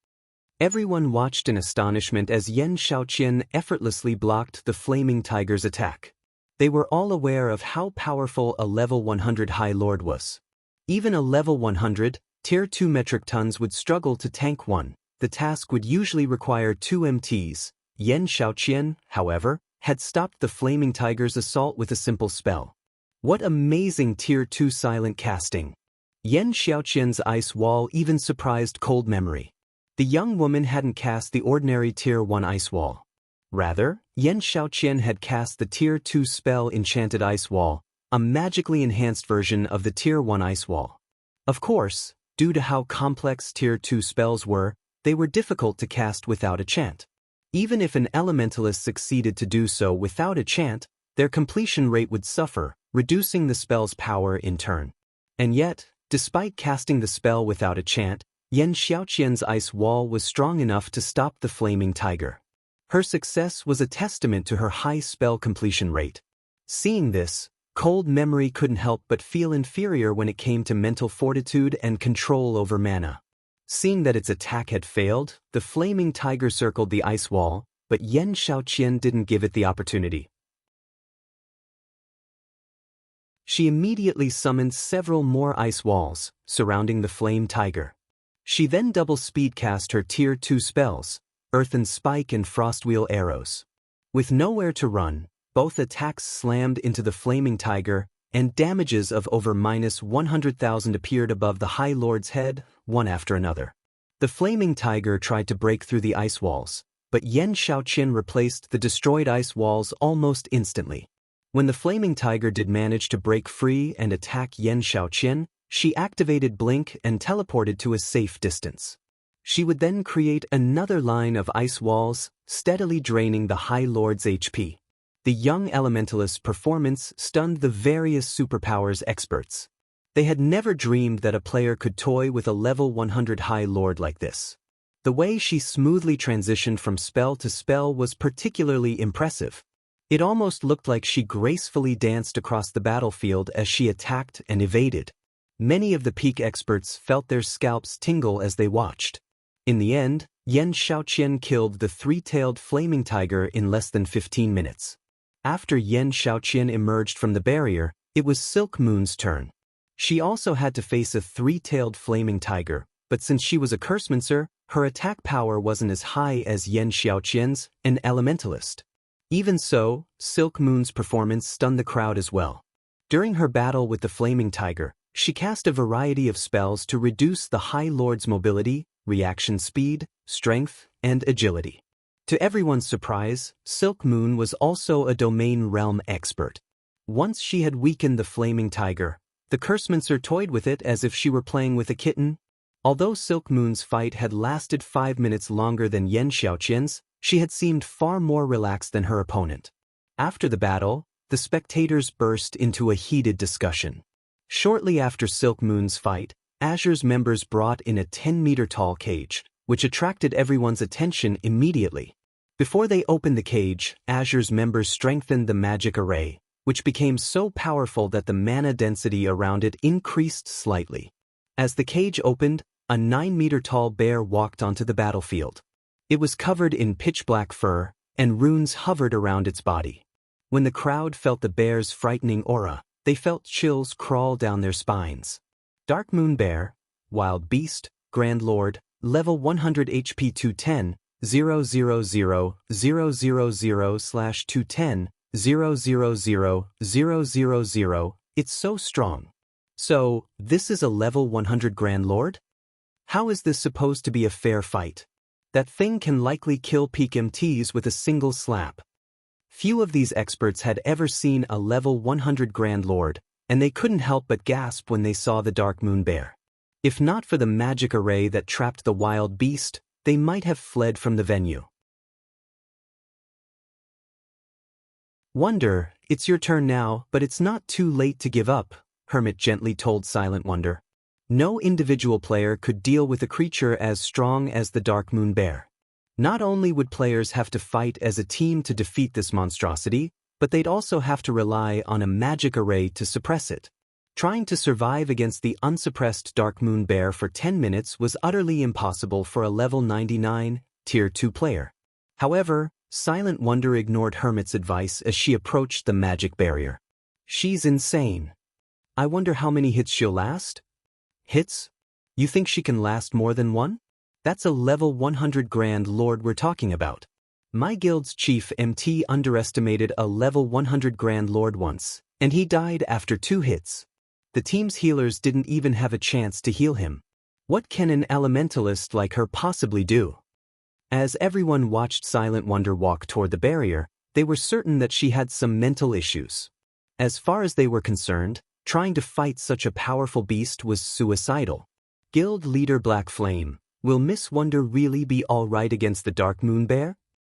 Everyone watched in astonishment as Yen Xiaoqian effortlessly blocked the flaming tiger's attack. They were all aware of how powerful a level 100 High Lord was. Even a level 100, Tier 2 metric tons would struggle to tank one. The task would usually require 2 MTs. Yen Xiaoqian, however, had stopped the flaming tiger's assault with a simple spell. What amazing Tier 2 silent casting! Yen Xiaoqian's ice wall even surprised Cold Memory. The young woman hadn't cast the ordinary Tier 1 ice wall. Rather, Yen Xiaoqian had cast the Tier 2 spell Enchanted Ice Wall, a magically enhanced version of the Tier 1 ice wall. Of course, due to how complex Tier 2 spells were, they were difficult to cast without a chant. Even if an elementalist succeeded to do so without a chant, their completion rate would suffer, reducing the spell's power in turn. And yet, despite casting the spell without a chant, Yen Xiaoqian's ice wall was strong enough to stop the flaming tiger. Her success was a testament to her high spell completion rate. Seeing this, Cold Memory couldn't help but feel inferior when it came to mental fortitude and control over mana. Seeing that its attack had failed, the flaming tiger circled the ice wall, but Yen Xiaoqian didn't give it the opportunity. She immediately summoned several more ice walls, surrounding the flame tiger. She then double speed cast her Tier 2 spells, Earthen Spike and Frostwheel arrows. With nowhere to run, both attacks slammed into the flaming tiger, and damages of over -100,000 appeared above the High Lord's head, one after another. The flaming tiger tried to break through the ice walls, but Yen Xiaoqian replaced the destroyed ice walls almost instantly. When the flaming tiger did manage to break free and attack Yen Xiaoqian, she activated Blink and teleported to a safe distance. She would then create another line of ice walls, steadily draining the High Lord's HP. The young elementalist's performance stunned the various superpowers experts. They had never dreamed that a player could toy with a level 100 High Lord like this. The way she smoothly transitioned from spell to spell was particularly impressive. It almost looked like she gracefully danced across the battlefield as she attacked and evaded. Many of the peak experts felt their scalps tingle as they watched. In the end, Yen Xiaoqian killed the three-tailed flaming tiger in less than 15 minutes. After Yen Xiaoqian emerged from the barrier, it was Silk Moon's turn. She also had to face a three-tailed flaming tiger, but since she was a Cursemancer, her attack power wasn't as high as Yen Xiaoqian's, an elementalist. Even so, Silk Moon's performance stunned the crowd as well. During her battle with the flaming tiger, she cast a variety of spells to reduce the High Lord's mobility, reaction speed, strength, and agility. To everyone's surprise, Silk Moon was also a domain realm expert. Once she had weakened the flaming tiger, the Cursemancer toyed with it as if she were playing with a kitten. Although Silk Moon's fight had lasted 5 minutes longer than Yen Xiaoqian's, she had seemed far more relaxed than her opponent. After the battle, the spectators burst into a heated discussion. Shortly after Silk Moon's fight, Azure's members brought in a 10-meter-tall cage, which attracted everyone's attention immediately. Before they opened the cage, Azure's members strengthened the magic array, which became so powerful that the mana density around it increased slightly. As the cage opened, a 9-meter-tall bear walked onto the battlefield. It was covered in pitch-black fur, and runes hovered around its body. When the crowd felt the bear's frightening aura, they felt chills crawl down their spines. Dark Moon Bear, Wild Beast, Grand Lord, level 100 HP 210, 000/210, 000/000. It's so strong. So, this is a level 100 Grand Lord? How is this supposed to be a fair fight? That thing can likely kill peak MTs with a single slap. Few of these experts had ever seen a level 100 Grand Lord, and they couldn't help but gasp when they saw the Dark Moon Bear. If not for the magic array that trapped the wild beast, they might have fled from the venue. Wonder, it's your turn now, but it's not too late to give up, Hermit gently told Silent Wonder. No individual player could deal with a creature as strong as the Dark Moon Bear. Not only would players have to fight as a team to defeat this monstrosity, but they'd also have to rely on a magic array to suppress it. Trying to survive against the unsuppressed Dark Moon Bear for 10 minutes was utterly impossible for a level 99, Tier 2 player. However, Silent Wonder ignored Hermit's advice as she approached the magic barrier. She's insane. I wonder how many hits she'll last? Hits? You think she can last more than one? That's a level 100 Grand Lord we're talking about. My guild's chief MT underestimated a level 100 Grand Lord once, and he died after 2 hits. The team's healers didn't even have a chance to heal him. What can an elementalist like her possibly do? As everyone watched Silent Wonder walk toward the barrier, they were certain that she had some mental issues. As far as they were concerned, trying to fight such a powerful beast was suicidal. Guild leader Black Flame, will Miss Wonder really be all right against the Dark Moon Bear?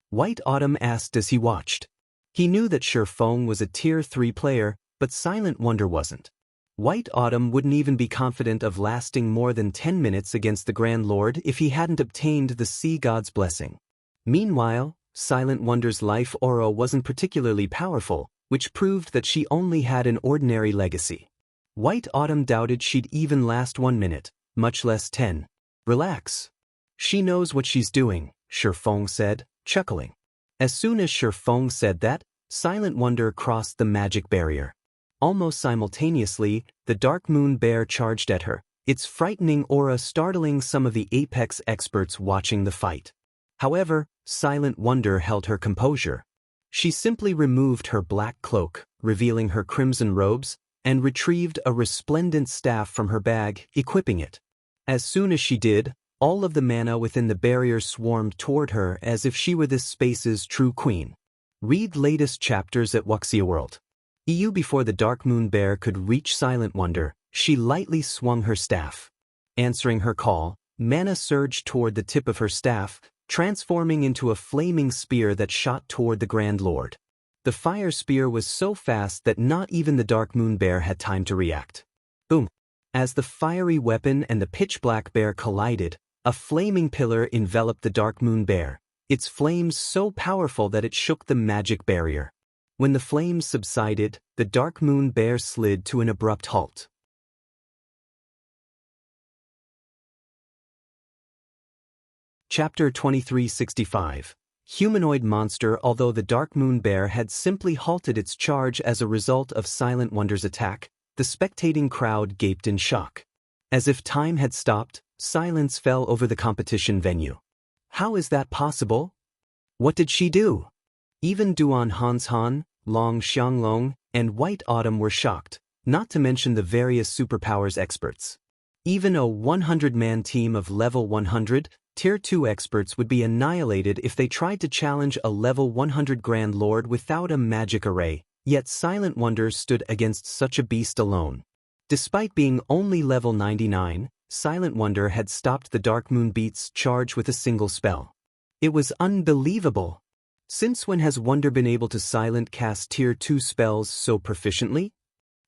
White Autumn asked as he watched. He knew that Sure Feng was a Tier 3 player, but Silent Wonder wasn't. White Autumn wouldn't even be confident of lasting more than 10 minutes against the Grand Lord if he hadn't obtained the Sea God's blessing. Meanwhile, Silent Wonder's life aura wasn't particularly powerful, which proved that she only had an ordinary legacy. White Autumn doubted she'd even last 1 minute, much less 10. Relax. She knows what she's doing, Sure Feng said, chuckling. As soon as Sure Feng said that, Silent Wonder crossed the magic barrier. Almost simultaneously, the Dark Moon Bear charged at her, its frightening aura startling some of the Apex experts watching the fight. However, Silent Wonder held her composure. She simply removed her black cloak, revealing her crimson robes, and retrieved a resplendent staff from her bag, equipping it. As soon as she did, all of the mana within the barrier swarmed toward her as if she were this space's true queen. Read latest chapters at Wuxia World. EU. Before the Dark Moon Bear could reach Silent Wonder, she lightly swung her staff. Answering her call, mana surged toward the tip of her staff, transforming into a flaming spear that shot toward the Grand Lord. The fire spear was so fast that not even the Dark Moon Bear had time to react. Boom! As the fiery weapon and the pitch-black bear collided, a flaming pillar enveloped the Dark Moon Bear, its flames so powerful that it shook the magic barrier. When the flames subsided, the Dark Moon Bear slid to an abrupt halt. Chapter 2365. Humanoid Monster. Although the Dark Moon Bear had simply halted its charge as a result of Silent Wonder's attack, the spectating crowd gaped in shock. As if time had stopped, silence fell over the competition venue. How is that possible? What did she do? Even Duan Hans Han, Long Xianglong, and White Autumn were shocked, not to mention the various superpowers experts. Even a 100-man team of level 100, Tier 2 experts would be annihilated if they tried to challenge a level 100 Grand Lord without a magic array, yet Silent Wonder stood against such a beast alone. Despite being only level 99, Silent Wonder had stopped the Dark Moon Beast's charge with a single spell. It was unbelievable. Since when has Wonder been able to silent cast Tier 2 spells so proficiently?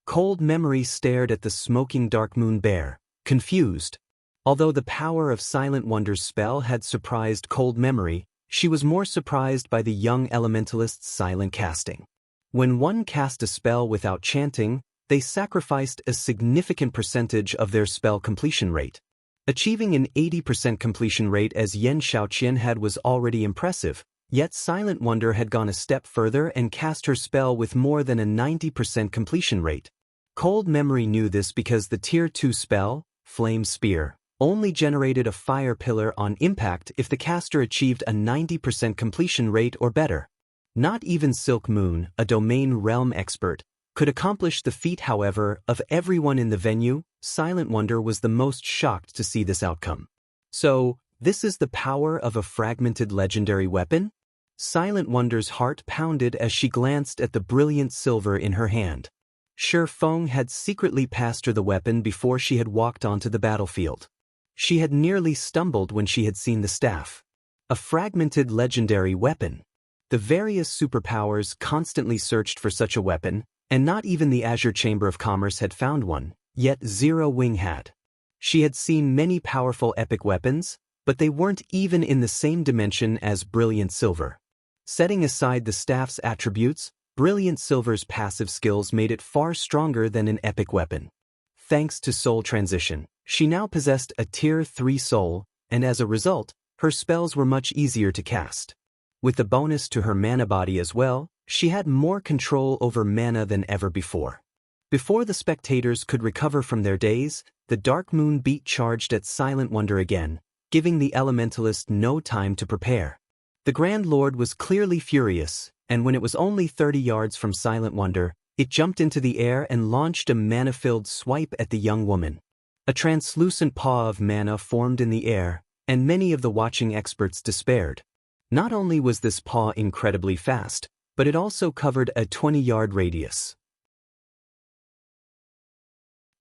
Cold Memory stared at the smoking Dark Moon Bear, confused. Although the power of Silent Wonder's spell had surprised Cold Memory, she was more surprised by the young elementalist's silent casting. When one cast a spell without chanting, they sacrificed a significant percentage of their spell completion rate. Achieving an 80% completion rate as Yan Shaoqian had was already impressive, yet Silent Wonder had gone a step further and cast her spell with more than a 90% completion rate. Cold Memory knew this because the Tier 2 spell, Flame Spear, only generated a fire pillar on impact if the caster achieved a 90% completion rate or better. Not even Silk Moon, a domain realm expert, could accomplish the feat. However, of everyone in the venue, Silent Wonder was the most shocked to see this outcome. So, This is the power of a fragmented legendary weapon? Silent Wonder's heart pounded as she glanced at the brilliant silver in her hand. Shi Feng had secretly passed her the weapon before she had walked onto the battlefield. She had nearly stumbled when she had seen the staff. A fragmented legendary weapon. The various superpowers constantly searched for such a weapon, and not even the Azure Chamber of Commerce had found one, yet Zero Wing had. She had seen many powerful epic weapons, but they weren't even in the same dimension as Brilliant Silver. Setting aside the staff's attributes, Brilliant Silver's passive skills made it far stronger than an epic weapon. Thanks to Soul Transition, she now possessed a Tier 3 soul, and as a result, her spells were much easier to cast. With the bonus to her mana body as well, she had more control over mana than ever before. Before the spectators could recover from their daze, the Dark Moon Beat charged at Silent Wonder again, giving the Elementalist no time to prepare. The Grand Lord was clearly furious, and when it was only 30 yards from Silent Wonder, it jumped into the air and launched a mana-filled swipe at the young woman. A translucent paw of mana formed in the air, and many of the watching experts despaired. Not only was this paw incredibly fast, but it also covered a 20-yard radius.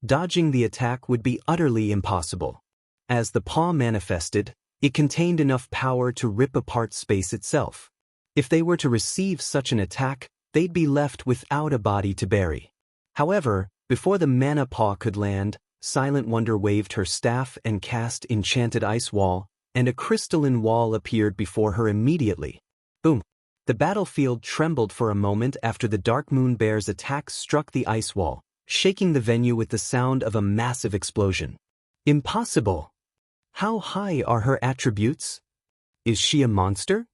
Dodging the attack would be utterly impossible. As the paw manifested, it contained enough power to rip apart space itself. If they were to receive such an attack, they'd be left without a body to bury. However, before the mana paw could land, Silent Wonder waved her staff and cast Enchanted Ice Wall, and a crystalline wall appeared before her immediately. Boom! The battlefield trembled for a moment after the Dark Moon Bear's attack struck the ice wall, shaking the venue with the sound of a massive explosion. Impossible! How high are her attributes? Is she a monster?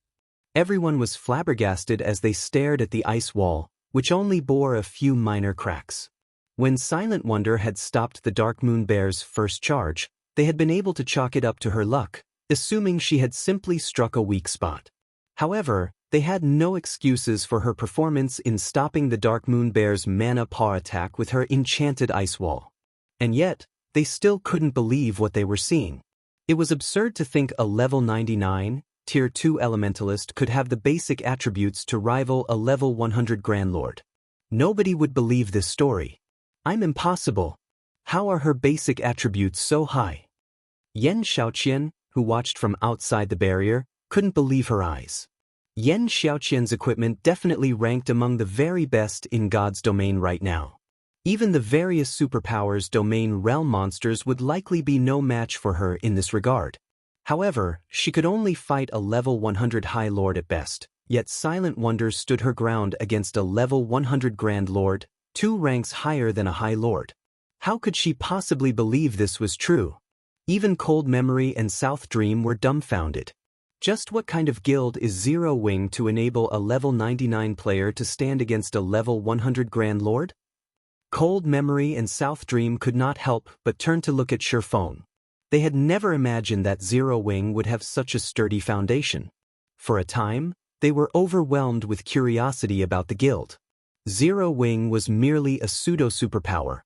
Everyone was flabbergasted as they stared at the ice wall, which only bore a few minor cracks. When Silent Wonder had stopped the Dark Moon Bear's first charge, they had been able to chalk it up to her luck, assuming she had simply struck a weak spot. However, they had no excuses for her performance in stopping the Dark Moon Bear's mana paw attack with her Enchanted Ice Wall. And yet, they still couldn't believe what they were seeing. It was absurd to think a level 99, Tier 2 Elementalist could have the basic attributes to rival a level 100 Grand Lord. Nobody would believe this story. I'm impossible. How are her basic attributes so high? Yan Xiaoqian, who watched from outside the barrier, couldn't believe her eyes. Yan Xiaoqian's equipment definitely ranked among the very best in God's domain right now. Even the various superpowers domain realm monsters would likely be no match for her in this regard. However, she could only fight a level 100 High Lord at best, yet Silent Wonder stood her ground against a level 100 Grand Lord, 2 ranks higher than a High Lord. How could she possibly believe this was true? Even Cold Memory and South Dream were dumbfounded. Just what kind of guild is Zero Wing to enable a level 99 player to stand against a level 100 Grand Lord? Cold Memory and South Dream could not help but turn to look at Shi Feng. They had never imagined that Zero Wing would have such a sturdy foundation. For a time, they were overwhelmed with curiosity about the guild. Zero Wing was merely a pseudo-superpower.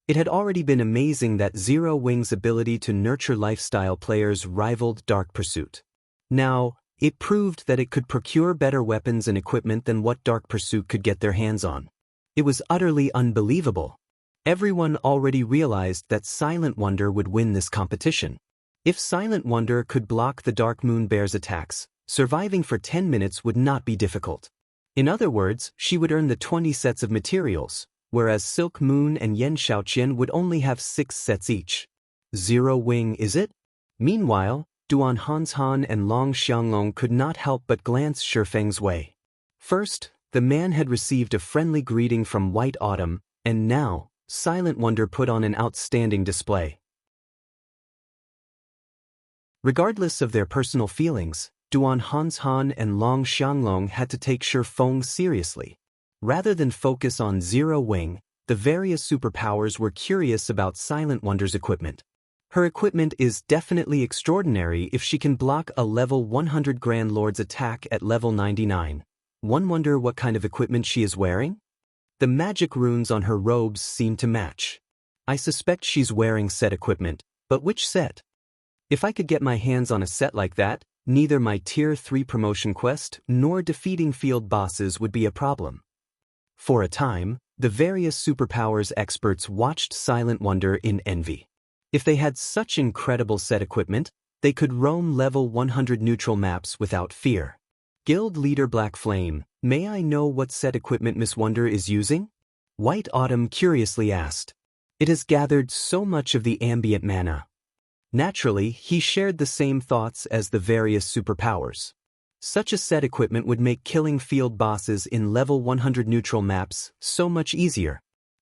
It had already been amazing that Zero Wing's ability to nurture lifestyle players rivaled Dark Pursuit. Now, it proved that it could procure better weapons and equipment than what Dark Pursuit could get their hands on. It was utterly unbelievable. Everyone already realized that Silent Wonder would win this competition. If Silent Wonder could block the Dark Moon Bear's attacks, surviving for 10 minutes would not be difficult. In other words, she would earn the 20 sets of materials, whereas Silk Moon and Yan Xiaoqian would only have 6 sets each. Zero Wing, is it? Meanwhile, Duan Hanshan and Long Xianglong could not help but glance Shi Feng's way. First, the man had received a friendly greeting from White Autumn, and now, Silent Wonder put on an outstanding display. Regardless of their personal feelings, Duan Hanshan and Long Xianglong had to take Shi Feng seriously. Rather than focus on Zero Wing, the various superpowers were curious about Silent Wonder's equipment. Her equipment is definitely extraordinary if she can block a level 100 Grand Lord's attack at level 99. One wonder what kind of equipment she is wearing? The magic runes on her robes seem to match. I suspect she's wearing set equipment, but which set? If I could get my hands on a set like that, neither my Tier 3 promotion quest nor defeating field bosses would be a problem. For a time, the various superpowers experts watched Silent Wonder in envy. If they had such incredible set equipment, they could roam level 100 neutral maps without fear. Guild Leader Black Flame, may I know what set equipment Miss Wonder is using? White Autumn curiously asked. It has gathered so much of the ambient mana. Naturally, he shared the same thoughts as the various superpowers. Such a set equipment would make killing field bosses in level 100 neutral maps so much easier.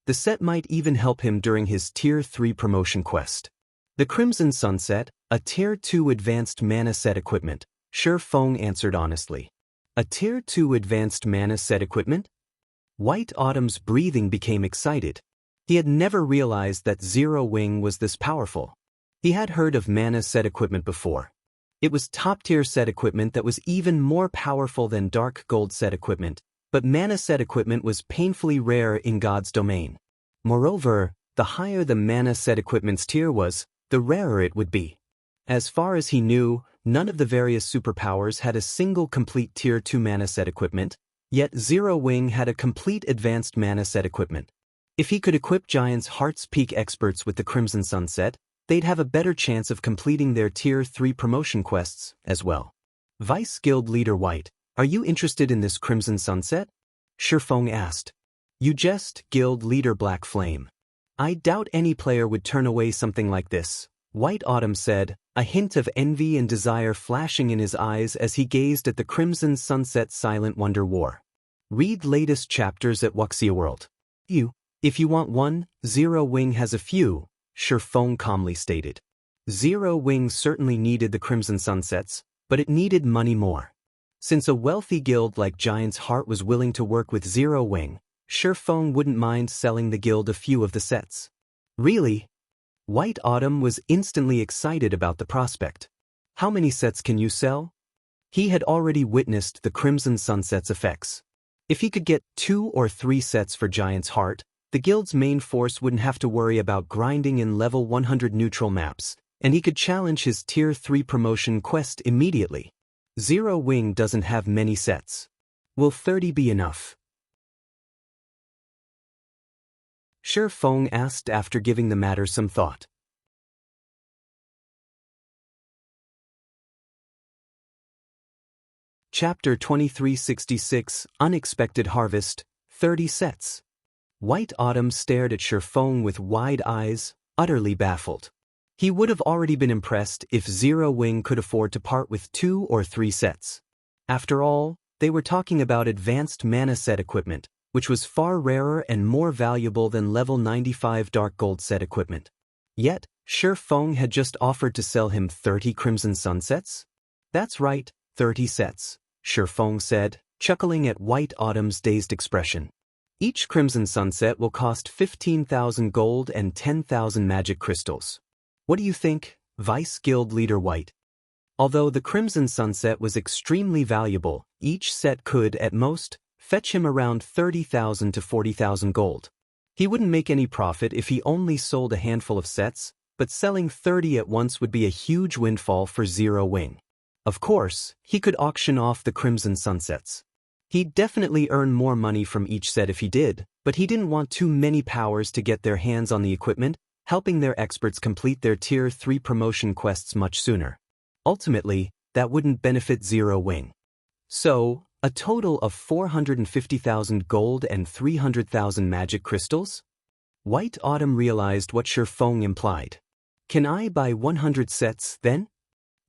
The set might even help him during his Tier 3 promotion quest. The Crimson Sunset, a Tier 2 advanced mana set equipment, Shi Feng answered honestly. A Tier 2 advanced mana set equipment? White Autumn's breathing became excited. He had never realized that Zero Wing was this powerful. He had heard of mana set equipment before. It was top-tier set equipment that was even more powerful than Dark Gold set equipment, but mana set equipment was painfully rare in God's domain. Moreover, the higher the mana set equipment's tier was, the rarer it would be. As far as he knew, none of the various superpowers had a single complete Tier 2 mana set equipment, yet Zero Wing had a complete advanced mana set equipment. If he could equip Giant's Heart's Peak experts with the Crimson Sunset, they'd have a better chance of completing their Tier 3 promotion quests as well. Vice Guild Leader White, are you interested in this Crimson Sunset? Shi Feng asked. You jest, Guild Leader Black Flame. I doubt any player would turn away something like this, White Autumn said, a hint of envy and desire flashing in his eyes as he gazed at the Crimson Sunset Silent Wonder War. Read latest chapters at Wuxia World. If you want one, Zero Wing has a few, Shi Feng calmly stated. Zero Wing certainly needed the Crimson Sunsets, but it needed money more. Since a wealthy guild like Giant's Heart was willing to work with Zero Wing, Shi Feng wouldn't mind selling the guild a few of the sets. Really? White Autumn was instantly excited about the prospect. How many sets can you sell? He had already witnessed the Crimson Sunset's effects. If he could get 2 or 3 sets for Giant's Heart, the guild's main force wouldn't have to worry about grinding in level 100 neutral maps, and he could challenge his Tier 3 promotion quest immediately. Zero Wing doesn't have many sets. Will 30 be enough? Shi Feng asked after giving the matter some thought. Chapter 2366, Unexpected Harvest, 30 sets. White Autumn stared at Shi Feng with wide eyes, utterly baffled. He would have already been impressed if Zero Wing could afford to part with 2 or 3 sets. After all, they were talking about advanced mana set equipment, which was far rarer and more valuable than level 95 Dark Gold set equipment. Yet, Shi Feng had just offered to sell him 30 Crimson Sunsets? That's right, 30 sets, Shi Feng said, chuckling at White Autumn's dazed expression. Each Crimson Sunset will cost 15,000 gold and 10,000 magic crystals. What do you think, Vice Guild Leader White? Although the Crimson Sunset was extremely valuable, each set could, at most, fetch him around 30,000 to 40,000 gold. He wouldn't make any profit if he only sold a handful of sets, but selling 30 at once would be a huge windfall for Zero Wing. Of course, he could auction off the Crimson Sunsets. He'd definitely earn more money from each set if he did, but he didn't want too many powers to get their hands on the equipment, helping their experts complete their Tier 3 promotion quests much sooner. Ultimately, that wouldn't benefit Zero Wing. So, a total of 450,000 gold and 300,000 magic crystals? White Autumn realized what Shi Feng implied. Can I buy 100 sets, then?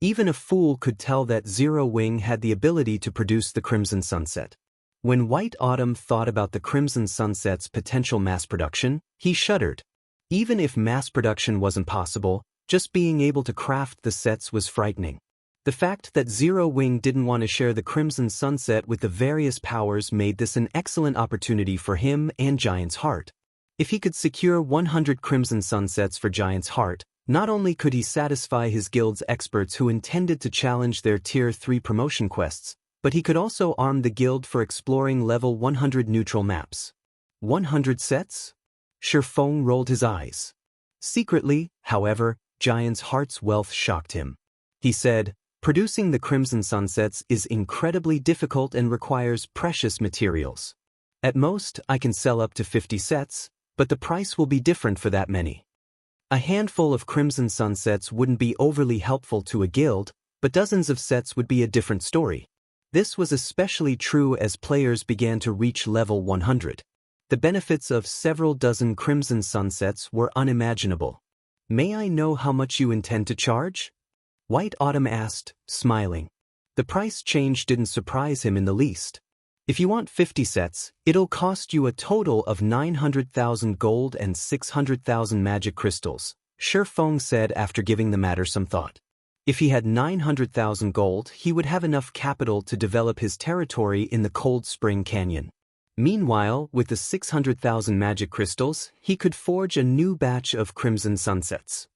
Even a fool could tell that Zero Wing had the ability to produce the Crimson Sunset. When White Autumn thought about the Crimson Sunset's potential mass production, he shuddered. Even if mass production wasn't possible, just being able to craft the sets was frightening. The fact that Zero Wing didn't want to share the Crimson Sunset with the various powers made this an excellent opportunity for him and Giant's Heart. If he could secure 100 Crimson Sunsets for Giant's Heart, not only could he satisfy his guild's experts who intended to challenge their Tier 3 promotion quests, but he could also arm the guild for exploring level 100 neutral maps. 100 sets? Shi Feng rolled his eyes. Secretly, however, Giant's heart's wealth shocked him. He said, "Producing the crimson sunsets is incredibly difficult and requires precious materials. At most, I can sell up to 50 sets, but the price will be different for that many. A handful of crimson sunsets wouldn't be overly helpful to a guild, but dozens of sets would be a different story." This was especially true as players began to reach level 100. The benefits of several dozen crimson sunsets were unimaginable. "May I know how much you intend to charge?" White Autumn asked, smiling. The price change didn't surprise him in the least. "If you want 50 sets, it'll cost you a total of 900,000 gold and 600,000 magic crystals," Feng said after giving the matter some thought. If he had 900,000 gold, he would have enough capital to develop his territory in the Cold Spring Canyon. Meanwhile, with the 600,000 magic crystals, he could forge a new batch of crimson sunsets.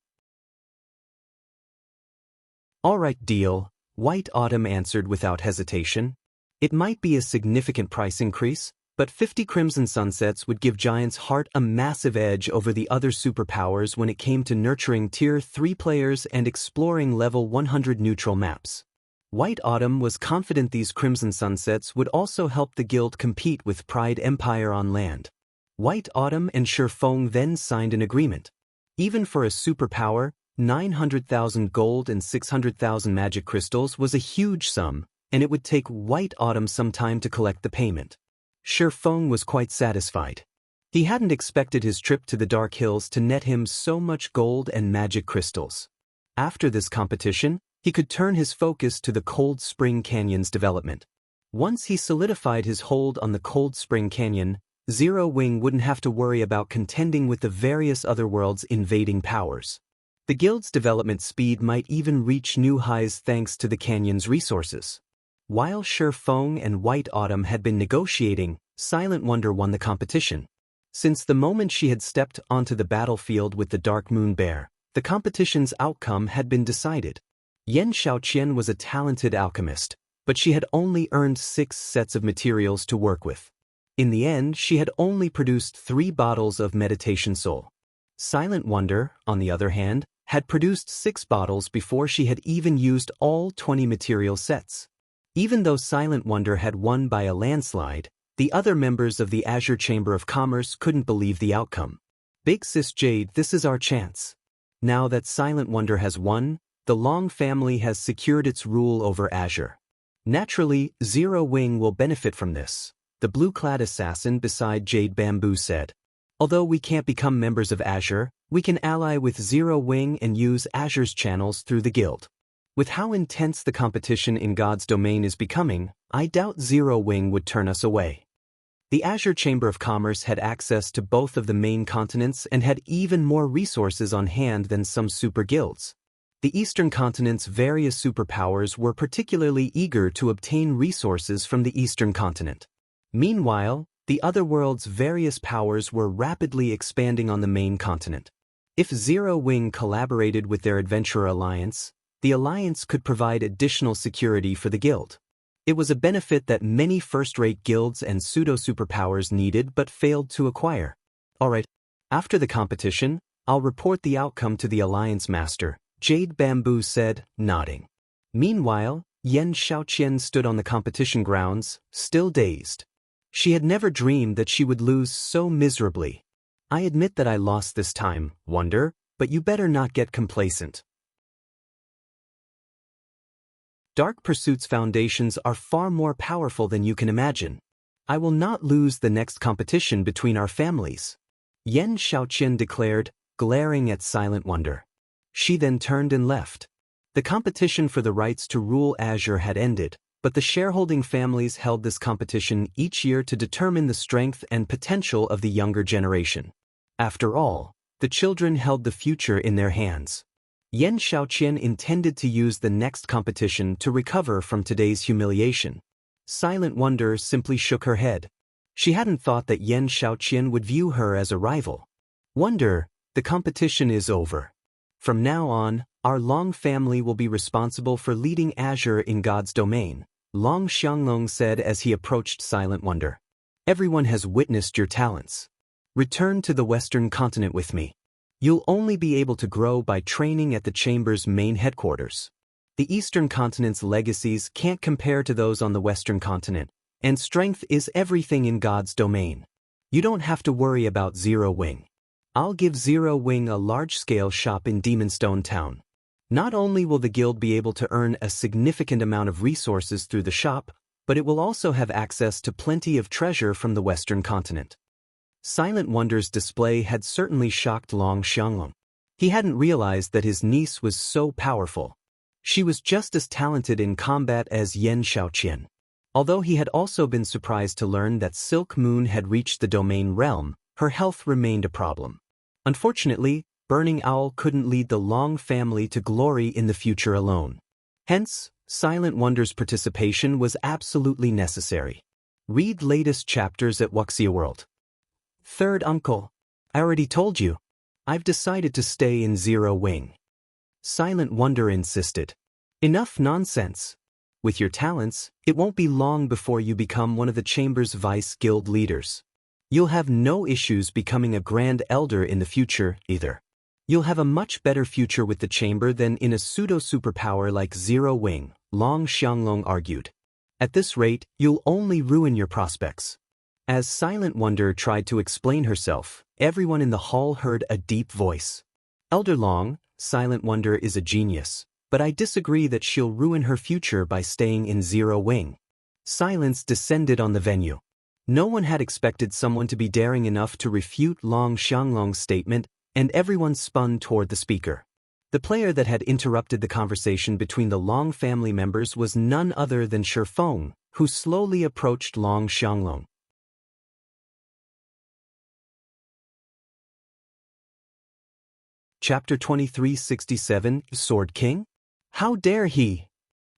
"All right, deal," White Autumn answered without hesitation. It might be a significant price increase, but 50 crimson sunsets would give Giant's Heart a massive edge over the other superpowers when it came to nurturing Tier 3 players and exploring level 100 neutral maps. White Autumn was confident these crimson sunsets would also help the guild compete with Pride Empire on land. White Autumn and Feng then signed an agreement. Even for a superpower, 900,000 gold and 600,000 magic crystals was a huge sum, and it would take White Autumn some time to collect the payment. Feng was quite satisfied. He hadn't expected his trip to the Dark Hills to net him so much gold and magic crystals. After this competition, he could turn his focus to the Cold Spring Canyon's development. Once he solidified his hold on the Cold Spring Canyon, Zero Wing wouldn't have to worry about contending with the various other worlds' invading powers. The guild's development speed might even reach new highs thanks to the canyon's resources. While Feng and White Autumn had been negotiating, Silent Wonder won the competition. Since the moment she had stepped onto the battlefield with the Dark Moon Bear, the competition's outcome had been decided. Xianxia was a talented alchemist, but she had only earned 6 sets of materials to work with. In the end, she had only produced 3 bottles of meditation soul. Silent Wonder, on the other hand, had produced 6 bottles before she had even used all 20 material sets. Even though Silent Wonder had won by a landslide, the other members of the Azure Chamber of Commerce couldn't believe the outcome. "Big Sis Jade, this is our chance. Now that Silent Wonder has won, the Long family has secured its rule over Azure. Naturally, Zero Wing will benefit from this," the blue-clad assassin beside Jade Bamboo said. "Although we can't become members of Azure, we can ally with Zero Wing and use Azure's channels through the guild. With how intense the competition in God's domain is becoming, I doubt Zero Wing would turn us away." The Azure Chamber of Commerce had access to both of the main continents and had even more resources on hand than some super guilds. The Eastern continent's various superpowers were particularly eager to obtain resources from the Eastern continent. Meanwhile, the other world's various powers were rapidly expanding on the main continent. If Zero Wing collaborated with their Adventurer Alliance, the alliance could provide additional security for the guild. It was a benefit that many first-rate guilds and pseudo-superpowers needed but failed to acquire. "All right, after the competition, I'll report the outcome to the Alliance Master," Jade Bamboo said, nodding. Meanwhile, Xianxia stood on the competition grounds, still dazed. She had never dreamed that she would lose so miserably. "I admit that I lost this time, Wonder, but you better not get complacent. Dark Pursuit's foundations are far more powerful than you can imagine. I will not lose the next competition between our families," Xianxia declared, glaring at Silent Wonder. She then turned and left. The competition for the rights to rule Azure had ended, but the shareholding families held this competition each year to determine the strength and potential of the younger generation. After all, the children held the future in their hands. Xianxia intended to use the next competition to recover from today's humiliation. Silent Wonder simply shook her head. She hadn't thought that Xianxia would view her as a rival. "Wonder, the competition is over. From now on, our Long family will be responsible for leading Azure in God's domain," Long Xianglong said as he approached Silent Wonder. "Everyone has witnessed your talents. Return to the Western continent with me." You'll only be able to grow by training at the chamber's main headquarters. The Eastern continent's legacies can't compare to those on the Western continent, and strength is everything in God's domain. You don't have to worry about Zero Wing. I'll give Zero Wing a large-scale shop in Demonstone Town. Not only will the guild be able to earn a significant amount of resources through the shop, but it will also have access to plenty of treasure from the Western continent. Silent Wonder's display had certainly shocked Long Xianglong. He hadn't realized that his niece was so powerful. She was just as talented in combat as Yan Xiaoqian. Although he had also been surprised to learn that Silk Moon had reached the domain realm, her health remained a problem. Unfortunately, Burning Owl couldn't lead the Long family to glory in the future alone. Hence, Silent Wonder's participation was absolutely necessary. Read latest chapters at Wuxia World. Third uncle. I already told you. I've decided to stay in Zero Wing. Silent Wonder insisted. Enough nonsense. With your talents, it won't be long before you become one of the chamber's vice guild leaders. You'll have no issues becoming a grand elder in the future, either. You'll have a much better future with the chamber than in a pseudo-superpower like Zero Wing, Long Xianglong argued. At this rate, you'll only ruin your prospects. As Silent Wonder tried to explain herself, everyone in the hall heard a deep voice. Elder Long, Silent Wonder is a genius, but I disagree that she'll ruin her future by staying in Zero Wing. Silence descended on the venue. No one had expected someone to be daring enough to refute Long Xianglong's statement, and everyone spun toward the speaker. The player that had interrupted the conversation between the Long family members was none other than Shi Feng, who slowly approached Long Xianglong. Chapter 2367, Sword King? How dare he?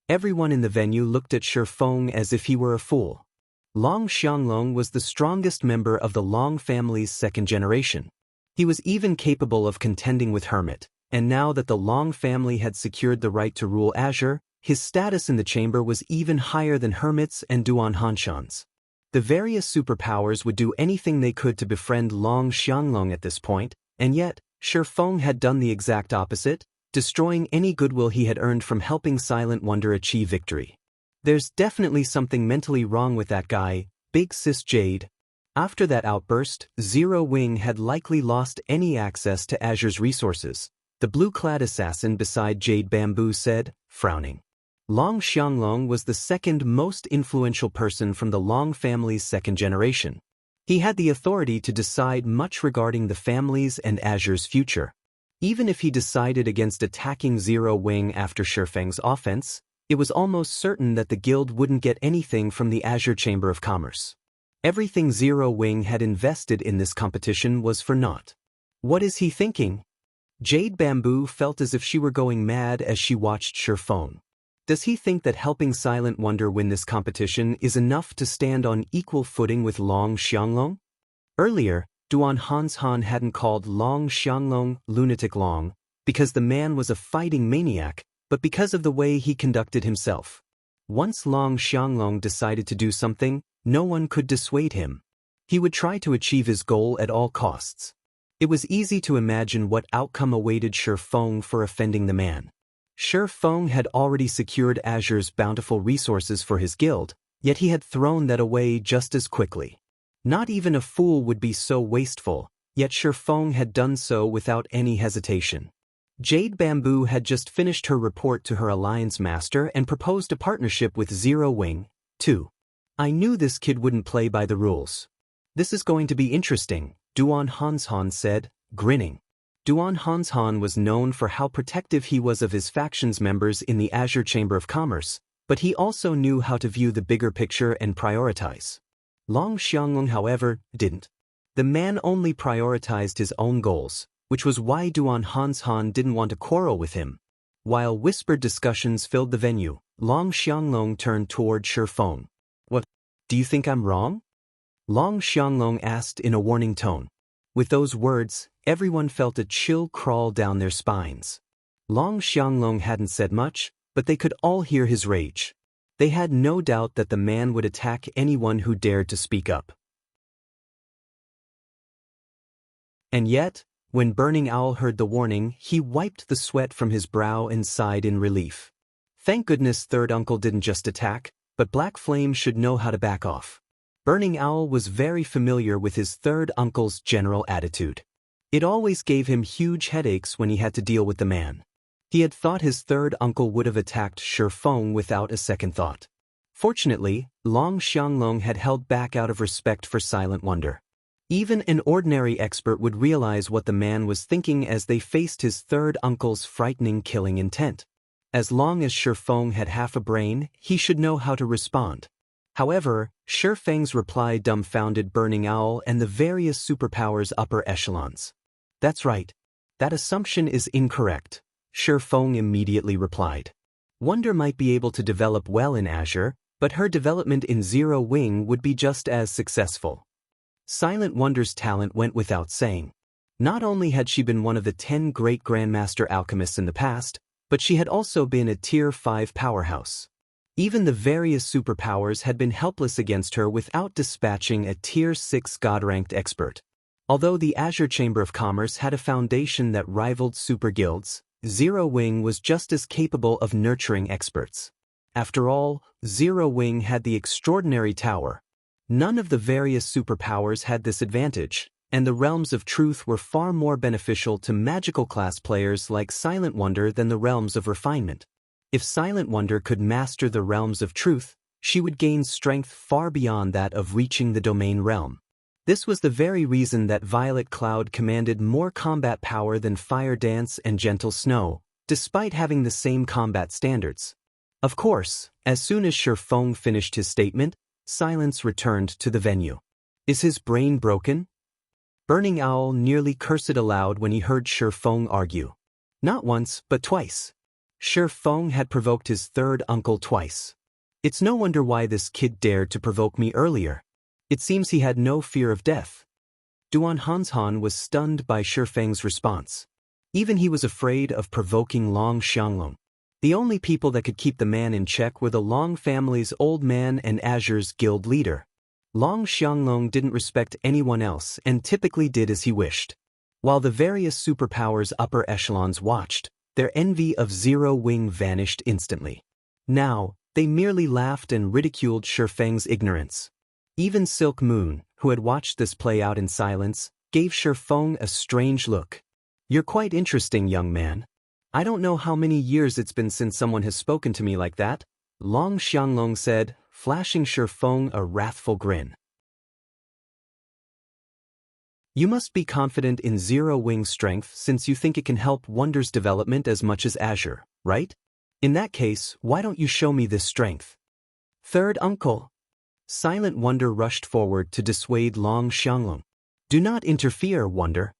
Everyone in the venue looked at Shi Feng as if he were a fool. Long Xianglong was the strongest member of the Long family's second generation. He was even capable of contending with Hermit, and now that the Long family had secured the right to rule Azure, his status in the chamber was even higher than Hermit's and Duan Hanshan's. The various superpowers would do anything they could to befriend Long Xianglong at this point, and yet, Shi Feng had done the exact opposite, destroying any goodwill he had earned from helping Silent Wonder achieve victory. There's definitely something mentally wrong with that guy, Big Sis Jade. After that outburst, Zero Wing had likely lost any access to Azure's resources, the blue-clad assassin beside Jade Bamboo said, frowning. Long Xianglong was the second most influential person from the Long family's second generation. He had the authority to decide much regarding the family's and Azure's future. Even if he decided against attacking Zero Wing after Shi Feng's offense, it was almost certain that the guild wouldn't get anything from the Azure Chamber of Commerce. Everything Zero Wing had invested in this competition was for naught. What is he thinking? Jade Bamboo felt as if she were going mad as she watched Shi Feng. Does he think that helping Silent Wonder win this competition is enough to stand on equal footing with Long Xianglong? Earlier, Duan Hanshan hadn't called Long Xianglong Lunatic Long because the man was a fighting maniac, but because of the way he conducted himself. Once Long Xianglong decided to do something, no one could dissuade him. He would try to achieve his goal at all costs. It was easy to imagine what outcome awaited Shi Feng for offending the man. Shi Feng had already secured Azure's bountiful resources for his guild, yet he had thrown that away just as quickly. Not even a fool would be so wasteful, yet Shi Feng had done so without any hesitation. Jade Bamboo had just finished her report to her alliance master and proposed a partnership with Zero Wing, too. I knew this kid wouldn't play by the rules. This is going to be interesting, Duan Hanshan said, grinning. Duan Hanshan was known for how protective he was of his faction's members in the Azure Chamber of Commerce, but he also knew how to view the bigger picture and prioritize. Long Xianglong, however, didn't. The man only prioritized his own goals, which was why Duan Hanshan didn't want to quarrel with him. While whispered discussions filled the venue, Long Xianglong turned toward Shi Feng. What? Do you think I'm wrong? Long Xianglong asked in a warning tone. With those words, everyone felt a chill crawl down their spines. Long Xianglong hadn't said much, but they could all hear his rage. They had no doubt that the man would attack anyone who dared to speak up. And yet, When Burning Owl heard the warning, he wiped the sweat from his brow and sighed in relief. Thank goodness Third Uncle didn't just attack, but Black Flame should know how to back off. Burning Owl was very familiar with his third uncle's general attitude. It always gave him huge headaches when he had to deal with the man. He had thought his third uncle would have attacked Shifeng without a second thought. Fortunately, Long Xianglong had held back out of respect for Silent Wonder. Even an ordinary expert would realize what the man was thinking as they faced his third uncle's frightening killing intent. As long as Shifeng had half a brain, he should know how to respond. However, Shifeng's reply dumbfounded Burning Owl and the various superpowers upper echelons. That's right. That assumption is incorrect, Shifeng immediately replied. Wonder might be able to develop well in Azure, but her development in Zero Wing would be just as successful. Silent Wonder's talent went without saying. Not only had she been one of the 10 great Grandmaster Alchemists in the past, but she had also been a Tier 5 powerhouse. Even the various superpowers had been helpless against her without dispatching a Tier 6 God-ranked expert. Although the Azure Chamber of Commerce had a foundation that rivaled super guilds, Zero Wing was just as capable of nurturing experts. After all, Zero Wing had the extraordinary tower. None of the various superpowers had this advantage, and the Realms of Truth were far more beneficial to magical class players like Silent Wonder than the Realms of Refinement. If Silent Wonder could master the Realms of Truth, she would gain strength far beyond that of reaching the Domain Realm. This was the very reason that Violet Cloud commanded more combat power than Fire Dance and Gentle Snow, despite having the same combat standards. Of course, as soon as Shifeng finished his statement, silence returned to the venue. Is his brain broken? Burning Owl nearly cursed aloud when he heard Shifeng argue. Not once, but twice. Shifeng had provoked his third uncle twice. It's no wonder why this kid dared to provoke me earlier. It seems he had no fear of death. Duan Hanshan was stunned by Shifeng's response. Even he was afraid of provoking Long Xianglong. The only people that could keep the man in check were the Long family's old man and Azure's guild leader. Long Xianglong didn't respect anyone else and typically did as he wished. While the various superpowers upper echelons watched, their envy of Zero Wing vanished instantly. Now, they merely laughed and ridiculed Shifeng's ignorance. Even Silk Moon, who had watched this play out in silence, gave Shifeng a strange look. You're quite interesting, young man. I don't know how many years it's been since someone has spoken to me like that, Long Xianglong said, flashing Shifeng a wrathful grin. You must be confident in Zero Wing's strength since you think it can help Wonder's development as much as Azure, right? In that case, why don't you show me this strength? Third uncle. Silent Wonder rushed forward to dissuade Long Xianglong. Do not interfere, Wonder.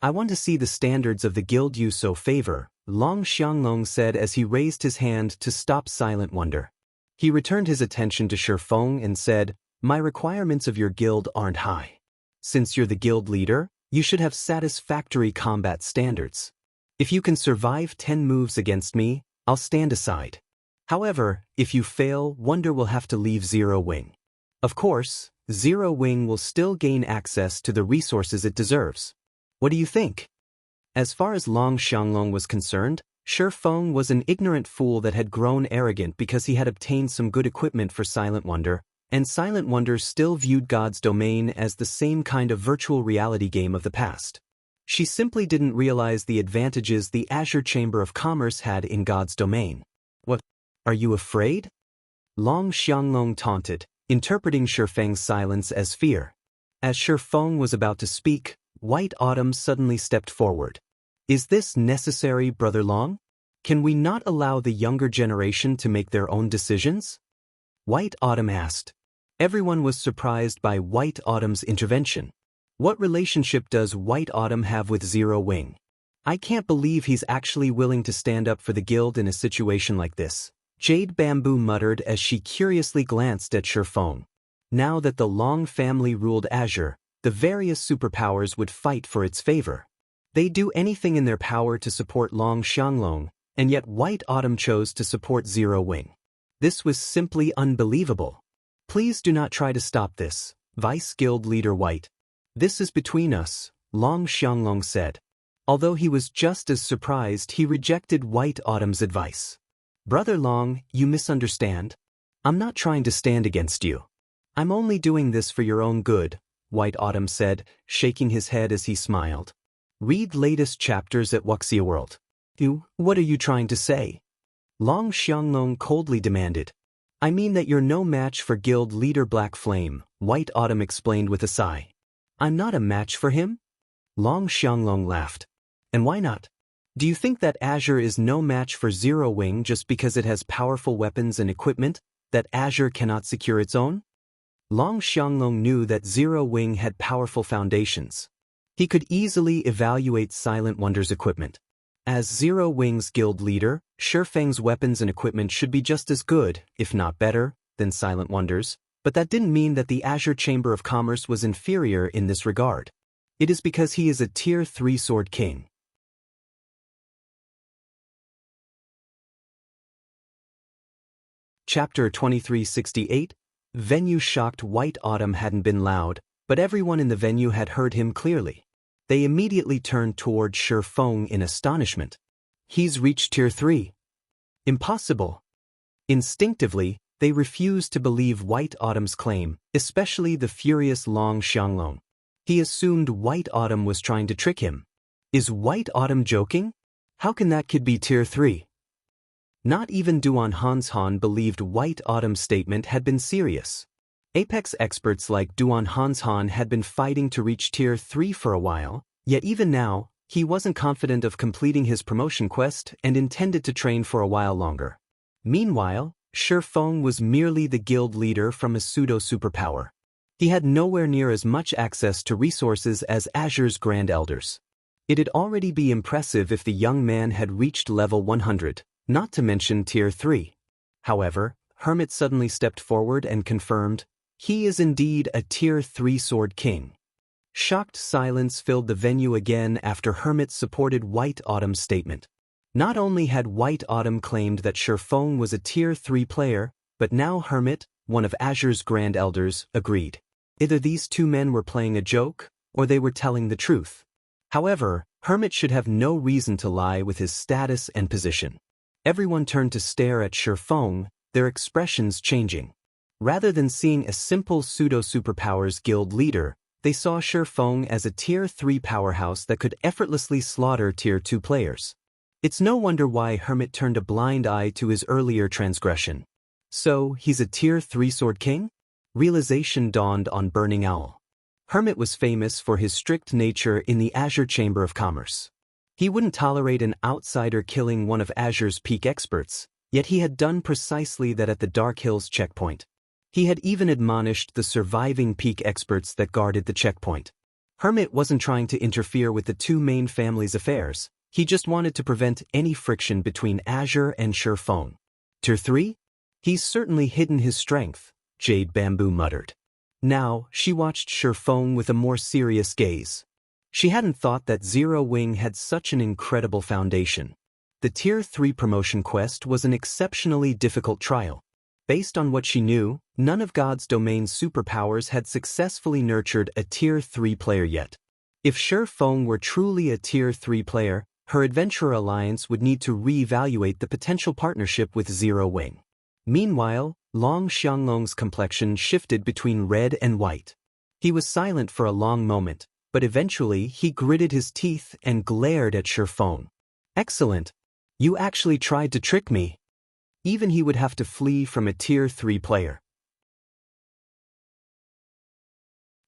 I want to see the standards of the guild you so favor, Long Xianglong said as he raised his hand to stop Silent Wonder. He returned his attention to Shifeng and said, My requirements of your guild aren't high. Since you're the guild leader, you should have satisfactory combat standards. If you can survive 10 moves against me, I'll stand aside. However, if you fail, Wonder will have to leave Zero Wing. Of course, Zero Wing will still gain access to the resources it deserves. What do you think? As far as Long Xianglong was concerned, Shifeng was an ignorant fool that had grown arrogant because he had obtained some good equipment for Silent Wonder, and Silent Wonder still viewed God's Domain as the same kind of virtual reality game of the past. She simply didn't realize the advantages the Azure Chamber of Commerce had in God's Domain. What? Are you afraid? Long Xianglong taunted, interpreting Shifeng's silence as fear. As Shifeng was about to speak, White Autumn suddenly stepped forward. Is this necessary, Brother Long? Can we not allow the younger generation to make their own decisions? White Autumn asked. Everyone was surprised by White Autumn's intervention. What relationship does White Autumn have with Zero Wing? I can't believe he's actually willing to stand up for the guild in a situation like this, Jade Bamboo muttered as she curiously glanced at Shifeng. Now that the Long family ruled Azure, the various superpowers would fight for its favor. They'd do anything in their power to support Long Xianglong, and yet White Autumn chose to support Zero Wing. This was simply unbelievable. Please do not try to stop this, Vice Guild Leader White. This is between us, Long Xianglong said. Although he was just as surprised, he rejected White Autumn's advice. "Brother Long, you misunderstand. I'm not trying to stand against you. I'm only doing this for your own good," White Autumn said, shaking his head as he smiled. "Read latest chapters at Wuxia World." What are you trying to say?" Long Xianglong coldly demanded. "I mean that you're no match for guild leader Black Flame," White Autumn explained with a sigh. "I'm not a match for him?" Long Xianglong laughed. "And why not? Do you think that Azure is no match for Zero Wing just because it has powerful weapons and equipment that Azure cannot secure its own?" Long Xianglong knew that Zero Wing had powerful foundations. He could easily evaluate Silent Wonder's equipment. As Zero Wing's guild leader, Shifeng's weapons and equipment should be just as good, if not better, than Silent Wonder's, but that didn't mean that the Azure Chamber of Commerce was inferior in this regard. It is because he is a Tier 3 Sword King. Chapter 2368. Venue shocked. White Autumn hadn't been loud, but everyone in the venue had heard him clearly. They immediately turned toward Shifeng in astonishment. "He's reached Tier 3. Impossible." Instinctively, they refused to believe White Autumn's claim, especially the furious Long Xianglong. He assumed White Autumn was trying to trick him. Is White Autumn joking? How can that kid be Tier 3? Not even Duan Hanshan believed White Autumn's statement had been serious. Apex experts like Duan Hanshan had been fighting to reach Tier 3 for a while, yet even now, he wasn't confident of completing his promotion quest and intended to train for a while longer. Meanwhile, Shifeng was merely the guild leader from a pseudo-superpower. He had nowhere near as much access to resources as Azure's Grand Elders. It'd already be impressive if the young man had reached level 100. Not to mention Tier 3. However, Hermit suddenly stepped forward and confirmed, he is indeed a Tier 3 Sword King. Shocked silence filled the venue again after Hermit supported White Autumn's statement. Not only had White Autumn claimed that Shifeng was a Tier 3 player, but now Hermit, one of Azure's Grand Elders, agreed. Either these two men were playing a joke, or they were telling the truth. However, Hermit should have no reason to lie with his status and position. Everyone turned to stare at Shifeng, their expressions changing. Rather than seeing a simple pseudo-superpowers guild leader, they saw Shifeng as a Tier 3 powerhouse that could effortlessly slaughter Tier 2 players. It's no wonder why Hermit turned a blind eye to his earlier transgression. So, he's a Tier 3 Sword King? Realization dawned on Burning Owl. Hermit was famous for his strict nature in the Azure Chamber of Commerce. He wouldn't tolerate an outsider killing one of Azure's peak experts, yet he had done precisely that at the Dark Hills checkpoint. He had even admonished the surviving peak experts that guarded the checkpoint. Hermit wasn't trying to interfere with the two main families' affairs, he just wanted to prevent any friction between Azure and Shifeng. Tier 3? He's certainly hidden his strength, Jade Bamboo muttered. Now, she watched Shifeng with a more serious gaze. She hadn't thought that Zero Wing had such an incredible foundation. The Tier 3 promotion quest was an exceptionally difficult trial. Based on what she knew, none of God's domain's superpowers had successfully nurtured a Tier 3 player yet. If Shifeng were truly a Tier 3 player, her Adventurer Alliance would need to re-evaluate the potential partnership with Zero Wing. Meanwhile, Long Xianglong's complexion shifted between red and white. He was silent for a long moment, but eventually he gritted his teeth and glared at Shifeng. "Excellent. You actually tried to trick me." Even he would have to flee from a Tier 3 player.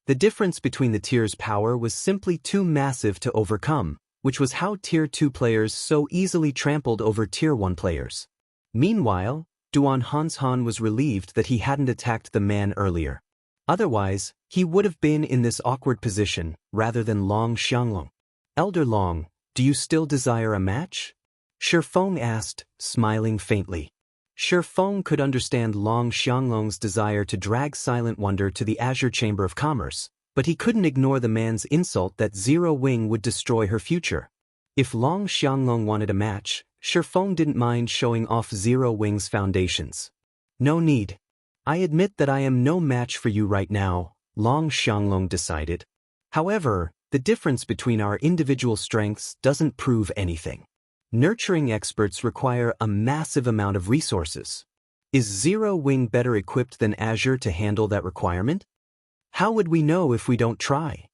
The difference between the tiers' power was simply too massive to overcome, which was how Tier 2 players so easily trampled over Tier 1 players. Meanwhile, Duan Hanshan was relieved that he hadn't attacked the man earlier. Otherwise, he would have been in this awkward position, rather than Long Xianglong. "Elder Long, do you still desire a match?" Shifeng asked, smiling faintly. Shifeng could understand Long Xianglong's desire to drag Silent Wonder to the Azure Chamber of Commerce, but he couldn't ignore the man's insult that Zero Wing would destroy her future. If Long Xianglong wanted a match, Shifeng didn't mind showing off Zero Wing's foundations. "No need. I admit that I am no match for you right now," Long Xianglong decided. However, The difference between our individual strengths doesn't prove anything. Nurturing experts require a massive amount of resources. Is Zero Wing better equipped than Azure to handle that requirement? How would we know if we don't try?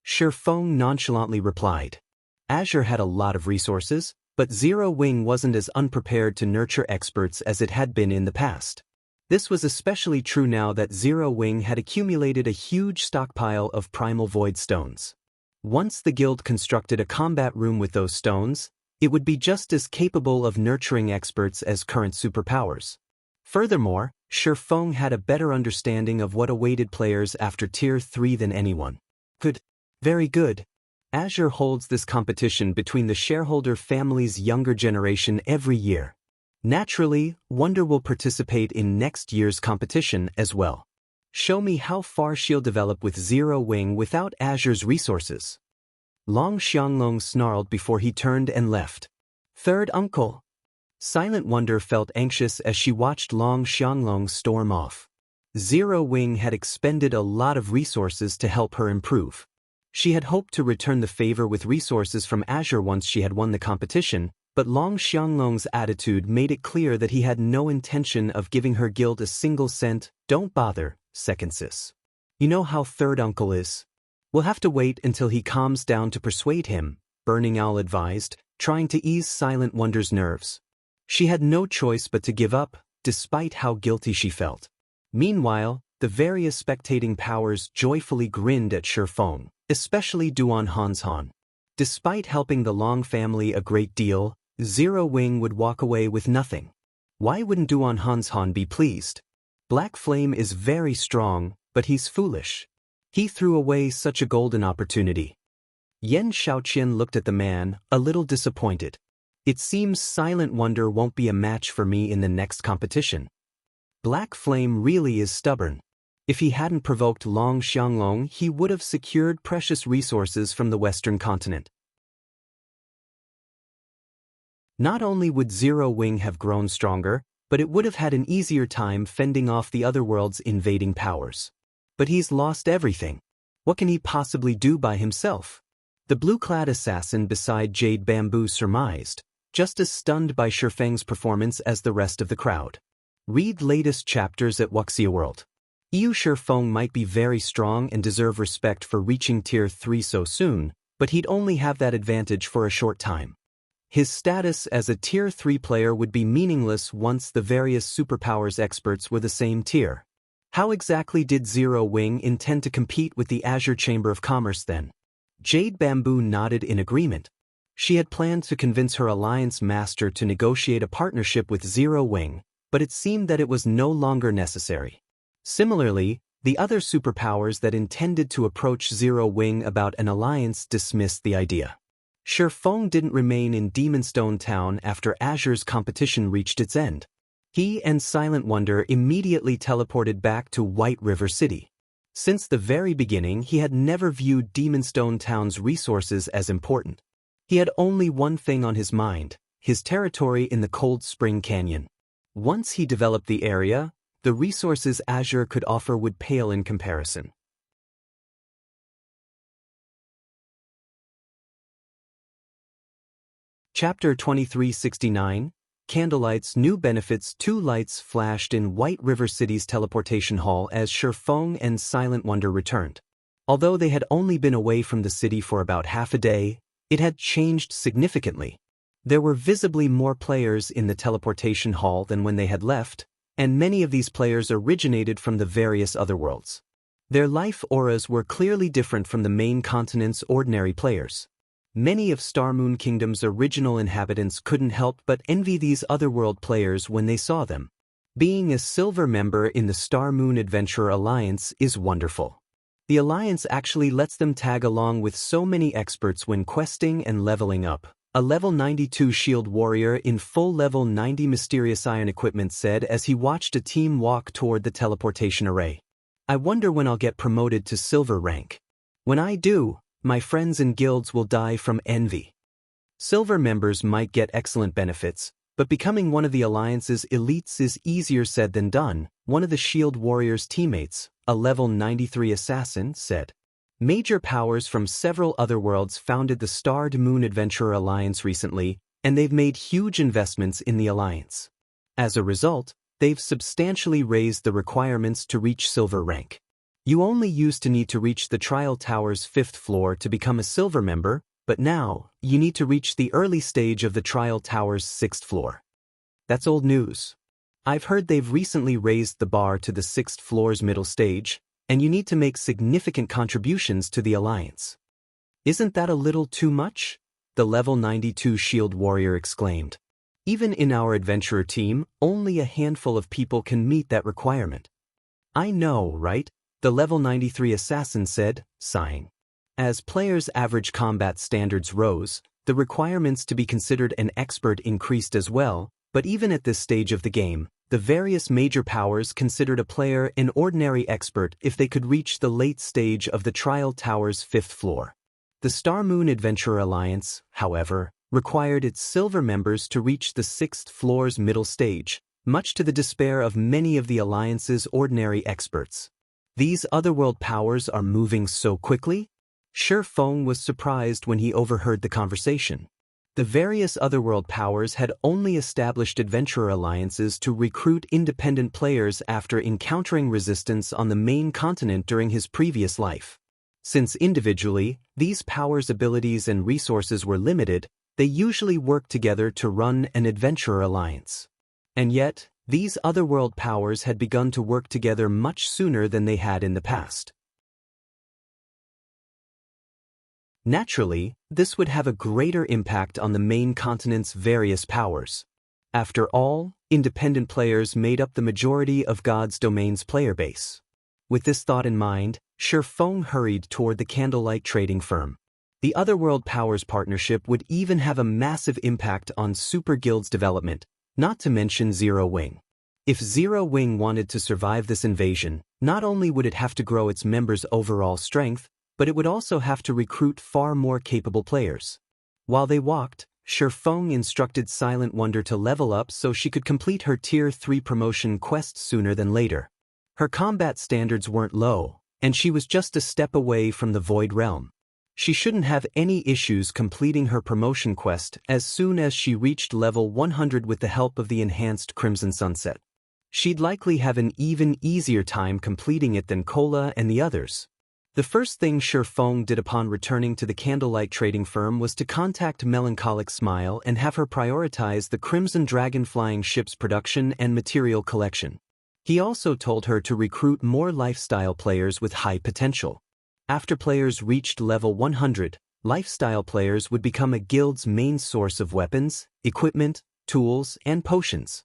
Shifeng nonchalantly replied. Azure had a lot of resources, but Zero Wing wasn't as unprepared to nurture experts as it had been in the past. This was especially true now that Zero Wing had accumulated a huge stockpile of Primal Void stones. Once the guild constructed a combat room with those stones, it would be just as capable of nurturing experts as current superpowers. Furthermore, Shifeng had a better understanding of what awaited players after Tier 3 than anyone. Good. Very good. Azure holds this competition between the shareholder family's younger generation every year. Naturally, Wonder will participate in next year's competition as well. Show me how far she'll develop with Zero Wing without Azure's resources. Long Xianglong snarled before he turned and left. Third uncle. Silent Wonder felt anxious as she watched Long Xianglong storm off. Zero Wing had expended a lot of resources to help her improve. She had hoped to return the favor with resources from Azure once she had won the competition, but Long Xianglong's attitude made it clear that he had no intention of giving her guild a single cent. Don't bother, second sis. You know how third uncle is. We'll have to wait until he calms down to persuade him, Burning Owl advised, trying to ease Silent Wonder's nerves. She had no choice but to give up, despite how guilty she felt. Meanwhile, the various spectating powers joyfully grinned at Shifeng, especially Duan Han. Despite helping the Long family a great deal, Zero Wing would walk away with nothing. Why wouldn't Duan Han be pleased? Black Flame is very strong, but he's foolish. He threw away such a golden opportunity. Yan Shaoqian looked at the man, a little disappointed. It seems Silent Wonder won't be a match for me in the next competition. Black Flame really is stubborn. If he hadn't provoked Long Xianglong, he would have secured precious resources from the Western continent. Not only would Zero Wing have grown stronger, but it would have had an easier time fending off the other world's invading powers. But he's lost everything. What can he possibly do by himself? The blue-clad assassin beside Jade Bamboo surmised, just as stunned by Shifeng's performance as the rest of the crowd. Read latest chapters at Wuxia World. Shifeng might be very strong and deserve respect for reaching Tier 3 so soon, but he'd only have that advantage for a short time. His status as a Tier 3 player would be meaningless once the various superpowers experts were the same tier. How exactly did Zero Wing intend to compete with the Azure Chamber of Commerce then? Jade Bamboo nodded in agreement. She had planned to convince her alliance master to negotiate a partnership with Zero Wing, but it seemed that it was no longer necessary. Similarly, the other superpowers that intended to approach Zero Wing about an alliance dismissed the idea. Shifeng didn't remain in Demonstone Town after Azure's competition reached its end. He and Silent Wonder immediately teleported back to White River City. Since the very beginning, he had never viewed Demonstone Town's resources as important. He had only one thing on his mind, his territory in the Cold Spring Canyon. Once he developed the area, the resources Azure could offer would pale in comparison. Chapter 2369, Candlelight's New Benefits. 2 lights flashed in White River City's teleportation hall as Shifeng and Silent Wonder returned. Although they had only been away from the city for about half a day, it had changed significantly. There were visibly more players in the teleportation hall than when they had left, and many of these players originated from the various other worlds. Their life auras were clearly different from the main continent's ordinary players. Many of Star Moon Kingdom's original inhabitants couldn't help but envy these otherworld players when they saw them. Being a silver member in the Star Moon Adventurer Alliance is wonderful. The Alliance actually lets them tag along with so many experts when questing and leveling up. A level 92 shield warrior in full level 90 mysterious iron equipment said as he watched a team walk toward the teleportation array. I wonder when I'll get promoted to silver rank. When I do, my friends and guilds will die from envy. Silver members might get excellent benefits, but becoming one of the Alliance's elites is easier said than done, one of the shield warrior's teammates, a level 93 assassin, said. Major powers from several other worlds founded the Starred Moon Adventurer Alliance recently, and they've made huge investments in the alliance. As a result, they've substantially raised the requirements to reach silver rank. You only used to need to reach the Trial Tower's 5th floor to become a silver member, but now, you need to reach the early stage of the Trial Tower's 6th floor. That's old news. I've heard they've recently raised the bar to the 6th floor's middle stage, and you need to make significant contributions to the alliance. Isn't that a little too much? The level 92 shield warrior exclaimed. Even in our adventurer team, only a handful of people can meet that requirement. I know, right? The level 93 assassin said, sighing. As players' average combat standards rose, the requirements to be considered an expert increased as well, but even at this stage of the game, the various major powers considered a player an ordinary expert if they could reach the late stage of the Trial Tower's 5th floor. The Star Moon Adventurer Alliance, however, required its silver members to reach the 6th floor's middle stage, much to the despair of many of the alliance's ordinary experts. These otherworld powers are moving so quickly? Shi Feng was surprised when he overheard the conversation. The various otherworld powers had only established adventurer alliances to recruit independent players after encountering resistance on the main continent during his previous life. Since individually, these powers' abilities and resources were limited, they usually worked together to run an adventurer alliance. And yet, these otherworld powers had begun to work together much sooner than they had in the past. Naturally, this would have a greater impact on the main continent's various powers. After all, independent players made up the majority of God's Domain's player base. With this thought in mind, Shi Feng hurried toward the candlelight trading firm. The Otherworld Powers partnership would even have a massive impact on Super Guild's development, not to mention Zero Wing. If Zero Wing wanted to survive this invasion, not only would it have to grow its members' overall strength, but it would also have to recruit far more capable players. While they walked, Shi Feng instructed Silent Wonder to level up so she could complete her Tier 3 promotion quest sooner than later. Her combat standards weren't low, and she was just a step away from the Void Realm. She shouldn't have any issues completing her promotion quest as soon as she reached level 100 with the help of the enhanced Crimson Sunset. She'd likely have an even easier time completing it than Cola and the others. The first thing Shi Feng did upon returning to the candlelight trading firm was to contact Melancholic Smile and have her prioritize the Crimson Dragon flying ship's production and material collection. He also told her to recruit more lifestyle players with high potential. After players reached level 100, lifestyle players would become a guild's main source of weapons, equipment, tools, and potions.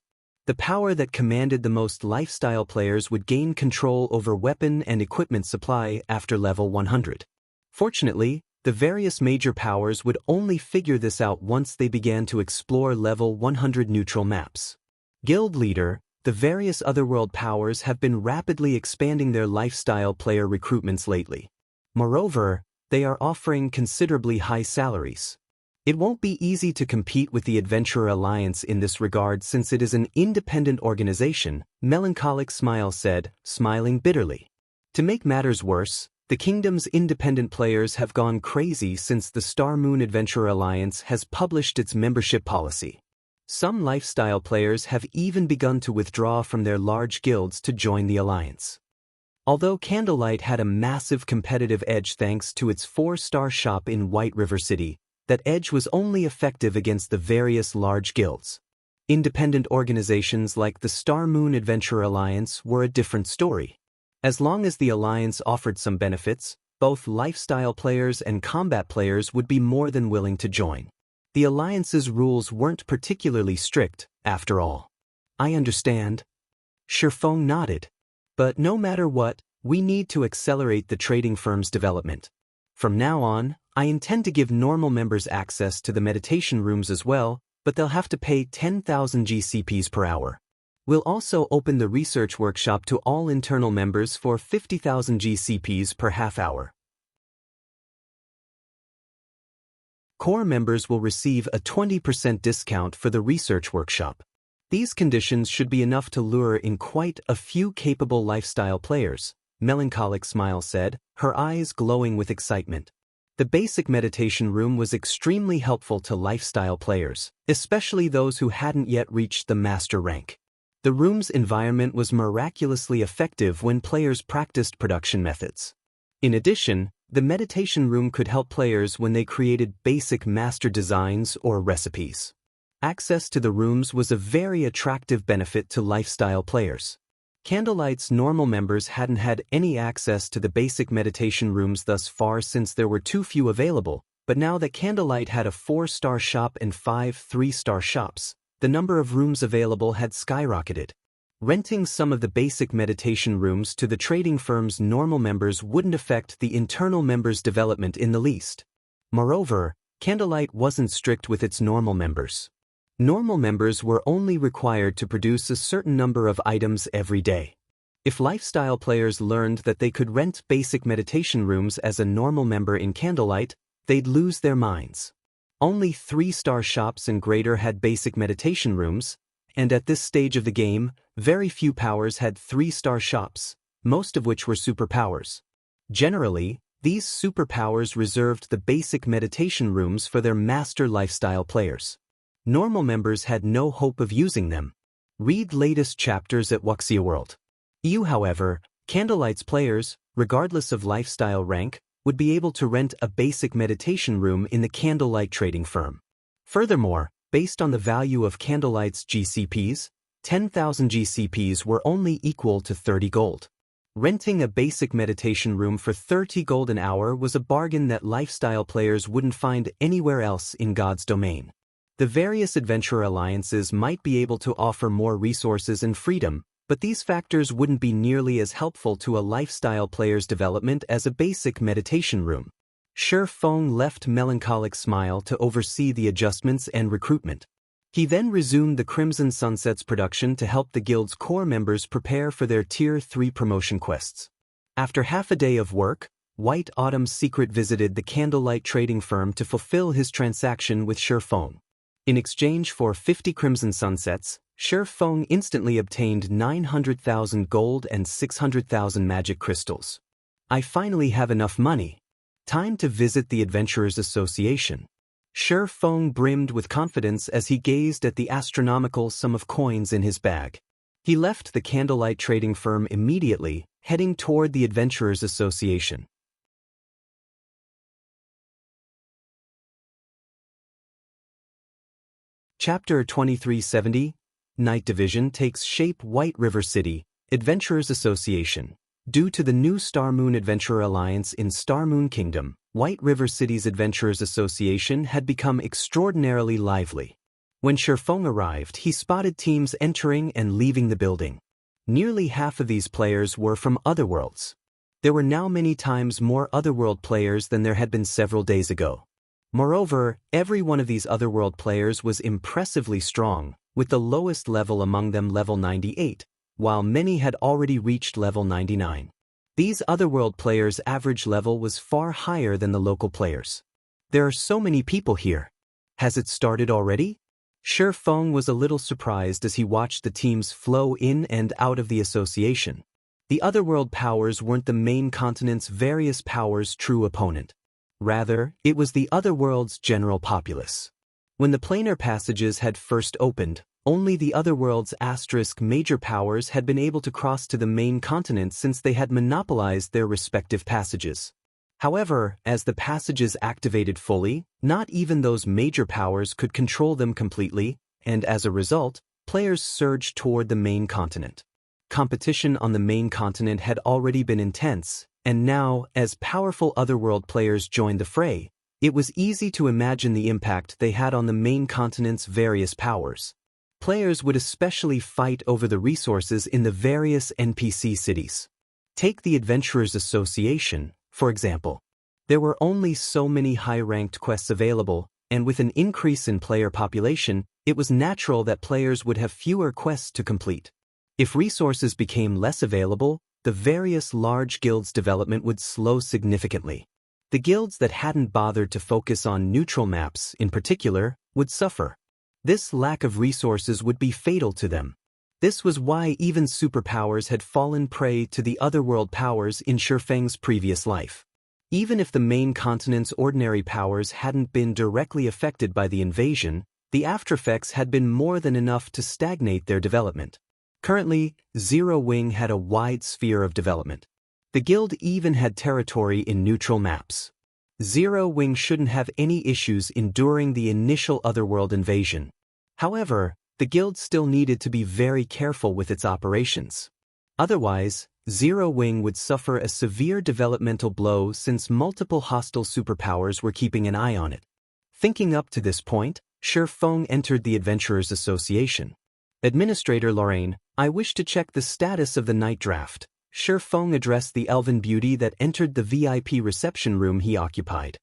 The power that commanded the most lifestyle players would gain control over weapon and equipment supply after level 100. Fortunately, the various major powers would only figure this out once they began to explore level 100 neutral maps. Guild Leader, the various otherworld powers have been rapidly expanding their lifestyle player recruitments lately. Moreover, they are offering considerably high salaries. It won't be easy to compete with the Adventurer Alliance in this regard since it is an independent organization, Melancholic Smile said, smiling bitterly. To make matters worse, the kingdom's independent players have gone crazy since the Star Moon Adventurer Alliance has published its membership policy. Some lifestyle players have even begun to withdraw from their large guilds to join the alliance. Although Candlelight had a massive competitive edge thanks to its 4-star shop in White River City, that edge was only effective against the various large guilds. Independent organizations like the Star Moon Adventurer Alliance were a different story. As long as the alliance offered some benefits, both lifestyle players and combat players would be more than willing to join. The alliance's rules weren't particularly strict, after all. I understand. Shi Feng nodded. But no matter what, we need to accelerate the trading firm's development. From now on, I intend to give normal members access to the meditation rooms as well, but they'll have to pay 10,000 GCPs per hour. We'll also open the research workshop to all internal members for 50,000 GCPs per half hour. Core members will receive a 20% discount for the research workshop. These conditions should be enough to lure in quite a few capable lifestyle players, Melancholic Smile said, her eyes glowing with excitement. The basic meditation room was extremely helpful to lifestyle players, especially those who hadn't yet reached the master rank. The room's environment was miraculously effective when players practiced production methods. In addition, the meditation room could help players when they created basic master designs or recipes. Access to the rooms was a very attractive benefit to lifestyle players. Candlelight's normal members hadn't had any access to the basic meditation rooms thus far since there were too few available, but now that Candlelight had a 4-star shop and 5 3-star shops, the number of rooms available had skyrocketed. Renting some of the basic meditation rooms to the trading firm's normal members wouldn't affect the internal members' development in the least. Moreover, Candlelight wasn't strict with its normal members. Normal members were only required to produce a certain number of items every day. If lifestyle players learned that they could rent basic meditation rooms as a normal member in Candlelight, they'd lose their minds. Only 3-star shops and greater had basic meditation rooms, and at this stage of the game, very few powers had 3-star shops, most of which were superpowers. Generally, these superpowers reserved the basic meditation rooms for their master lifestyle players. Normal members had no hope of using them. Read latest chapters at Wuxia World. However, Candlelight's players, regardless of lifestyle rank, would be able to rent a basic meditation room in the Candlelight trading firm. Furthermore, based on the value of Candlelight's GCPs, 10,000 GCPs were only equal to 30 gold. Renting a basic meditation room for 30 gold an hour was a bargain that lifestyle players wouldn't find anywhere else in God's domain. The various adventurer alliances might be able to offer more resources and freedom, but these factors wouldn't be nearly as helpful to a lifestyle player's development as a basic meditation room. Shi Feng left Melancholic Smile to oversee the adjustments and recruitment. He then resumed the Crimson Sunset's production to help the guild's core members prepare for their Tier 3 promotion quests. After half a day of work, White Autumn's Secret visited the Candlelight trading firm to fulfill his transaction with Shi Feng. In exchange for 50 Crimson Sunsets, Shi Feng instantly obtained 900,000 gold and 600,000 magic crystals. I finally have enough money. Time to visit the Adventurers Association. Shi Feng brimmed with confidence as he gazed at the astronomical sum of coins in his bag. He left the Candlelight trading firm immediately, heading toward the Adventurers Association. Chapter 2370, Night Division takes shape. White River City, Adventurers Association. Due to the new Star Moon Adventurer Alliance in Star Moon Kingdom, White River City's Adventurers Association had become extraordinarily lively. When Shi Feng arrived, he spotted teams entering and leaving the building. Nearly half of these players were from other worlds. There were now many times more otherworld players than there had been several days ago. Moreover, every one of these otherworld players was impressively strong, with the lowest level among them level 98, while many had already reached level 99. These otherworld players' average level was far higher than the local players. There are so many people here. Has it started already? Shi Feng was a little surprised as he watched the teams flow in and out of the association. The otherworld powers weren't the main continent's various powers' true opponent. Rather, it was the otherworld's general populace. When the planar passages had first opened, only the otherworld's asterisk major powers had been able to cross to the main continent since they had monopolized their respective passages. However, as the passages activated fully, not even those major powers could control them completely, and as a result, players surged toward the main continent. Competition on the main continent had already been intense, and now, as powerful otherworld players joined the fray, it was easy to imagine the impact they had on the main continent's various powers. Players would especially fight over the resources in the various NPC cities. Take the Adventurers Association, for example. There were only so many high-ranked quests available, and with an increase in player population, it was natural that players would have fewer quests to complete. If resources became less available, the various large guilds' development would slow significantly. The guilds that hadn't bothered to focus on neutral maps, in particular, would suffer. This lack of resources would be fatal to them. This was why even superpowers had fallen prey to the otherworld powers in Shifeng's previous life. Even if the main continent's ordinary powers hadn't been directly affected by the invasion, the aftereffects had been more than enough to stagnate their development. Currently, Zero Wing had a wide sphere of development. The guild even had territory in neutral maps. Zero Wing shouldn't have any issues enduring the initial otherworld invasion. However, the guild still needed to be very careful with its operations. Otherwise, Zero Wing would suffer a severe developmental blow since multiple hostile superpowers were keeping an eye on it. Thinking up to this point, Shifeng entered the Adventurers Association. Administrator Lorraine, I wish to check the status of the night draft. Shifeng addressed the elven beauty that entered the VIP reception room he occupied.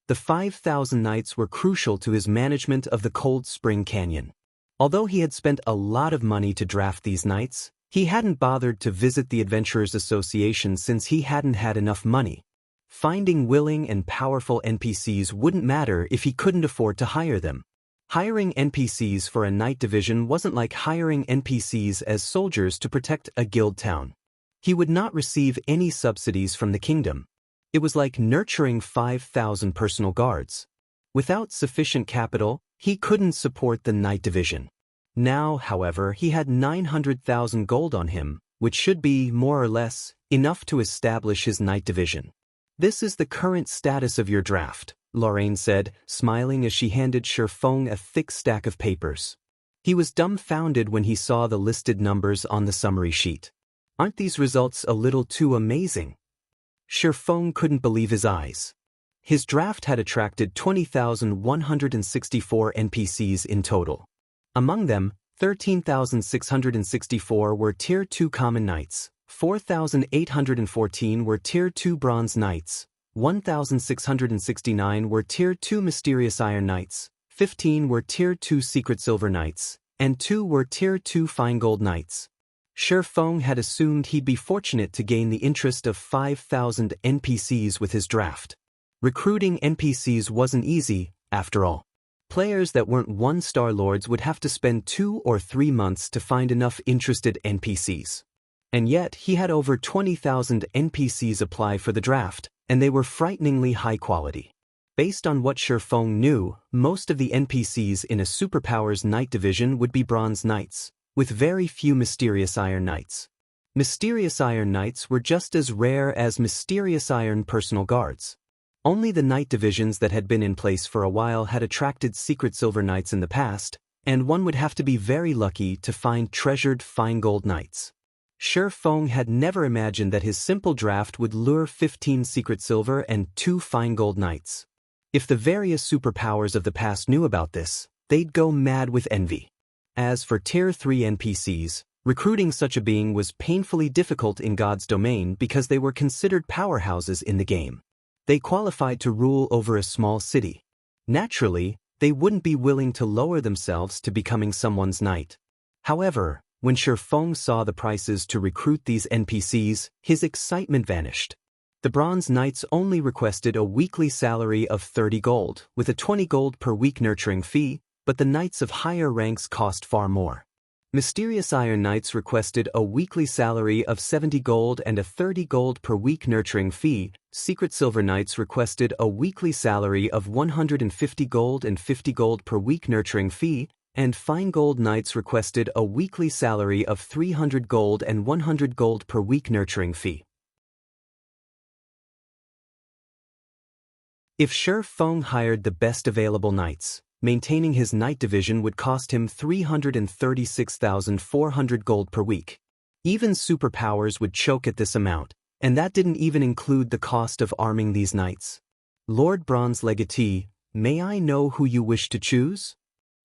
The 5,000 nights were crucial to his management of the Cold Spring Canyon. Although he had spent a lot of money to draft these nights, he hadn't bothered to visit the Adventurers Association since he hadn't had enough money. Finding willing and powerful NPCs wouldn't matter if he couldn't afford to hire them. Hiring NPCs for a night division wasn't like hiring NPCs as soldiers to protect a guild town. He would not receive any subsidies from the kingdom. It was like nurturing 5,000 personal guards. Without sufficient capital, he couldn't support the night division. Now, however, he had 900,000 gold on him, which should be, more or less, enough to establish his night division. This is the current status of your draft, Lorraine said, smiling as she handed Shifeng a thick stack of papers. He was dumbfounded when he saw the listed numbers on the summary sheet. Aren't these results a little too amazing? Shifeng couldn't believe his eyes. His draft had attracted 20,164 NPCs in total. Among them, 13,664 were Tier 2 Common Knights, 4,814 were Tier 2 Bronze Knights, 1,669 were Tier 2 Mysterious Iron Knights, 15 were Tier 2 Secret Silver Knights, and 2 were Tier 2 Fine Gold Knights. Shifeng had assumed he'd be fortunate to gain the interest of 5,000 NPCs with his draft. Recruiting NPCs wasn't easy, after all. Players that weren't one-star lords would have to spend 2 or 3 months to find enough interested NPCs. And yet, he had over 20,000 NPCs apply for the draft, and they were frighteningly high quality. Based on what Shifeng knew, most of the NPCs in a Superpowers Knight division would be Bronze Knights, with very few Mysterious Iron Knights. Mysterious Iron Knights were just as rare as Mysterious Iron Personal Guards. Only the Knight divisions that had been in place for a while had attracted Secret Silver Knights in the past, and one would have to be very lucky to find treasured Fine Gold Knights. Shifeng had never imagined that his simple draft would lure 15 Secret Silver and 2 Fine Gold Knights. If the various superpowers of the past knew about this, they'd go mad with envy. As for Tier 3 NPCs, recruiting such a being was painfully difficult in God's domain because they were considered powerhouses in the game. They qualified to rule over a small city. Naturally, they wouldn't be willing to lower themselves to becoming someone's knight. However, when Shifeng saw the prices to recruit these NPCs, his excitement vanished. The Bronze Knights only requested a weekly salary of 30 gold, with a 20 gold per week nurturing fee, but the Knights of higher ranks cost far more. Mysterious Iron Knights requested a weekly salary of 70 gold and a 30 gold per week nurturing fee. Secret Silver Knights requested a weekly salary of 150 gold and 50 gold per week nurturing fee, and Fine Gold Knights requested a weekly salary of 300 gold and 100 gold per week nurturing fee. If Shifeng hired the best available knights, maintaining his knight division would cost him 336,400 gold per week. Even superpowers would choke at this amount, and that didn't even include the cost of arming these knights. Lord Bronze Legatee, may I know who you wish to choose?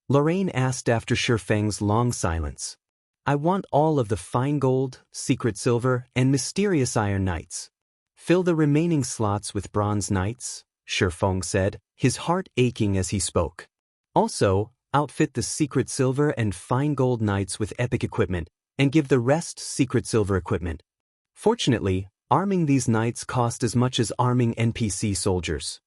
Lorraine asked after Shifeng's long silence. I want all of the Fine Gold, Secret Silver, and Mysterious Iron Knights. Fill the remaining slots with Bronze Knights, Shifeng said, his heart aching as he spoke. Also, outfit the Secret Silver and Fine Gold Knights with epic equipment, and give the rest Secret Silver equipment. Fortunately, arming these knights cost as much as arming NPC soldiers.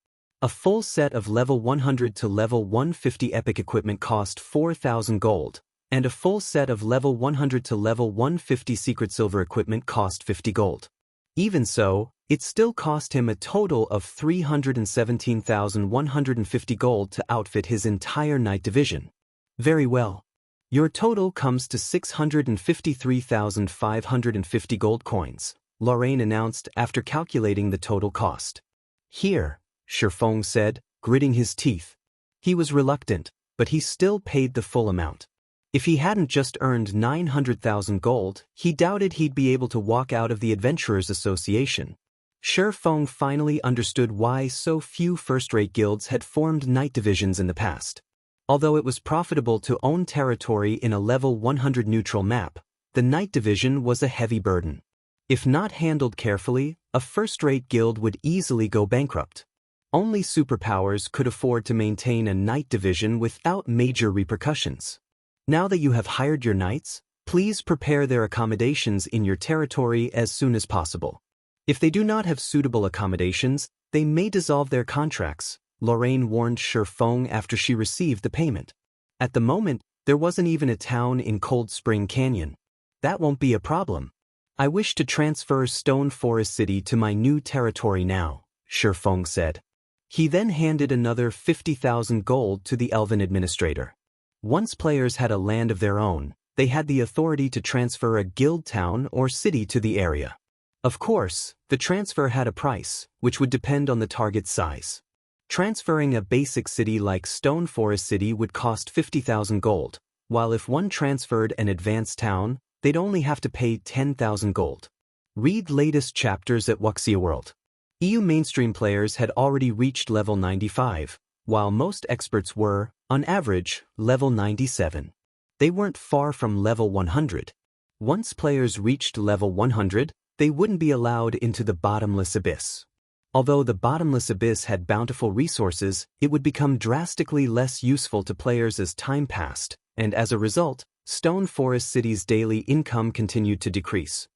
A full set of level 100 to level 150 epic equipment cost 4,000 gold, and a full set of level 100 to level 150 secret silver equipment cost 50 gold. Even so, it still cost him a total of 317,150 gold to outfit his entire night division. Very well. Your total comes to 653,550 gold coins, Lorraine announced after calculating the total cost. Here, Shifeng said, gritting his teeth. He was reluctant, but he still paid the full amount. If he hadn't just earned 900,000 gold, he doubted he'd be able to walk out of the Adventurers Association. Shifeng finally understood why so few first-rate guilds had formed night divisions in the past. Although it was profitable to own territory in a level 100 neutral map, the night division was a heavy burden. If not handled carefully, a first-rate guild would easily go bankrupt. Only superpowers could afford to maintain a night division without major repercussions. Now that you have hired your knights, please prepare their accommodations in your territory as soon as possible. If they do not have suitable accommodations, they may dissolve their contracts, Lorraine warned Shifeng after she received the payment. At the moment, there wasn't even a town in Cold Spring Canyon. That won't be a problem. I wish to transfer Stone Forest City to my new territory now, Shifeng said. He then handed another 50,000 gold to the Elven administrator. Once players had a land of their own, they had the authority to transfer a guild town or city to the area. Of course, the transfer had a price, which would depend on the target's size. Transferring a basic city like Stone Forest City would cost 50,000 gold, while if one transferred an advanced town, they'd only have to pay 10,000 gold. Read latest chapters at Wuxia World. EU mainstream players had already reached level 95, while most experts were, on average, level 97. They weren't far from level 100. Once players reached level 100, they wouldn't be allowed into the bottomless abyss. Although the bottomless abyss had bountiful resources, it would become drastically less useful to players as time passed, and as a result, Stone Forest City's daily income continued to decrease.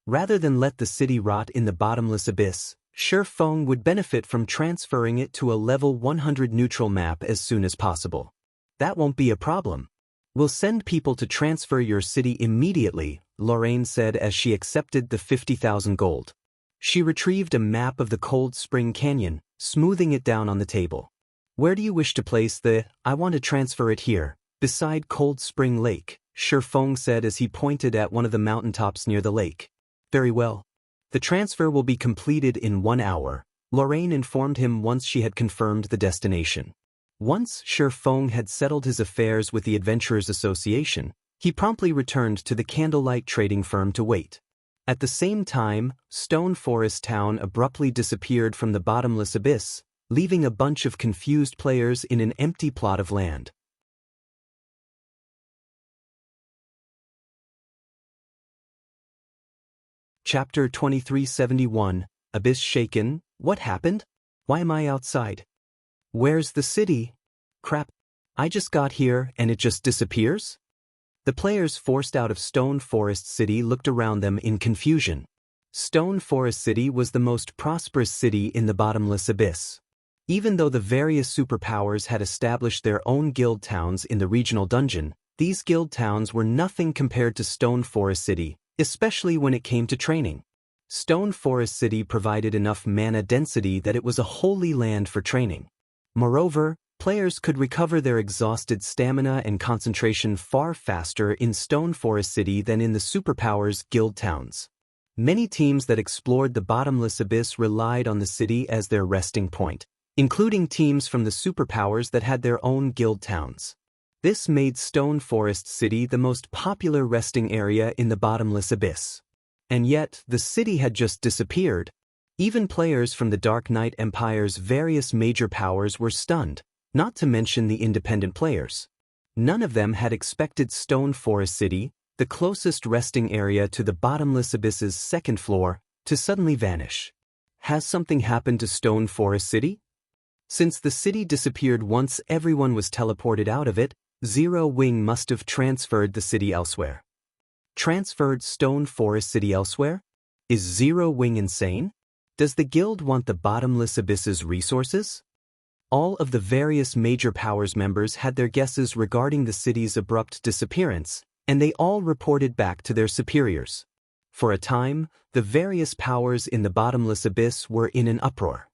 Rather than let the city rot in the bottomless abyss, Shifeng would benefit from transferring it to a level 100 neutral map as soon as possible. That won't be a problem. We'll send people to transfer your city immediately, Lorraine said as she accepted the 50,000 gold. She retrieved a map of the Cold Spring Canyon, smoothing it down on the table. Where do you wish to place I want to transfer it here, beside Cold Spring Lake, Shifeng said as he pointed at one of the mountaintops near the lake. Very well. The transfer will be completed in 1 hour, Lorraine informed him once she had confirmed the destination. Once Shifeng had settled his affairs with the Adventurers Association, he promptly returned to the candlelight trading firm to wait. At the same time, Stone Forest Town abruptly disappeared from the bottomless abyss, leaving a bunch of confused players in an empty plot of land. Chapter 2371, Abyss Shaken. What happened? Why am I outside? Where's the city? Crap. I just got here and it just disappears? The players forced out of Stone Forest City looked around them in confusion. Stone Forest City was the most prosperous city in the bottomless abyss. Even though the various superpowers had established their own guild towns in the regional dungeon, these guild towns were nothing compared to Stone Forest City, especially when it came to training. Stone Forest City provided enough mana density that it was a holy land for training. Moreover, players could recover their exhausted stamina and concentration far faster in Stone Forest City than in the superpowers guild towns. Many teams that explored the bottomless abyss relied on the city as their resting point, including teams from the superpowers that had their own guild towns. This made Stone Forest City the most popular resting area in the bottomless abyss. And yet, the city had just disappeared. Even players from the Dark Knight Empire's various major powers were stunned, not to mention the independent players. None of them had expected Stone Forest City, the closest resting area to the bottomless abyss's second floor, to suddenly vanish. Has something happened to Stone Forest City? Since the city disappeared once everyone was teleported out of it, Zero Wing must have transferred the city elsewhere. Transferred Stone Forest City elsewhere? Is Zero Wing insane? Does the guild want the bottomless abyss's resources? All of the various major powers members had their guesses regarding the city's abrupt disappearance, and they all reported back to their superiors. For a time, the various powers in the bottomless abyss were in an uproar.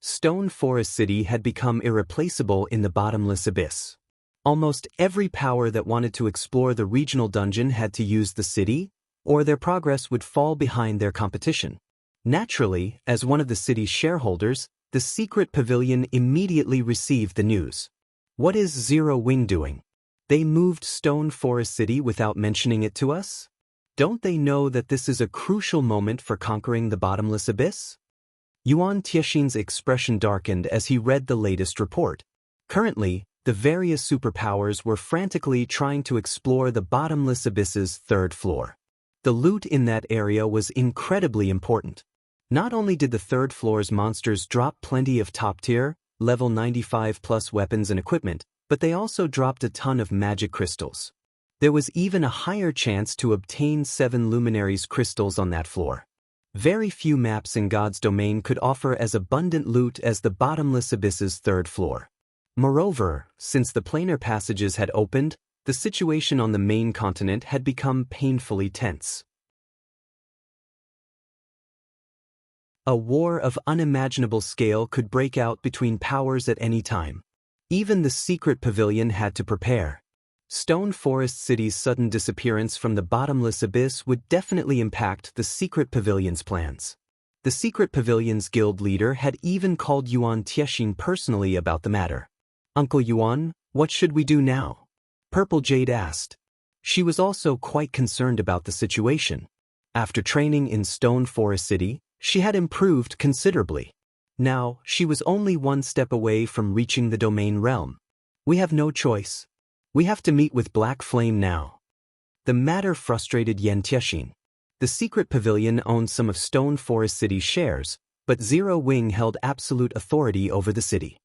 Stone Forest City had become irreplaceable in the bottomless abyss. Almost every power that wanted to explore the regional dungeon had to use the city, or their progress would fall behind their competition. Naturally, as one of the city's shareholders, the secret pavilion immediately received the news. What is Zero Wing doing? They moved Stone Forest City without mentioning it to us? Don't they know that this is a crucial moment for conquering the bottomless abyss? Yuan Tiexin's expression darkened as he read the latest report. Currently, the various superpowers were frantically trying to explore the bottomless abyss's third floor. The loot in that area was incredibly important. Not only did the third floor's monsters drop plenty of top-tier, level 95+ weapons and equipment, but they also dropped a ton of magic crystals. There was even a higher chance to obtain 7 luminaries crystals on that floor. Very few maps in God's domain could offer as abundant loot as the bottomless abyss's third floor. Moreover, since the planar passages had opened, the situation on the main continent had become painfully tense. A war of unimaginable scale could break out between powers at any time. Even the secret pavilion had to prepare. Stone Forest City's sudden disappearance from the bottomless abyss would definitely impact the secret pavilion's plans. The secret pavilion's guild leader had even called Yuan Tiexin personally about the matter. "Uncle Yuan, what should we do now?" Purple Jade asked. She was also quite concerned about the situation. After training in Stone Forest City, she had improved considerably. Now, she was only one step away from reaching the domain realm. "We have no choice. We have to meet with Black Flame now." The matter frustrated Yuan Tiexin. The secret pavilion owned some of Stone Forest City's shares, but Zero Wing held absolute authority over the city.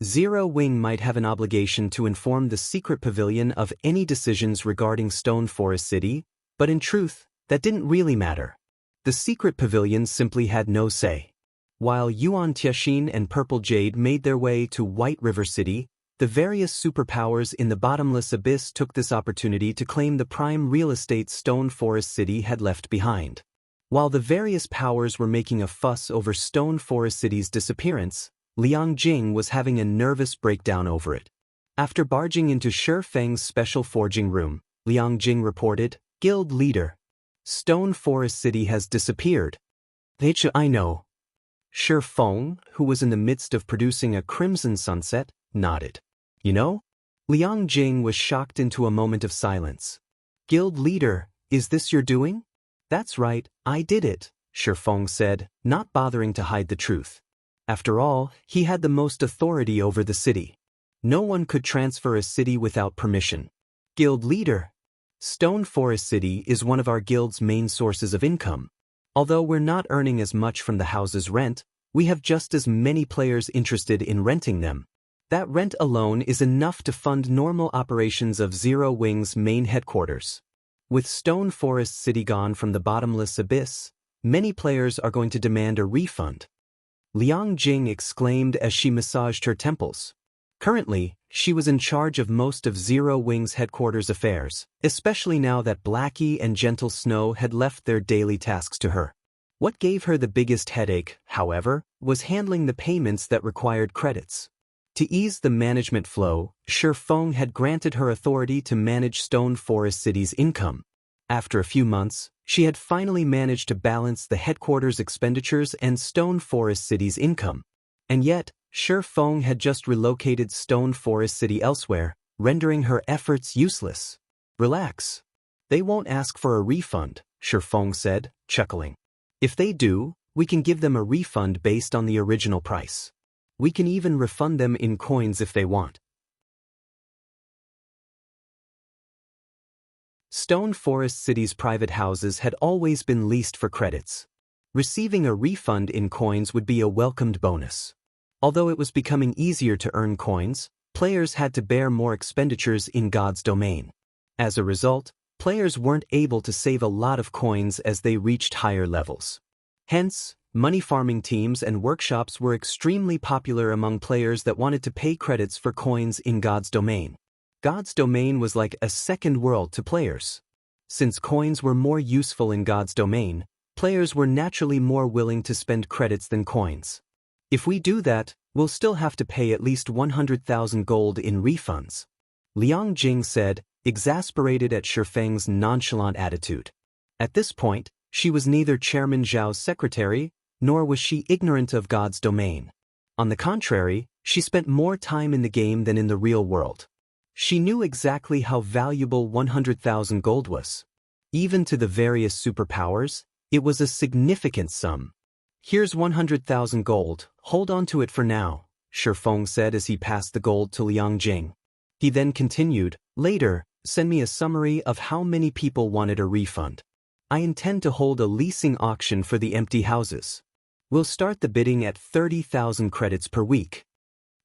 Zero Wing might have an obligation to inform the secret pavilion of any decisions regarding Stone Forest City, but in truth, that didn't really matter. The secret pavilion simply had no say. While Yuan Tiexin and Purple Jade made their way to White River City, the various superpowers in the bottomless abyss took this opportunity to claim the prime real estate Stone Forest City had left behind. While the various powers were making a fuss over Stone Forest City's disappearance, Liang Jing was having a nervous breakdown over it. After barging into Shi Feng's special forging room, Liang Jing reported, "Guild leader, Stone Forest City has disappeared." "I know." Shi Feng, who was in the midst of producing a crimson sunset, nodded. "You know?" Liang Jing was shocked into a moment of silence. "Guild leader, is this your doing?" "That's right, I did it," Shi Feng said, not bothering to hide the truth. After all, he had the most authority over the city. No one could transfer a city without permission. "Guild leader, Stone Forest City is one of our guild's main sources of income. Although we're not earning as much from the house's rent, we have just as many players interested in renting them. That rent alone is enough to fund normal operations of Zero Wing's main headquarters. With Stone Forest City gone from the bottomless abyss, many players are going to demand a refund." Liang Jing exclaimed as she massaged her temples. Currently, she was in charge of most of Zero Wing's headquarters affairs, especially now that Blackie and Gentle Snow had left their daily tasks to her. What gave her the biggest headache, however, was handling the payments that required credits. To ease the management flow, Shi Feng had granted her authority to manage Stone Forest City's income. After a few months, she had finally managed to balance the headquarters' expenditures and Stone Forest City's income. And yet, Shi Feng had just relocated Stone Forest City elsewhere, rendering her efforts useless. "Relax. They won't ask for a refund," Shi Feng said, chuckling. "If they do, we can give them a refund based on the original price. We can even refund them in coins if they want." Stone Forest City's private houses had always been leased for credits. Receiving a refund in coins would be a welcomed bonus. Although it was becoming easier to earn coins, players had to bear more expenditures in God's domain. As a result, players weren't able to save a lot of coins as they reached higher levels. Hence, Money farming teams and workshops were extremely popular among players that wanted to pay credits for coins in God's domain. God's domain was like a second world to players. Since coins were more useful in God's domain, players were naturally more willing to spend credits than coins. If we do that, we'll still have to pay at least 100,000 gold in refunds, Liang Jing said, exasperated at Shifeng's nonchalant attitude. At this point, she was neither Chairman Zhao's secretary, nor was she ignorant of God's domain. On the contrary, she spent more time in the game than in the real world. She knew exactly how valuable 100,000 gold was. Even to the various superpowers, it was a significant sum. Here's 100,000 gold, hold on to it for now, Shifeng said as he passed the gold to Liang Jing. He then continued, later, send me a summary of how many people wanted a refund. I intend to hold a leasing auction for the empty houses. We'll start the bidding at 30,000 credits per week.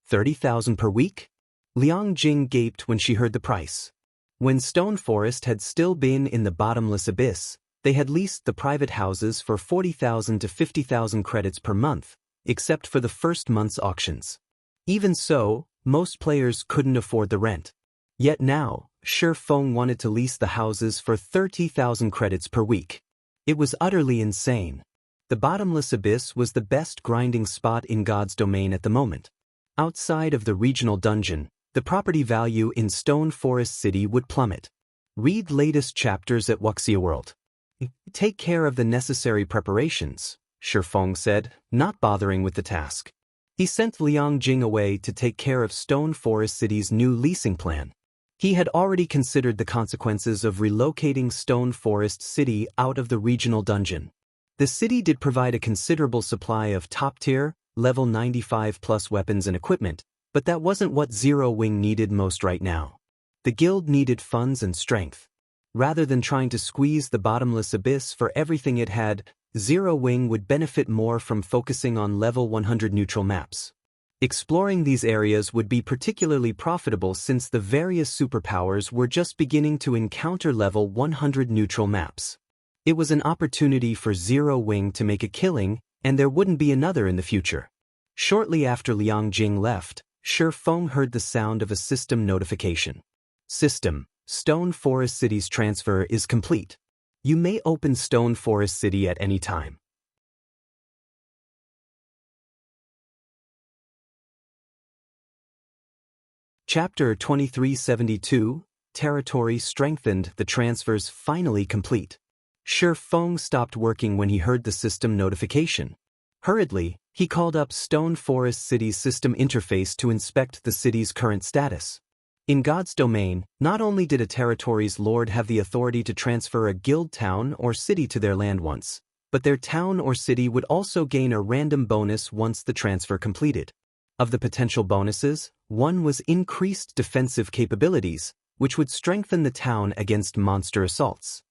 30,000 per week? Liang Jing gaped when she heard the price. When Stone Forest had still been in the bottomless abyss, they had leased the private houses for 40,000 to 50,000 credits per month, except for the first month's auctions. Even so, most players couldn't afford the rent. Yet now, Shifeng wanted to lease the houses for 30,000 credits per week. It was utterly insane. The bottomless abyss was the best grinding spot in God's domain at the moment. Outside of the regional dungeon, the property value in Stone Forest City would plummet. Read latest chapters at Wuxia World. Take care of the necessary preparations, Shifeng said, not bothering with the task. He sent Liang Jing away to take care of Stone Forest City's new leasing plan. He had already considered the consequences of relocating Stone Forest City out of the regional dungeon. The city did provide a considerable supply of top-tier, level 95+ weapons and equipment, but that wasn't what Zero Wing needed most right now. The guild needed funds and strength. Rather than trying to squeeze the bottomless abyss for everything it had, Zero Wing would benefit more from focusing on level 100 neutral maps. Exploring these areas would be particularly profitable since the various superpowers were just beginning to encounter level 100 neutral maps. It was an opportunity for Zero Wing to make a killing, and there wouldn't be another in the future. Shortly after Liang Jing left, Shifeng heard the sound of a system notification. System: Stone Forest City's transfer is complete. You may open Stone Forest City at any time. Chapter 2372, Territory Strengthened. The transfers finally complete. Shifeng stopped working when he heard the system notification. Hurriedly, he called up Stone Forest City's system interface to inspect the city's current status. In God's domain, not only did a territory's lord have the authority to transfer a guild town or city to their land once, but their town or city would also gain a random bonus once the transfer completed. Of the potential bonuses, one was increased defensive capabilities, which would strengthen the town against monster assaults.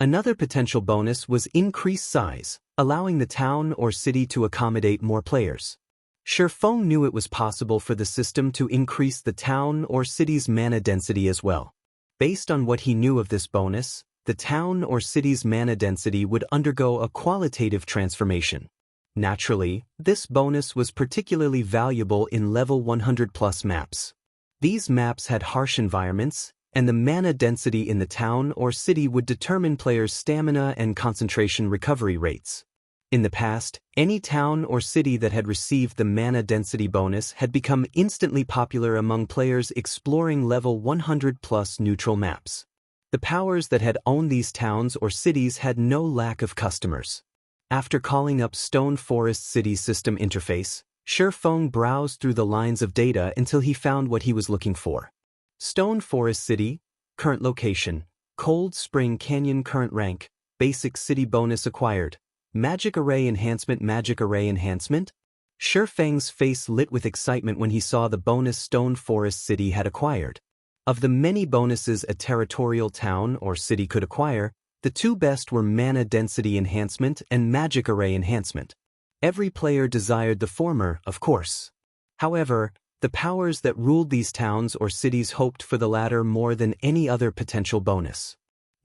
Another potential bonus was increased size, allowing the town or city to accommodate more players. Shifeng knew it was possible for the system to increase the town or city's mana density as well. Based on what he knew of this bonus, the town or city's mana density would undergo a qualitative transformation. Naturally, this bonus was particularly valuable in level 100+ maps. These maps had harsh environments, and the mana density in the town or city would determine players' stamina and concentration recovery rates. In the past, any town or city that had received the mana density bonus had become instantly popular among players exploring level 100+ neutral maps. The powers that had owned these towns or cities had no lack of customers. After calling up Stone Forest City's system interface, Shifeng browsed through the lines of data until he found what he was looking for. Stone Forest City, current location, Cold Spring Canyon current rank, basic city bonus acquired, magic array enhancement. Shifeng's face lit with excitement when he saw the bonus Stone Forest City had acquired. Of the many bonuses a territorial town or city could acquire, the two best were mana density enhancement and magic array enhancement. Every player desired the former, of course. However, the powers that ruled these towns or cities hoped for the latter more than any other potential bonus.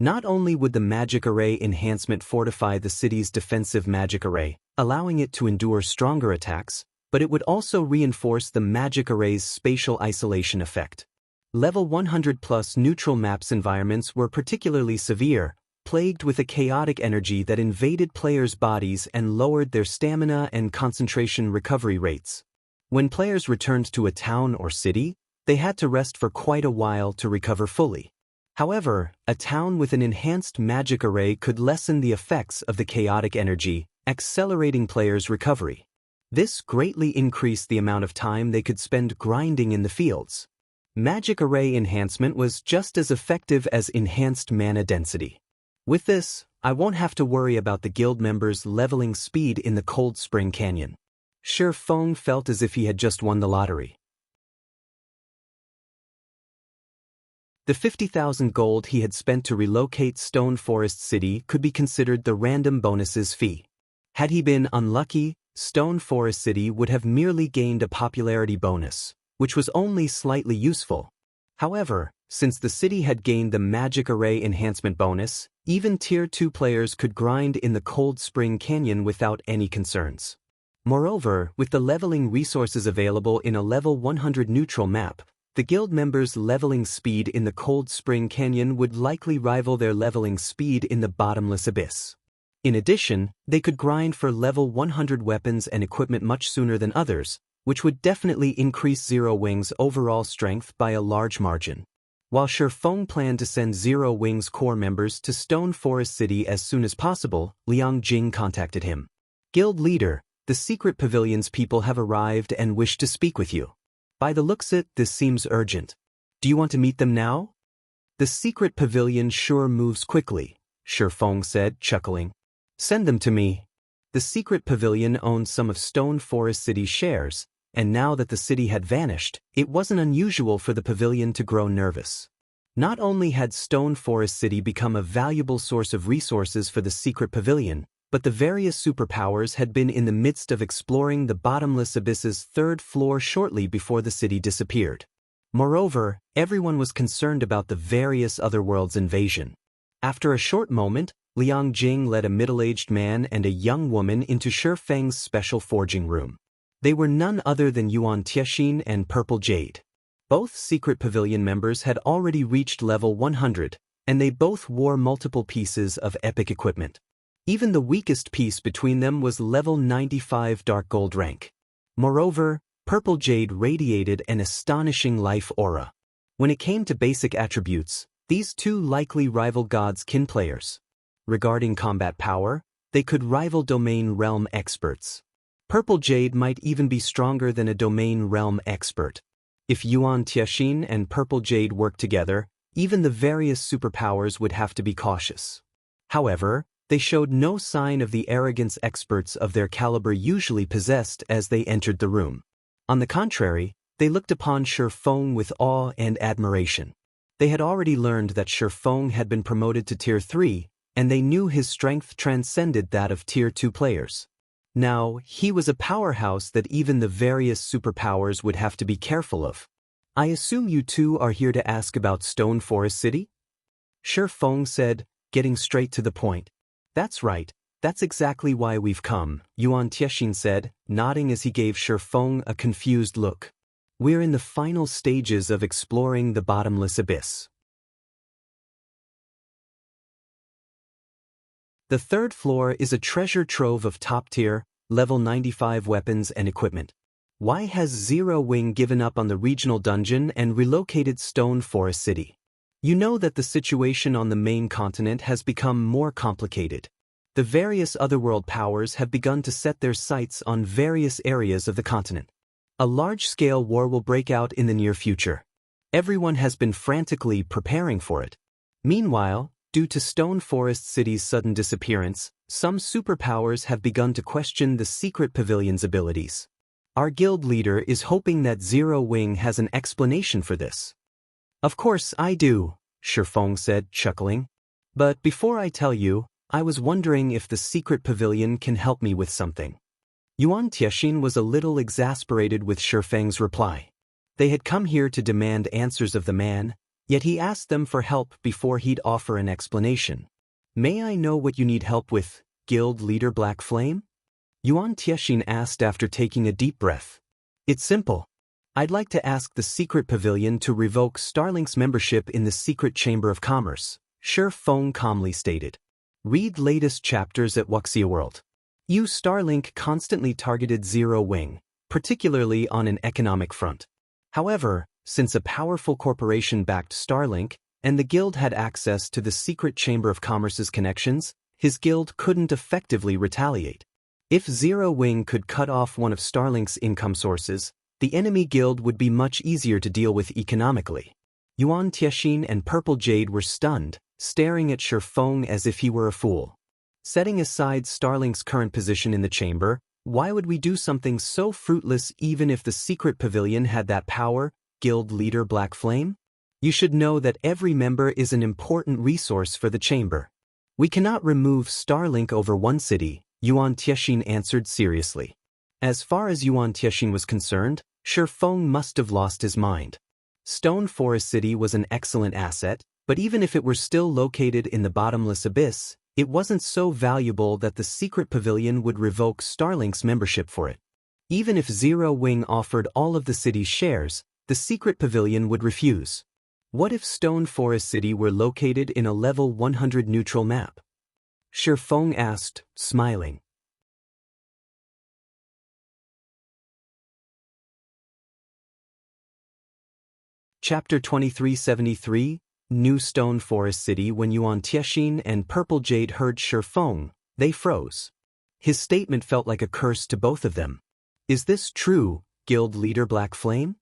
Not only would the magic array enhancement fortify the city's defensive magic array, allowing it to endure stronger attacks, but it would also reinforce the magic array's spatial isolation effect. Level 100+ neutral maps environments were particularly severe, plagued with a chaotic energy that invaded players' bodies and lowered their stamina and concentration recovery rates. When players returned to a town or city, they had to rest for quite a while to recover fully. However, a town with an enhanced magic array could lessen the effects of the chaotic energy, accelerating players' recovery. This greatly increased the amount of time they could spend grinding in the fields. Magic array enhancement was just as effective as enhanced mana density. With this, I won't have to worry about the guild members' leveling speed in the Cold Spring Canyon. Shi Feng felt as if he had just won the lottery. The 50,000 gold he had spent to relocate Stone Forest City could be considered the random bonuses fee. Had he been unlucky, Stone Forest City would have merely gained a popularity bonus, which was only slightly useful. However, since the city had gained the Magic Array Enhancement bonus, even Tier 2 players could grind in the Cold Spring Canyon without any concerns. Moreover, with the leveling resources available in a level 100 neutral map, the guild members' leveling speed in the Cold Spring Canyon would likely rival their leveling speed in the Bottomless Abyss. In addition, they could grind for level 100 weapons and equipment much sooner than others, which would definitely increase Zero Wing's overall strength by a large margin. While Shi Feng planned to send Zero Wing's core members to Stone Forest City as soon as possible, Liang Jing contacted him. Guild leader, the secret pavilion's people have arrived and wish to speak with you. By the looks it, this seems urgent. Do you want to meet them now? The secret pavilion sure moves quickly, Shi Feng said, chuckling. Send them to me. The secret pavilion owned some of Stone Forest City's shares, and now that the city had vanished, it wasn't unusual for the pavilion to grow nervous. Not only had Stone Forest City become a valuable source of resources for the secret pavilion, but the various superpowers had been in the midst of exploring the Bottomless Abyss's third floor shortly before the city disappeared. Moreover, everyone was concerned about the various otherworlds' invasion. After a short moment, Liang Jing led a middle-aged man and a young woman into Shi Feng's special forging room. They were none other than Yuan Tiexin and Purple Jade. Both secret pavilion members had already reached level 100, and they both wore multiple pieces of epic equipment. Even the weakest piece between them was level 95 dark gold rank. Moreover, Purple Jade radiated an astonishing life aura. When it came to basic attributes, these two likely rival God's kin players. Regarding combat power, they could rival domain realm experts. Purple Jade might even be stronger than a domain realm expert. If Yuan Tiexin and Purple Jade worked together, even the various superpowers would have to be cautious. However, they showed no sign of the arrogance experts of their caliber usually possessed as they entered the room. On the contrary, they looked upon Shi Feng with awe and admiration. They had already learned that Shi Feng had been promoted to Tier 3, and they knew his strength transcended that of Tier 2 players. Now, he was a powerhouse that even the various superpowers would have to be careful of. I assume you two are here to ask about Stone Forest City? Shi Feng said, getting straight to the point. That's right, that's exactly why we've come, Yuan Tiexin said, nodding as he gave Shi Feng a confused look. We're in the final stages of exploring the Bottomless Abyss. The third floor is a treasure trove of top-tier, level 95 weapons and equipment. Why has Zero Wing given up on the regional dungeon and relocated Stone Forest City? You know that the situation on the main continent has become more complicated. The various otherworld powers have begun to set their sights on various areas of the continent. A large-scale war will break out in the near future. Everyone has been frantically preparing for it. Meanwhile, due to Stone Forest City's sudden disappearance, some superpowers have begun to question the secret pavilion's abilities. Our guild leader is hoping that Zero Wing has an explanation for this. Of course I do, Shi Feng said, chuckling. But before I tell you, I was wondering if the secret pavilion can help me with something. Yuan Tiexin was a little exasperated with Shi Feng's reply. They had come here to demand answers of the man, yet he asked them for help before he'd offer an explanation. May I know what you need help with, Guild Leader Black Flame? Yuan Tiexin asked after taking a deep breath. It's simple. I'd like to ask the Secret Pavilion to revoke Starlink's membership in the Secret Chamber of Commerce, Shi Feng calmly stated. Read latest chapters at Wuxia World. Starlink constantly targeted Zero Wing, particularly on an economic front. However, since a powerful corporation backed Starlink, and the guild had access to the Secret Chamber of Commerce's connections, his guild couldn't effectively retaliate. If Zero Wing could cut off one of Starlink's income sources, the enemy guild would be much easier to deal with economically. Yuan Tiexin and Purple Jade were stunned, staring at Shi Feng as if he were a fool. Setting aside Starlink's current position in the chamber, why would we do something so fruitless even if the Secret Pavilion had that power, Guild Leader Black Flame? You should know that every member is an important resource for the chamber. We cannot remove Starlink over one city, Yuan Tiexin answered seriously. As far as Yuan Tiexin was concerned, Shi Feng must have lost his mind. Stone Forest City was an excellent asset, but even if it were still located in the bottomless abyss, it wasn't so valuable that the Secret Pavilion would revoke Starlink's membership for it. Even if Zero Wing offered all of the city's shares, the Secret Pavilion would refuse. What if Stone Forest City were located in a level 100 neutral map? Shi Feng asked, smiling. Chapter 2373, New Stone Forest City. When Yuan Tiexin and Purple Jade heard Shi Feng, they froze. His statement felt like a curse to both of them. Is this true, Guild Leader Black Flame?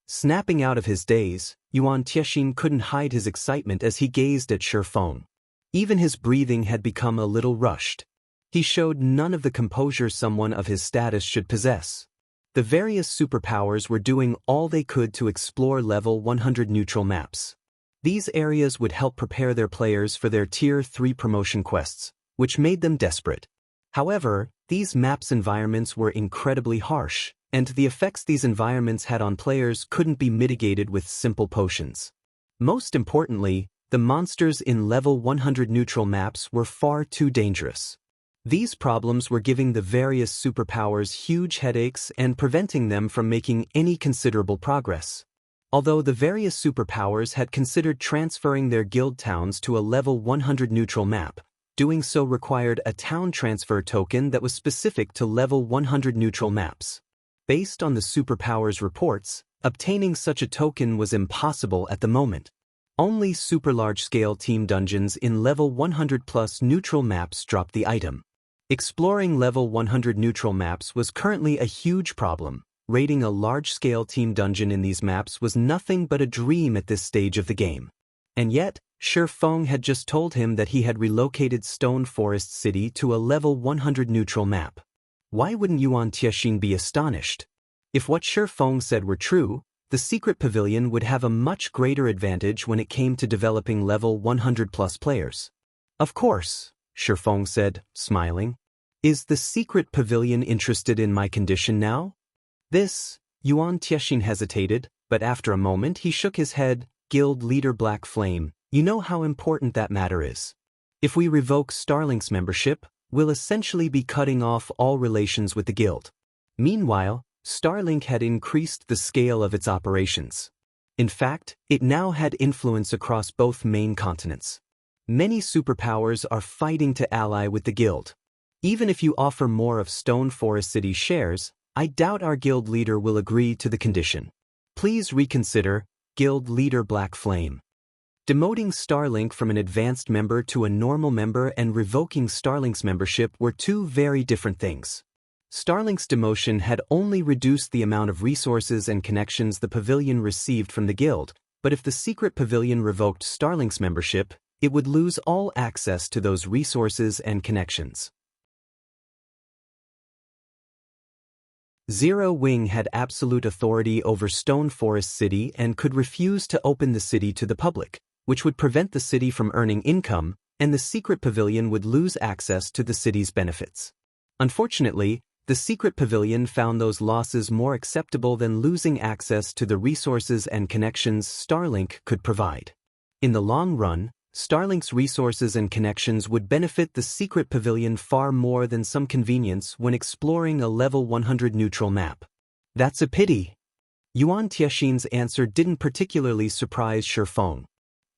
Snapping out of his daze, Yuan Tiexin couldn't hide his excitement as he gazed at Shi Feng. Even his breathing had become a little rushed. He showed none of the composure someone of his status should possess. The various superpowers were doing all they could to explore level 100 neutral maps. These areas would help prepare their players for their Tier 3 promotion quests, which made them desperate. However, these maps' environments were incredibly harsh, and the effects these environments had on players couldn't be mitigated with simple potions. Most importantly, the monsters in level 100 neutral maps were far too dangerous. These problems were giving the various superpowers huge headaches and preventing them from making any considerable progress. Although the various superpowers had considered transferring their guild towns to a level 100 neutral map, doing so required a town transfer token that was specific to level 100 neutral maps. Based on the superpowers reports, obtaining such a token was impossible at the moment. Only super large-scale team dungeons in level 100+ neutral maps dropped the item. Exploring level 100 neutral maps was currently a huge problem. Raiding a large-scale team dungeon in these maps was nothing but a dream at this stage of the game. And yet, Shi Feng had just told him that he had relocated Stone Forest City to a level 100 neutral map. Why wouldn't Yuan Tiexin be astonished? If what Shi Feng said were true, the Secret Pavilion would have a much greater advantage when it came to developing level 100+ players. Of course, Shi Feng said, smiling. Is the Secret Pavilion interested in my condition now? Yuan Tiexin hesitated, but after a moment he shook his head. Guild Leader Black Flame, you know how important that matter is. If we revoke Starlink's membership, we'll essentially be cutting off all relations with the guild. Meanwhile, Starlink had increased the scale of its operations. In fact, it now had influence across both main continents. Many superpowers are fighting to ally with the guild. Even if you offer more of Stone Forest City shares, I doubt our guild leader will agree to the condition. Please reconsider, Guild Leader Black Flame. Demoting Starlink from an advanced member to a normal member and revoking Starlink's membership were two very different things. Starlink's demotion had only reduced the amount of resources and connections the pavilion received from the guild, but if the Secret Pavilion revoked Starlink's membership, it would lose all access to those resources and connections. Zero Wing had absolute authority over Stone Forest City and could refuse to open the city to the public, which would prevent the city from earning income, and the Secret Pavilion would lose access to the city's benefits. Unfortunately, the Secret Pavilion found those losses more acceptable than losing access to the resources and connections Starlink could provide. In the long run, Starlink's resources and connections would benefit the secret pavilion far more than some convenience when exploring a level 100 neutral map. That's a pity. Yuan Tiexin's answer didn't particularly surprise Shifeng.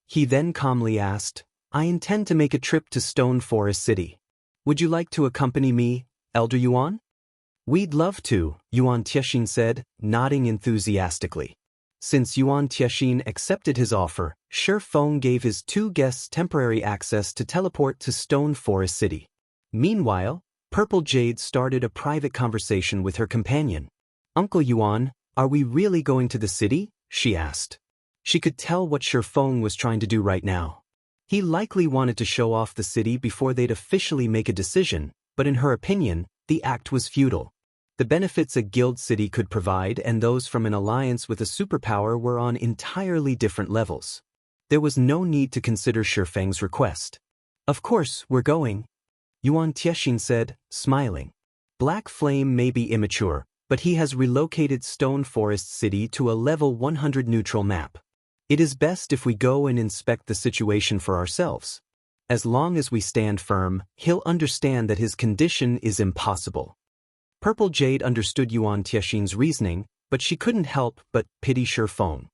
He then calmly asked, I intend to make a trip to Stone Forest City. Would you like to accompany me, Elder Yuan? We'd love to, Yuan Tiexin said, nodding enthusiastically. Since Yuan Tiexin accepted his offer, Shifeng gave his 2 guests temporary access to teleport to Stone Forest City. Meanwhile, Purple Jade started a private conversation with her companion. Uncle Yuan, are we really going to the city? She asked. She could tell what Shifeng was trying to do right now. He likely wanted to show off the city before they'd officially make a decision, but in her opinion, the act was futile. The benefits a guild city could provide and those from an alliance with a superpower were on entirely different levels. There was no need to consider Shifeng's request. Of course, we're going, Yuan Tiexin said, smiling. Black Flame may be immature, but he has relocated Stone Forest City to a level 100 neutral map. It is best if we go and inspect the situation for ourselves. As long as we stand firm, he'll understand that his condition is impossible. Purple Jade understood Yuan Tiexin's reasoning, but she couldn't help but pity Shifeng.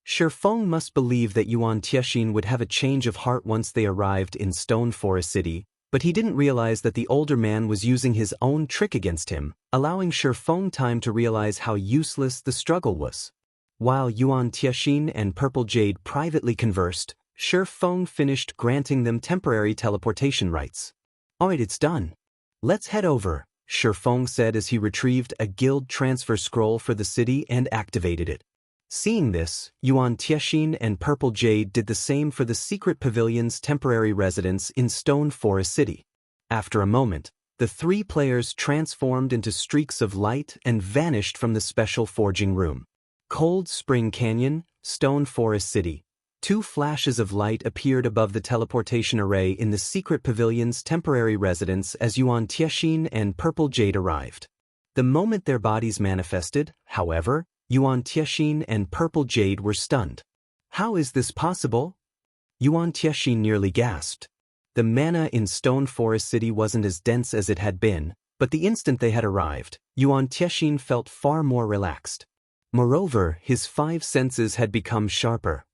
Shifeng must believe that Yuan Tiexin would have a change of heart once they arrived in Stone Forest City, but he didn't realize that the older man was using his own trick against him, allowing Shifeng time to realize how useless the struggle was. While Yuan Tiexin and Purple Jade privately conversed, Shifeng finished granting them temporary teleportation rights. Alright, it's done. Let's head over, Shifeng said as he retrieved a guild transfer scroll for the city and activated it. Seeing this, Yuan Tiexin and Purple Jade did the same for the secret pavilion's temporary residence in Stone Forest City. After a moment, the 3 players transformed into streaks of light and vanished from the special forging room. Cold Spring Canyon, Stone Forest City. 2 flashes of light appeared above the teleportation array in the secret pavilion's temporary residence as Yuan Tiexin and Purple Jade arrived. The moment their bodies manifested, however, Yuan Tiexin and Purple Jade were stunned. How is this possible? Yuan Tiexin nearly gasped. The mana in Stone Forest City wasn't as dense as it had been, but the instant they had arrived, Yuan Tiexin felt far more relaxed. Moreover, his 5 senses had become sharper.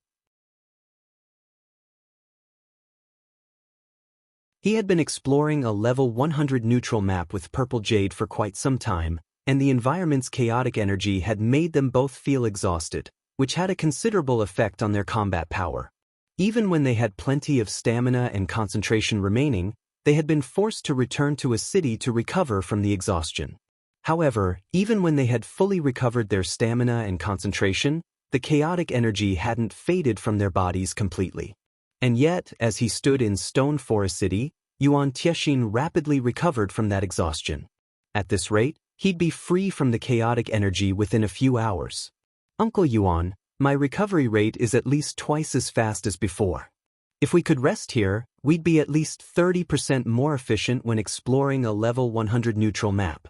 He had been exploring a level 100 neutral map with Purple Jade for quite some time, and the environment's chaotic energy had made them both feel exhausted, which had a considerable effect on their combat power. Even when they had plenty of stamina and concentration remaining, they had been forced to return to a city to recover from the exhaustion. However, even when they had fully recovered their stamina and concentration, the chaotic energy hadn't faded from their bodies completely. And yet, as he stood in Stone Forest City, Yuan Tiexin rapidly recovered from that exhaustion. At this rate, he'd be free from the chaotic energy within a few hours. Uncle Yuan, my recovery rate is at least twice as fast as before. If we could rest here, we'd be at least 30% more efficient when exploring a level 100 neutral map.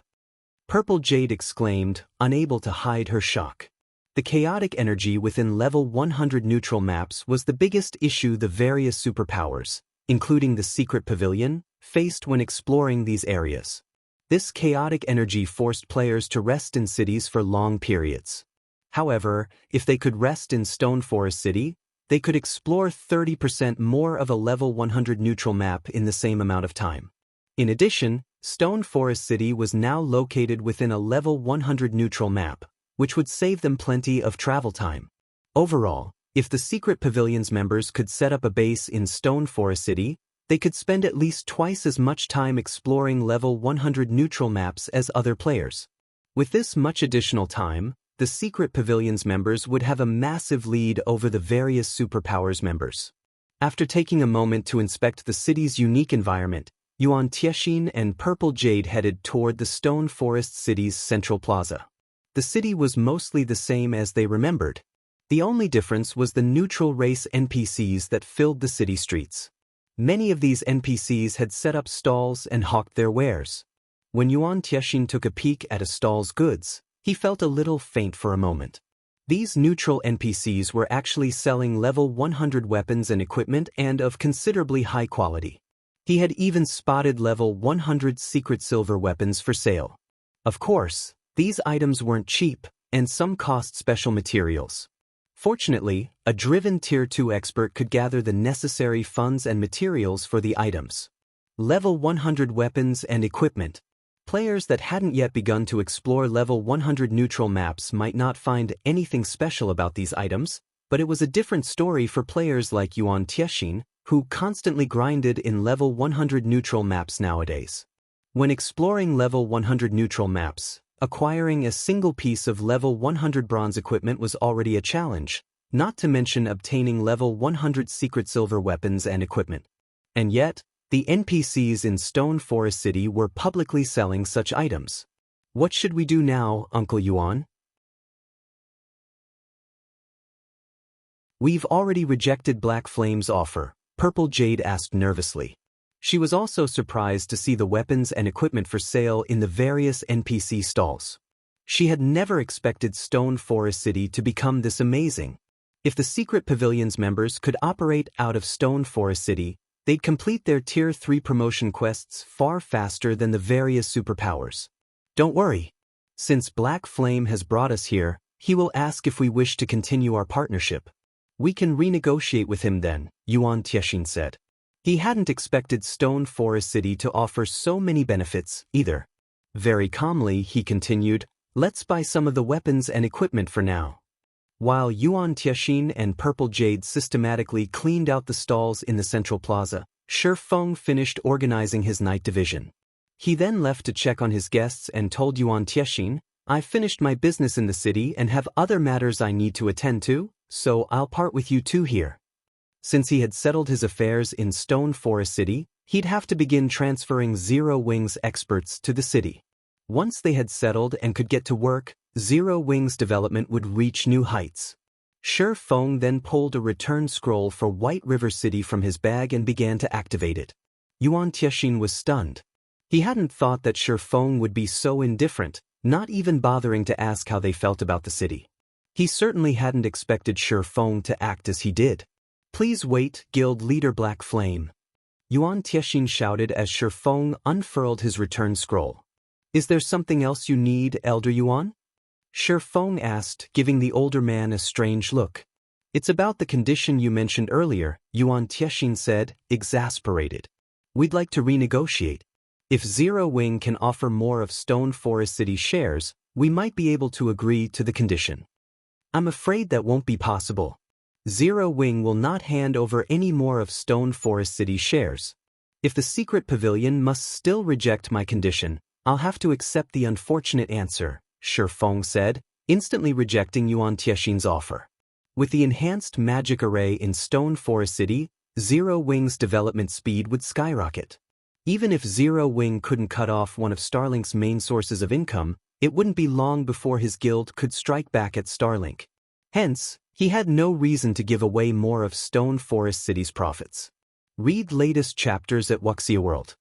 Purple Jade exclaimed, unable to hide her shock. The chaotic energy within level 100 neutral maps was the biggest issue the various superpowers, including the secret pavilion, faced when exploring these areas. This chaotic energy forced players to rest in cities for long periods. However, if they could rest in Stone Forest City, they could explore 30% more of a level 100 neutral map in the same amount of time. In addition, Stone Forest City was now located within a level 100 neutral map, which would save them plenty of travel time. Overall, if the Secret Pavilion's members could set up a base in Stone Forest City, they could spend at least twice as much time exploring level 100 neutral maps as other players. With this much additional time, the Secret Pavilion's members would have a massive lead over the various superpowers members. After taking a moment to inspect the city's unique environment, Yuan Tiexin and Purple Jade headed toward the Stone Forest City's central plaza. The city was mostly the same as they remembered. The only difference was the neutral race NPCs that filled the city streets. Many of these NPCs had set up stalls and hawked their wares. When Yuan Tiexin took a peek at a stall's goods, he felt a little faint for a moment. These neutral NPCs were actually selling level 100 weapons and equipment and of considerably high quality. He had even spotted level 100 secret silver weapons for sale. Of course, these items weren't cheap, and some cost special materials. Fortunately, a driven Tier 2 expert could gather the necessary funds and materials for the items. Level 100 weapons and equipment. Players that hadn't yet begun to explore level 100 neutral maps might not find anything special about these items, but it was a different story for players like Yuan Tiexin, who constantly grinded in level 100 neutral maps nowadays. When exploring level 100 neutral maps, acquiring a single piece of level 100 bronze equipment was already a challenge, not to mention obtaining level 100 secret silver weapons and equipment. And yet, the NPCs in Stone Forest City were publicly selling such items. What should we do now, Uncle Yuan? We've already rejected Black Flame's offer, Purple Jade asked nervously. She was also surprised to see the weapons and equipment for sale in the various NPC stalls. She had never expected Stone Forest City to become this amazing. If the Secret Pavilion's members could operate out of Stone Forest City, they'd complete their Tier 3 promotion quests far faster than the various superpowers. Don't worry. Since Black Flame has brought us here, he will ask if we wish to continue our partnership. We can renegotiate with him then, Yuan Tiexin said. He hadn't expected Stone Forest City to offer so many benefits, either. Very calmly, he continued, let's buy some of the weapons and equipment for now. While Yuan Tiexin and Purple Jade systematically cleaned out the stalls in the central plaza, Shi Feng finished organizing his night division. He then left to check on his guests and told Yuan Tiexin, I've finished my business in the city and have other matters I need to attend to, so I'll part with you two here. Since he had settled his affairs in Stone Forest City, he'd have to begin transferring Zero Wing's experts to the city. Once they had settled and could get to work, Zero Wing's development would reach new heights. Shi Feng then pulled a return scroll for White River City from his bag and began to activate it. Yuan Tiexin was stunned. He hadn't thought that Shi Feng would be so indifferent, not even bothering to ask how they felt about the city. He certainly hadn't expected Shi Feng to act as he did. Please wait, Guild Leader Black Flame. Yuan Tiexin shouted as Shi Feng unfurled his return scroll. Is there something else you need, Elder Yuan? Shi Feng asked, giving the older man a strange look. It's about the condition you mentioned earlier, Yuan Tiexin said, exasperated. We'd like to renegotiate. If Zero Wing can offer more of Stone Forest City shares, we might be able to agree to the condition. I'm afraid that won't be possible. Zero Wing will not hand over any more of Stone Forest City shares. If the Secret Pavilion must still reject my condition, I'll have to accept the unfortunate answer, Shi Feng said, instantly rejecting Yuan Tiexin's offer. With the enhanced magic array in Stone Forest City, Zero Wing's development speed would skyrocket. Even if Zero Wing couldn't cut off one of Starlink's main sources of income, it wouldn't be long before his guild could strike back at Starlink. Hence, he had no reason to give away more of Stone Forest City's profits. Read latest chapters at Wuxia World.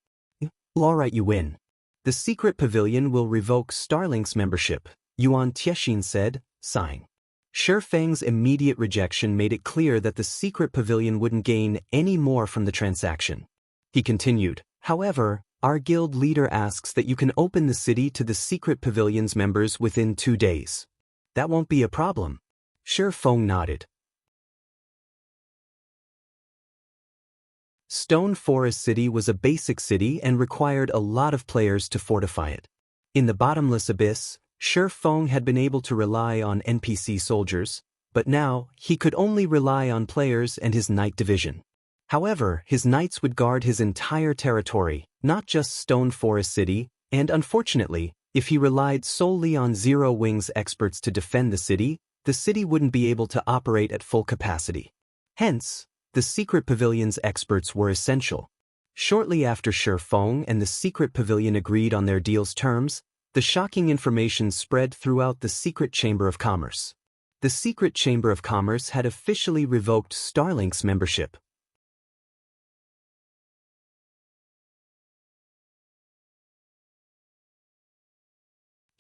Alright, you win. The Secret Pavilion will revoke Starlink's membership, Yuan Tiexin said, sighing. Shi Feng's immediate rejection made it clear that the Secret Pavilion wouldn't gain any more from the transaction. He continued, however, our guild leader asks that you can open the city to the Secret Pavilion's members within 2 days. That won't be a problem. Shi Feng nodded. Stone Forest City was a basic city and required a lot of players to fortify it. In the bottomless abyss, Shi Feng had been able to rely on NPC soldiers, but now he could only rely on players and his knight division. However, his knights would guard his entire territory, not just Stone Forest City, and unfortunately, if he relied solely on Zero Wing's experts to defend the city wouldn't be able to operate at full capacity. Hence, the Secret Pavilion's experts were essential. Shortly after Shi Feng and the Secret Pavilion agreed on their deal's terms, the shocking information spread throughout the Secret Chamber of Commerce. The Secret Chamber of Commerce had officially revoked Starlink's membership.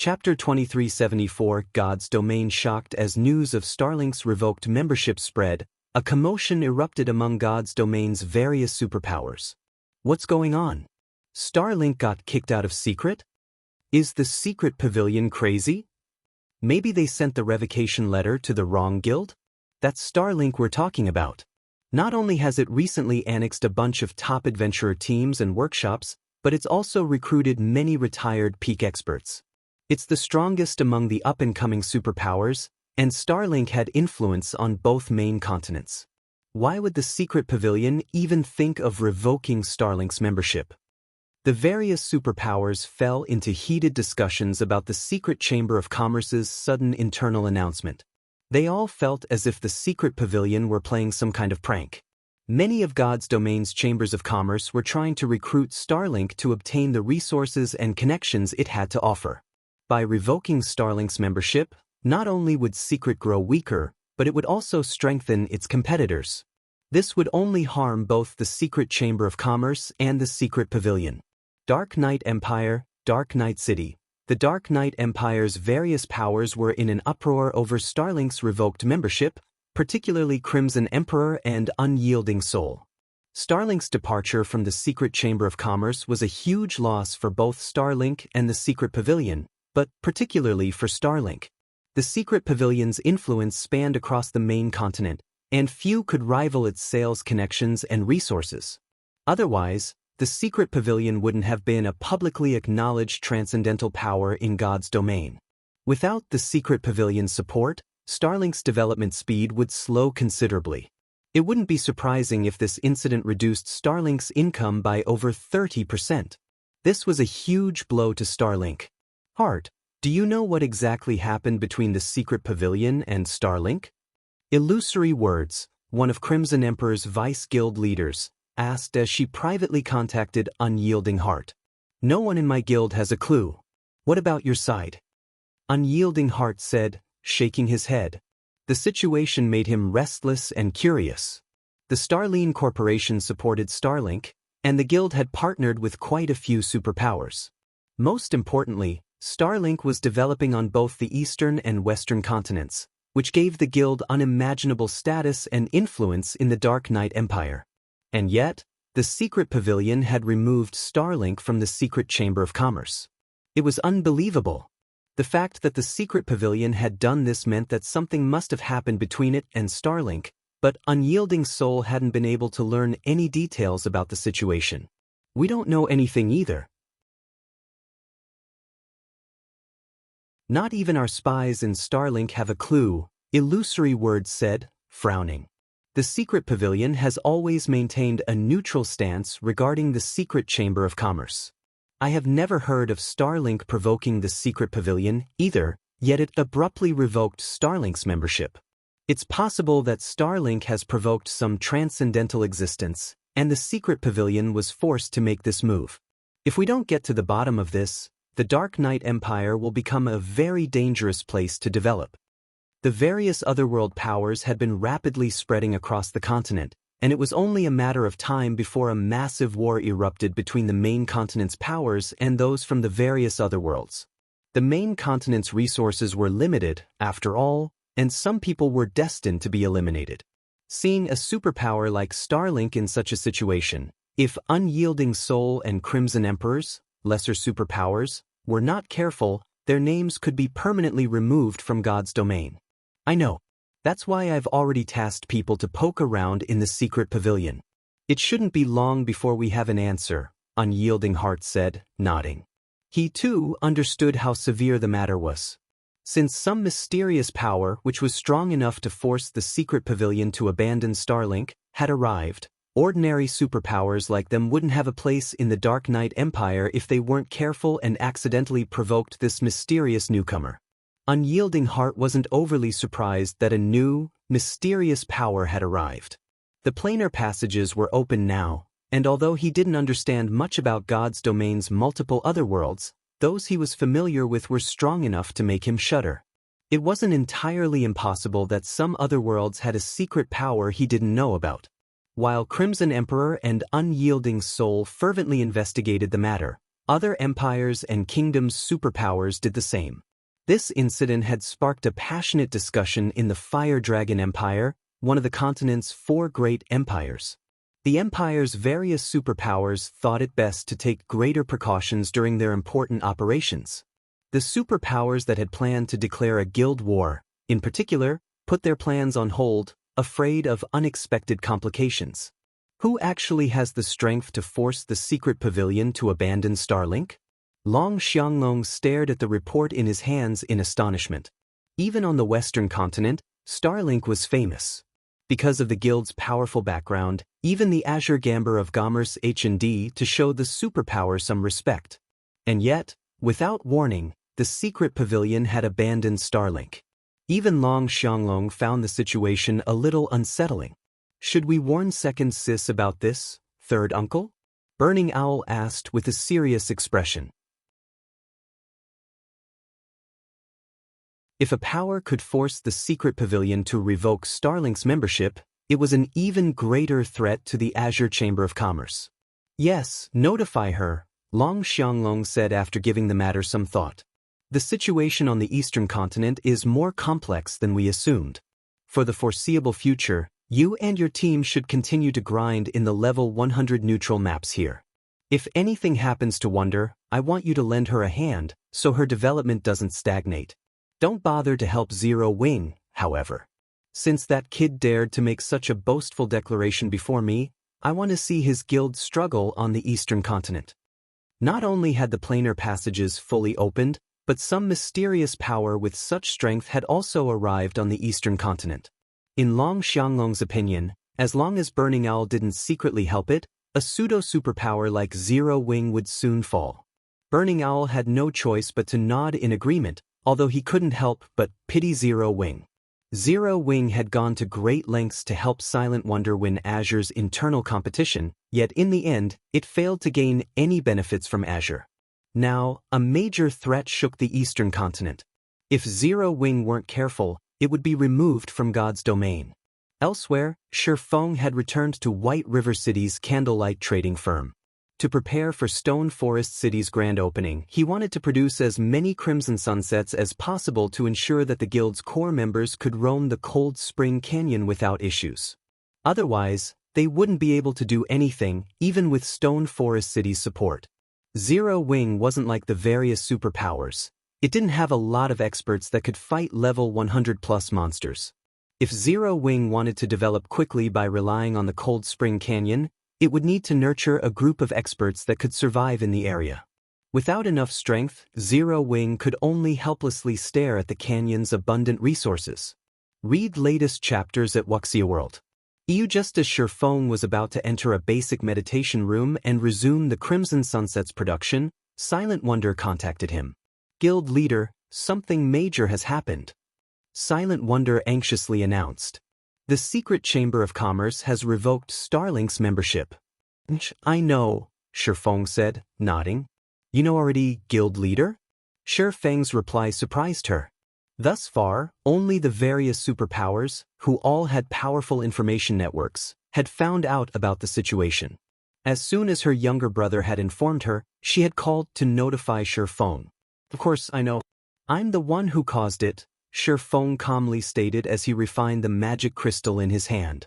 Chapter 2374 God's Domain shocked as news of Starlink's revoked membership spread, a commotion erupted among God's Domain's various superpowers. What's going on? Starlink got kicked out of secret? Is the secret pavilion crazy? Maybe they sent the revocation letter to the wrong guild? That's Starlink we're talking about. Not only has it recently annexed a bunch of top adventurer teams and workshops, but it's also recruited many retired peak experts. It's the strongest among the up-and-coming superpowers, and Starlink had influence on both main continents. Why would the secret pavilion even think of revoking Starlink's membership? The various superpowers fell into heated discussions about the secret Chamber of Commerce's sudden internal announcement. They all felt as if the secret pavilion were playing some kind of prank. Many of God's Domain's chambers of commerce were trying to recruit Starlink to obtain the resources and connections it had to offer. By revoking Starlink's membership, not only would Secret grow weaker, but it would also strengthen its competitors. This would only harm both the Secret Chamber of Commerce and the Secret Pavilion. Dark Knight Empire, Dark Knight City. The Dark Knight Empire's various powers were in an uproar over Starlink's revoked membership, particularly Crimson Emperor and Unyielding Soul. Starlink's departure from the Secret Chamber of Commerce was a huge loss for both Starlink and the Secret Pavilion, but particularly for Starlink. The Secret Pavilion's influence spanned across the main continent, and few could rival its sales connections and resources. Otherwise, the Secret Pavilion wouldn't have been a publicly acknowledged transcendental power in God's domain. Without the Secret Pavilion's support, Starlink's development speed would slow considerably. It wouldn't be surprising if this incident reduced Starlink's income by over 30%. This was a huge blow to Starlink. Hart, do you know what exactly happened between the Secret Pavilion and Starlink? Illusory Words, one of Crimson Emperor's vice guild leaders, asked as she privately contacted Unyielding Heart. No one in my guild has a clue. What about your side? Unyielding Heart said, shaking his head. The situation made him restless and curious. The Starline Corporation supported Starlink, and the guild had partnered with quite a few superpowers. Most importantly, Starlink was developing on both the eastern and western continents, which gave the guild unimaginable status and influence in the Dark Knight Empire. And yet, the Secret Pavilion had removed Starlink from the Secret Chamber of Commerce. It was unbelievable. The fact that the Secret Pavilion had done this meant that something must have happened between it and Starlink, but Unyielding Soul hadn't been able to learn any details about the situation. We don't know anything either. Not even our spies in Starlink have a clue, Illusory Words said, frowning. The Secret Pavilion has always maintained a neutral stance regarding the Secret Chamber of Commerce. I have never heard of Starlink provoking the Secret Pavilion either, yet it abruptly revoked Starlink's membership. It's possible that Starlink has provoked some transcendental existence, and the Secret Pavilion was forced to make this move. If we don't get to the bottom of this, the Dark Knight Empire will become a very dangerous place to develop. The various otherworld powers had been rapidly spreading across the continent, and it was only a matter of time before a massive war erupted between the main continent's powers and those from the various otherworlds. The main continent's resources were limited, after all, and some people were destined to be eliminated. Seeing a superpower like Starlink in such a situation, if Unyielding Soul and Crimson Emperors, lesser superpowers, were not careful, their names could be permanently removed from God's domain. I know. That's why I've already tasked people to poke around in the Secret Pavilion. It shouldn't be long before we have an answer, Unyielding Heart said, nodding. He too understood how severe the matter was. Since some mysterious power which was strong enough to force the Secret Pavilion to abandon Starlink had arrived, ordinary superpowers like them wouldn't have a place in the Dark Knight Empire if they weren't careful and accidentally provoked this mysterious newcomer. Unyielding Heart wasn't overly surprised that a new, mysterious power had arrived. The planar passages were open now, and although he didn't understand much about God's domain's multiple otherworlds, those he was familiar with were strong enough to make him shudder. It wasn't entirely impossible that some otherworlds had a secret power he didn't know about. While Crimson Emperor and Unyielding Soul fervently investigated the matter, Other empires and kingdoms' superpowers did the same. This incident had sparked a passionate discussion in the Fire Dragon Empire, one of the continent's 4 great empires. The empire's various superpowers thought it best to take greater precautions during their important operations. The superpowers that had planned to declare a guild war, in particular, put their plans on hold, afraid of unexpected complications. Who actually has the strength to force the secret pavilion to abandon Starlink? Long Xianglong stared at the report in his hands in astonishment. Even on the western continent, Starlink was famous. Because of the guild's powerful background, even the Azure Gamber of Commerce H&D to show the superpower some respect. And yet, without warning, the secret pavilion had abandoned Starlink. Even Long Xianglong found the situation a little unsettling. Should we warn second sis about this, third uncle? Burning Owl asked with a serious expression. If a power could force the secret pavilion to revoke Starlink's membership, it was an even greater threat to the Azure Chamber of Commerce. Yes, notify her, Long Xianglong said after giving the matter some thought. The situation on the eastern continent is more complex than we assumed. For the foreseeable future, you and your team should continue to grind in the level 100 neutral maps here. If anything happens to Wonder, I want you to lend her a hand, so her development doesn't stagnate. Don't bother to help Zero Wing, however. Since that kid dared to make such a boastful declaration before me, I want to see his guild struggle on the eastern continent. Not only had the planar passages fully opened, but some mysterious power with such strength had also arrived on the eastern continent. In Long Xianglong's opinion, as long as Burning Owl didn't secretly help it, a pseudo-superpower like Zero Wing would soon fall. Burning Owl had no choice but to nod in agreement, although he couldn't help but pity Zero Wing. Zero Wing had gone to great lengths to help Silent Wonder win Azure's internal competition, yet in the end, it failed to gain any benefits from Azure. Now, a major threat shook the eastern continent. If Zero Wing weren't careful, it would be removed from God's domain. Elsewhere, Shifeng had returned to White River City's candlelight trading firm. To prepare for Stone Forest City's grand opening, he wanted to produce as many Crimson Sunsets as possible to ensure that the guild's core members could roam the Cold Spring Canyon without issues. Otherwise, they wouldn't be able to do anything, even with Stone Forest City's support. Zero Wing wasn't like the various superpowers. It didn't have a lot of experts that could fight level 100+ monsters. If Zero Wing wanted to develop quickly by relying on the Cold Spring Canyon, it would need to nurture a group of experts that could survive in the area. Without enough strength, Zero Wing could only helplessly stare at the canyon's abundant resources. Read latest chapters at Wuxia World. Just as Shifeng was about to enter a basic meditation room and resume the Crimson Sunsets production, Silent Wonder contacted him. Guild leader, something major has happened. Silent Wonder anxiously announced. The Secret Chamber of Commerce has revoked Starlink's membership. I know, Shifeng said, nodding. You know already, guild leader? Shifeng's reply surprised her. Thus far, only the various superpowers, who all had powerful information networks, had found out about the situation. As soon as her younger brother had informed her, she had called to notify Shifeng. Of course, I know. I'm the one who caused it, Shifeng calmly stated as he refined the magic crystal in his hand.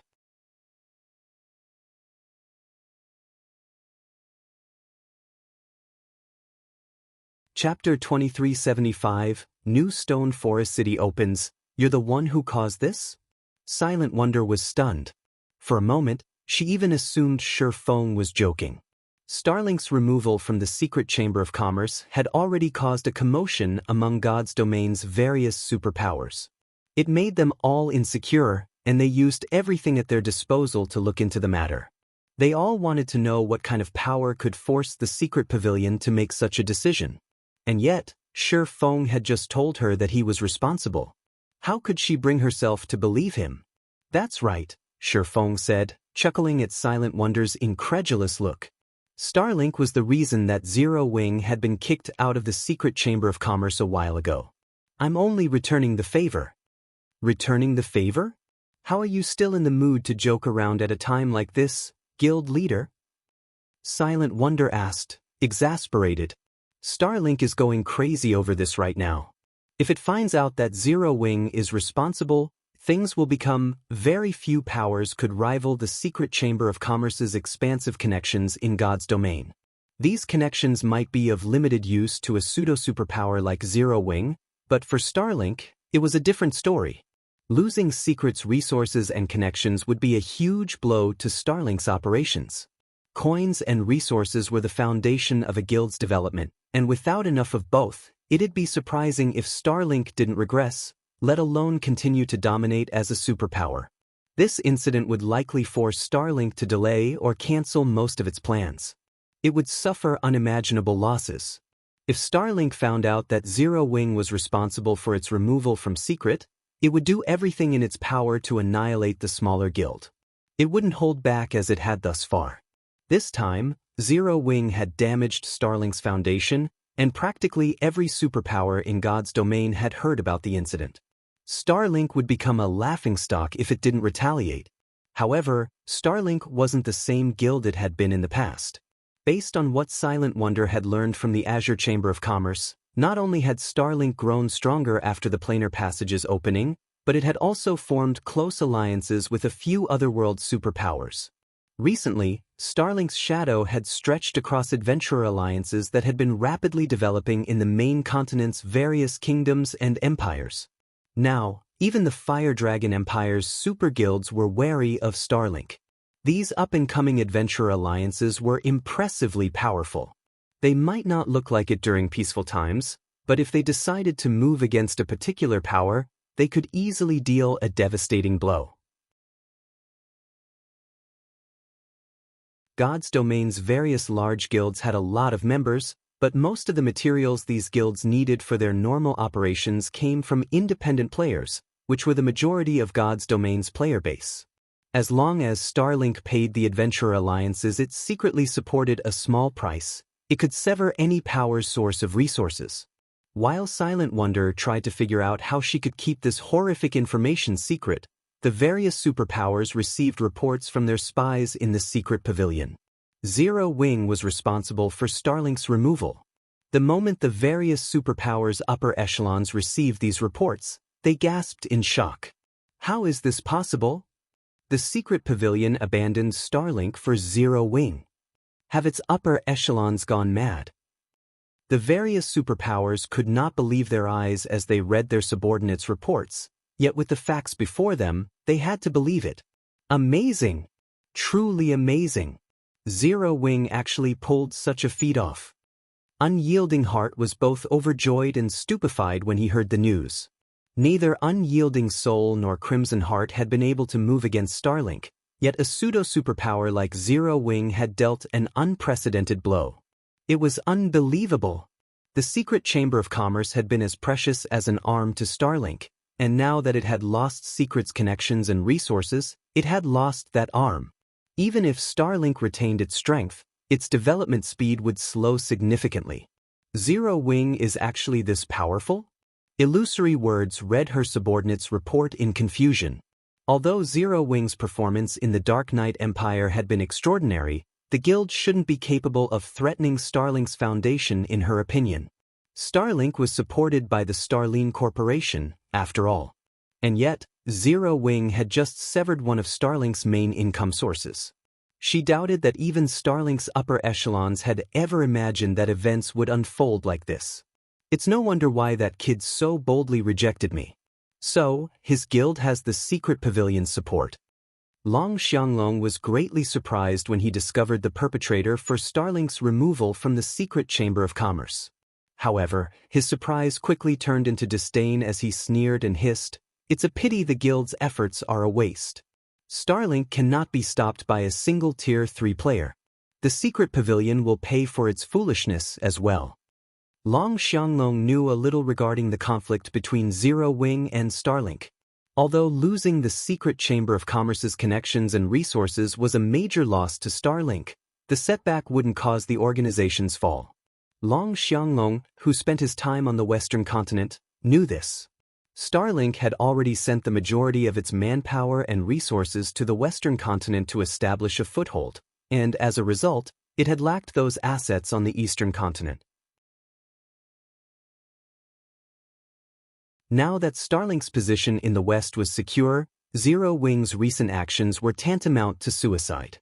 Chapter 2375, New Stone Forest City opens. You're the one who caused this? Silent Wonder was stunned. For a moment, she even assumed Shifeng was joking. Starlink's removal from the Secret Chamber of Commerce had already caused a commotion among God's domain's various superpowers. It made them all insecure, and they used everything at their disposal to look into the matter. They all wanted to know what kind of power could force the secret pavilion to make such a decision. And yet, Shifeng had just told her that he was responsible. How could she bring herself to believe him? That's right, Shifeng said, chuckling at Silent Wonder's incredulous look. Starlink was the reason that Zero Wing had been kicked out of the Secret Chamber of Commerce a while ago. I'm only returning the favor. Returning the favor? How are you still in the mood to joke around at a time like this, guild leader? Silent Wonder asked, Exasperated, Starlink is going crazy over this right now. If it finds out that Zero Wing is responsible, things will become. Very few powers could rival the secret Chamber of Commerce's expansive connections in God's domain. These connections might be of limited use to a pseudo-superpower like Zero Wing, but for Starlink, it was a different story. Losing Secret's resources and connections would be a huge blow to Starlink's operations. Coins and resources were the foundation of a guild's development, and without enough of both, it'd be surprising if Starlink didn't regress, let alone continue to dominate as a superpower. This incident would likely force Starlink to delay or cancel most of its plans. It would suffer unimaginable losses. If Starlink found out that Zero Wing was responsible for its removal from Secret, it would do everything in its power to annihilate the smaller guild. It wouldn't hold back as it had thus far. This time, Zero Wing had damaged Starlink's foundation, and practically every superpower in God's domain had heard about the incident. Starlink would become a laughingstock if it didn't retaliate. However, Starlink wasn't the same guild it had been in the past. Based on what Silent Wonder had learned from the Azure Chamber of Commerce, not only had Starlink grown stronger after the planar passage's opening, but it had also formed close alliances with a few otherworld superpowers. Recently, Starlink's shadow had stretched across adventurer alliances that had been rapidly developing in the main continent's various kingdoms and empires. Now, even the Fire Dragon Empire's super guilds were wary of Starlink. These up-and-coming adventurer alliances were impressively powerful. They might not look like it during peaceful times, but if they decided to move against a particular power, they could easily deal a devastating blow. God's domain's various large guilds had a lot of members, but most of the materials these guilds needed for their normal operations came from independent players, which were the majority of God's domain's player base. As long as Starlink paid the adventurer alliances it secretly supported a small price, it could sever any power's source of resources. While Silent Wonder tried to figure out how she could keep this horrific information secret, the various superpowers received reports from their spies in the secret pavilion. Zero Wing was responsible for Starlink's removal. The moment the various superpowers' upper echelons received these reports, they gasped in shock. How is this possible? The secret pavilion abandoned Starlink for Zero Wing. Have its upper echelons gone mad? The various superpowers could not believe their eyes as they read their subordinates' reports, yet with the facts before them, they had to believe it. Amazing! Truly amazing! Zero Wing actually pulled such a feat off. Unyielding Heart was both overjoyed and stupefied when he heard the news. Neither Unyielding Soul nor Crimson Heart had been able to move against Starlink, yet a pseudo-superpower like Zero Wing had dealt an unprecedented blow. It was unbelievable. The secret Chamber of Commerce had been as precious as an arm to Starlink, and now that it had lost Secret's connections and resources, it had lost that arm. Even if Starlink retained its strength, its development speed would slow significantly. Zero Wing is actually this powerful? Illusory words read her subordinates' report in confusion. Although Zero Wing's performance in the Dark Knight Empire had been extraordinary, the guild shouldn't be capable of threatening Starlink's foundation in her opinion. Starlink was supported by the Starline Corporation, after all. And yet, Zero Wing had just severed one of Starlink's main income sources. She doubted that even Starlink's upper echelons had ever imagined that events would unfold like this. It's no wonder why that kid so boldly rejected me. So, his guild has the secret pavilion's support. Long Xianglong was greatly surprised when he discovered the perpetrator for Starlink's removal from the secret Chamber of Commerce. However, his surprise quickly turned into disdain as he sneered and hissed, "It's a pity the guild's efforts are a waste. Starlink cannot be stopped by a single Tier 3 player. The secret pavilion will pay for its foolishness as well." Long Xianglong knew a little regarding the conflict between Zero Wing and Starlink. Although losing the secret Chamber of Commerce's connections and resources was a major loss to Starlink, the setback wouldn't cause the organization's fall. Long Xianglong, who spent his time on the Western continent, knew this. Starlink had already sent the majority of its manpower and resources to the Western continent to establish a foothold, and as a result, It had lacked those assets on the eastern continent. Now that Starlink's position in the west was secure, Zero Wing's recent actions were tantamount to suicide.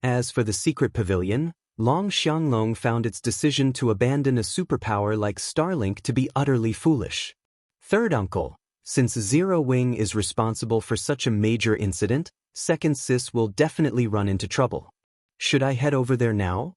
As for the secret pavilion, Long Xianglong found its decision to abandon a superpower like Starlink to be utterly foolish. Third uncle, since Zero Wing is responsible for such a major incident, second sis will definitely run into trouble. Should I head over there now?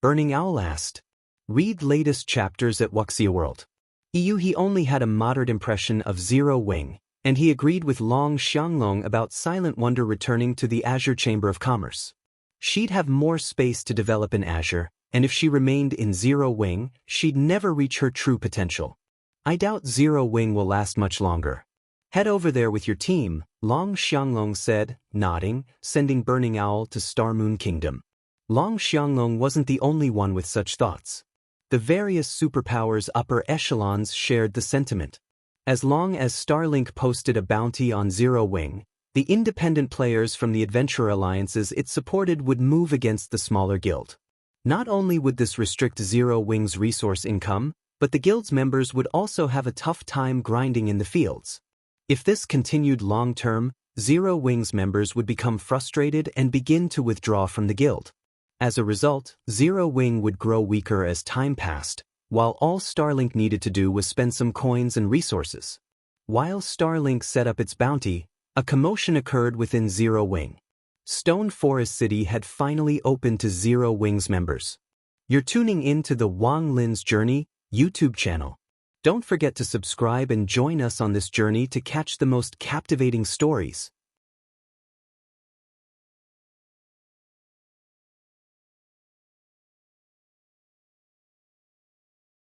Burning Owl asked. Read latest chapters at Wuxia World. He only had a moderate impression of Zero Wing, and he agreed with Long Xianglong about Silent Wonder returning to the Azure Chamber of Commerce. She'd have more space to develop in Azure, and if she remained in Zero Wing, she'd never reach her true potential. I doubt Zero Wing will last much longer. Head over there with your team, Long Xianglong said, nodding, sending Burning Owl to Star Moon Kingdom. Long Xianglong wasn't the only one with such thoughts. The various superpowers' upper echelons shared the sentiment. As long as Starlink posted a bounty on Zero Wing, the independent players from the adventurer alliances it supported would move against the smaller guild. Not only would this restrict Zero Wing's resource income, but the guild's members would also have a tough time grinding in the fields. If this continued long-term, Zero Wing's members would become frustrated and begin to withdraw from the guild. As a result, Zero Wing would grow weaker as time passed, while all Starlink needed to do was spend some coins and resources. While Starlink set up its bounty, a commotion occurred within Zero Wing. Stone Forest City had finally opened to Zero Wing's members. You're tuning in to the Wang Lin's Journey YouTube channel. Don't forget to subscribe and join us on this journey to catch the most captivating stories,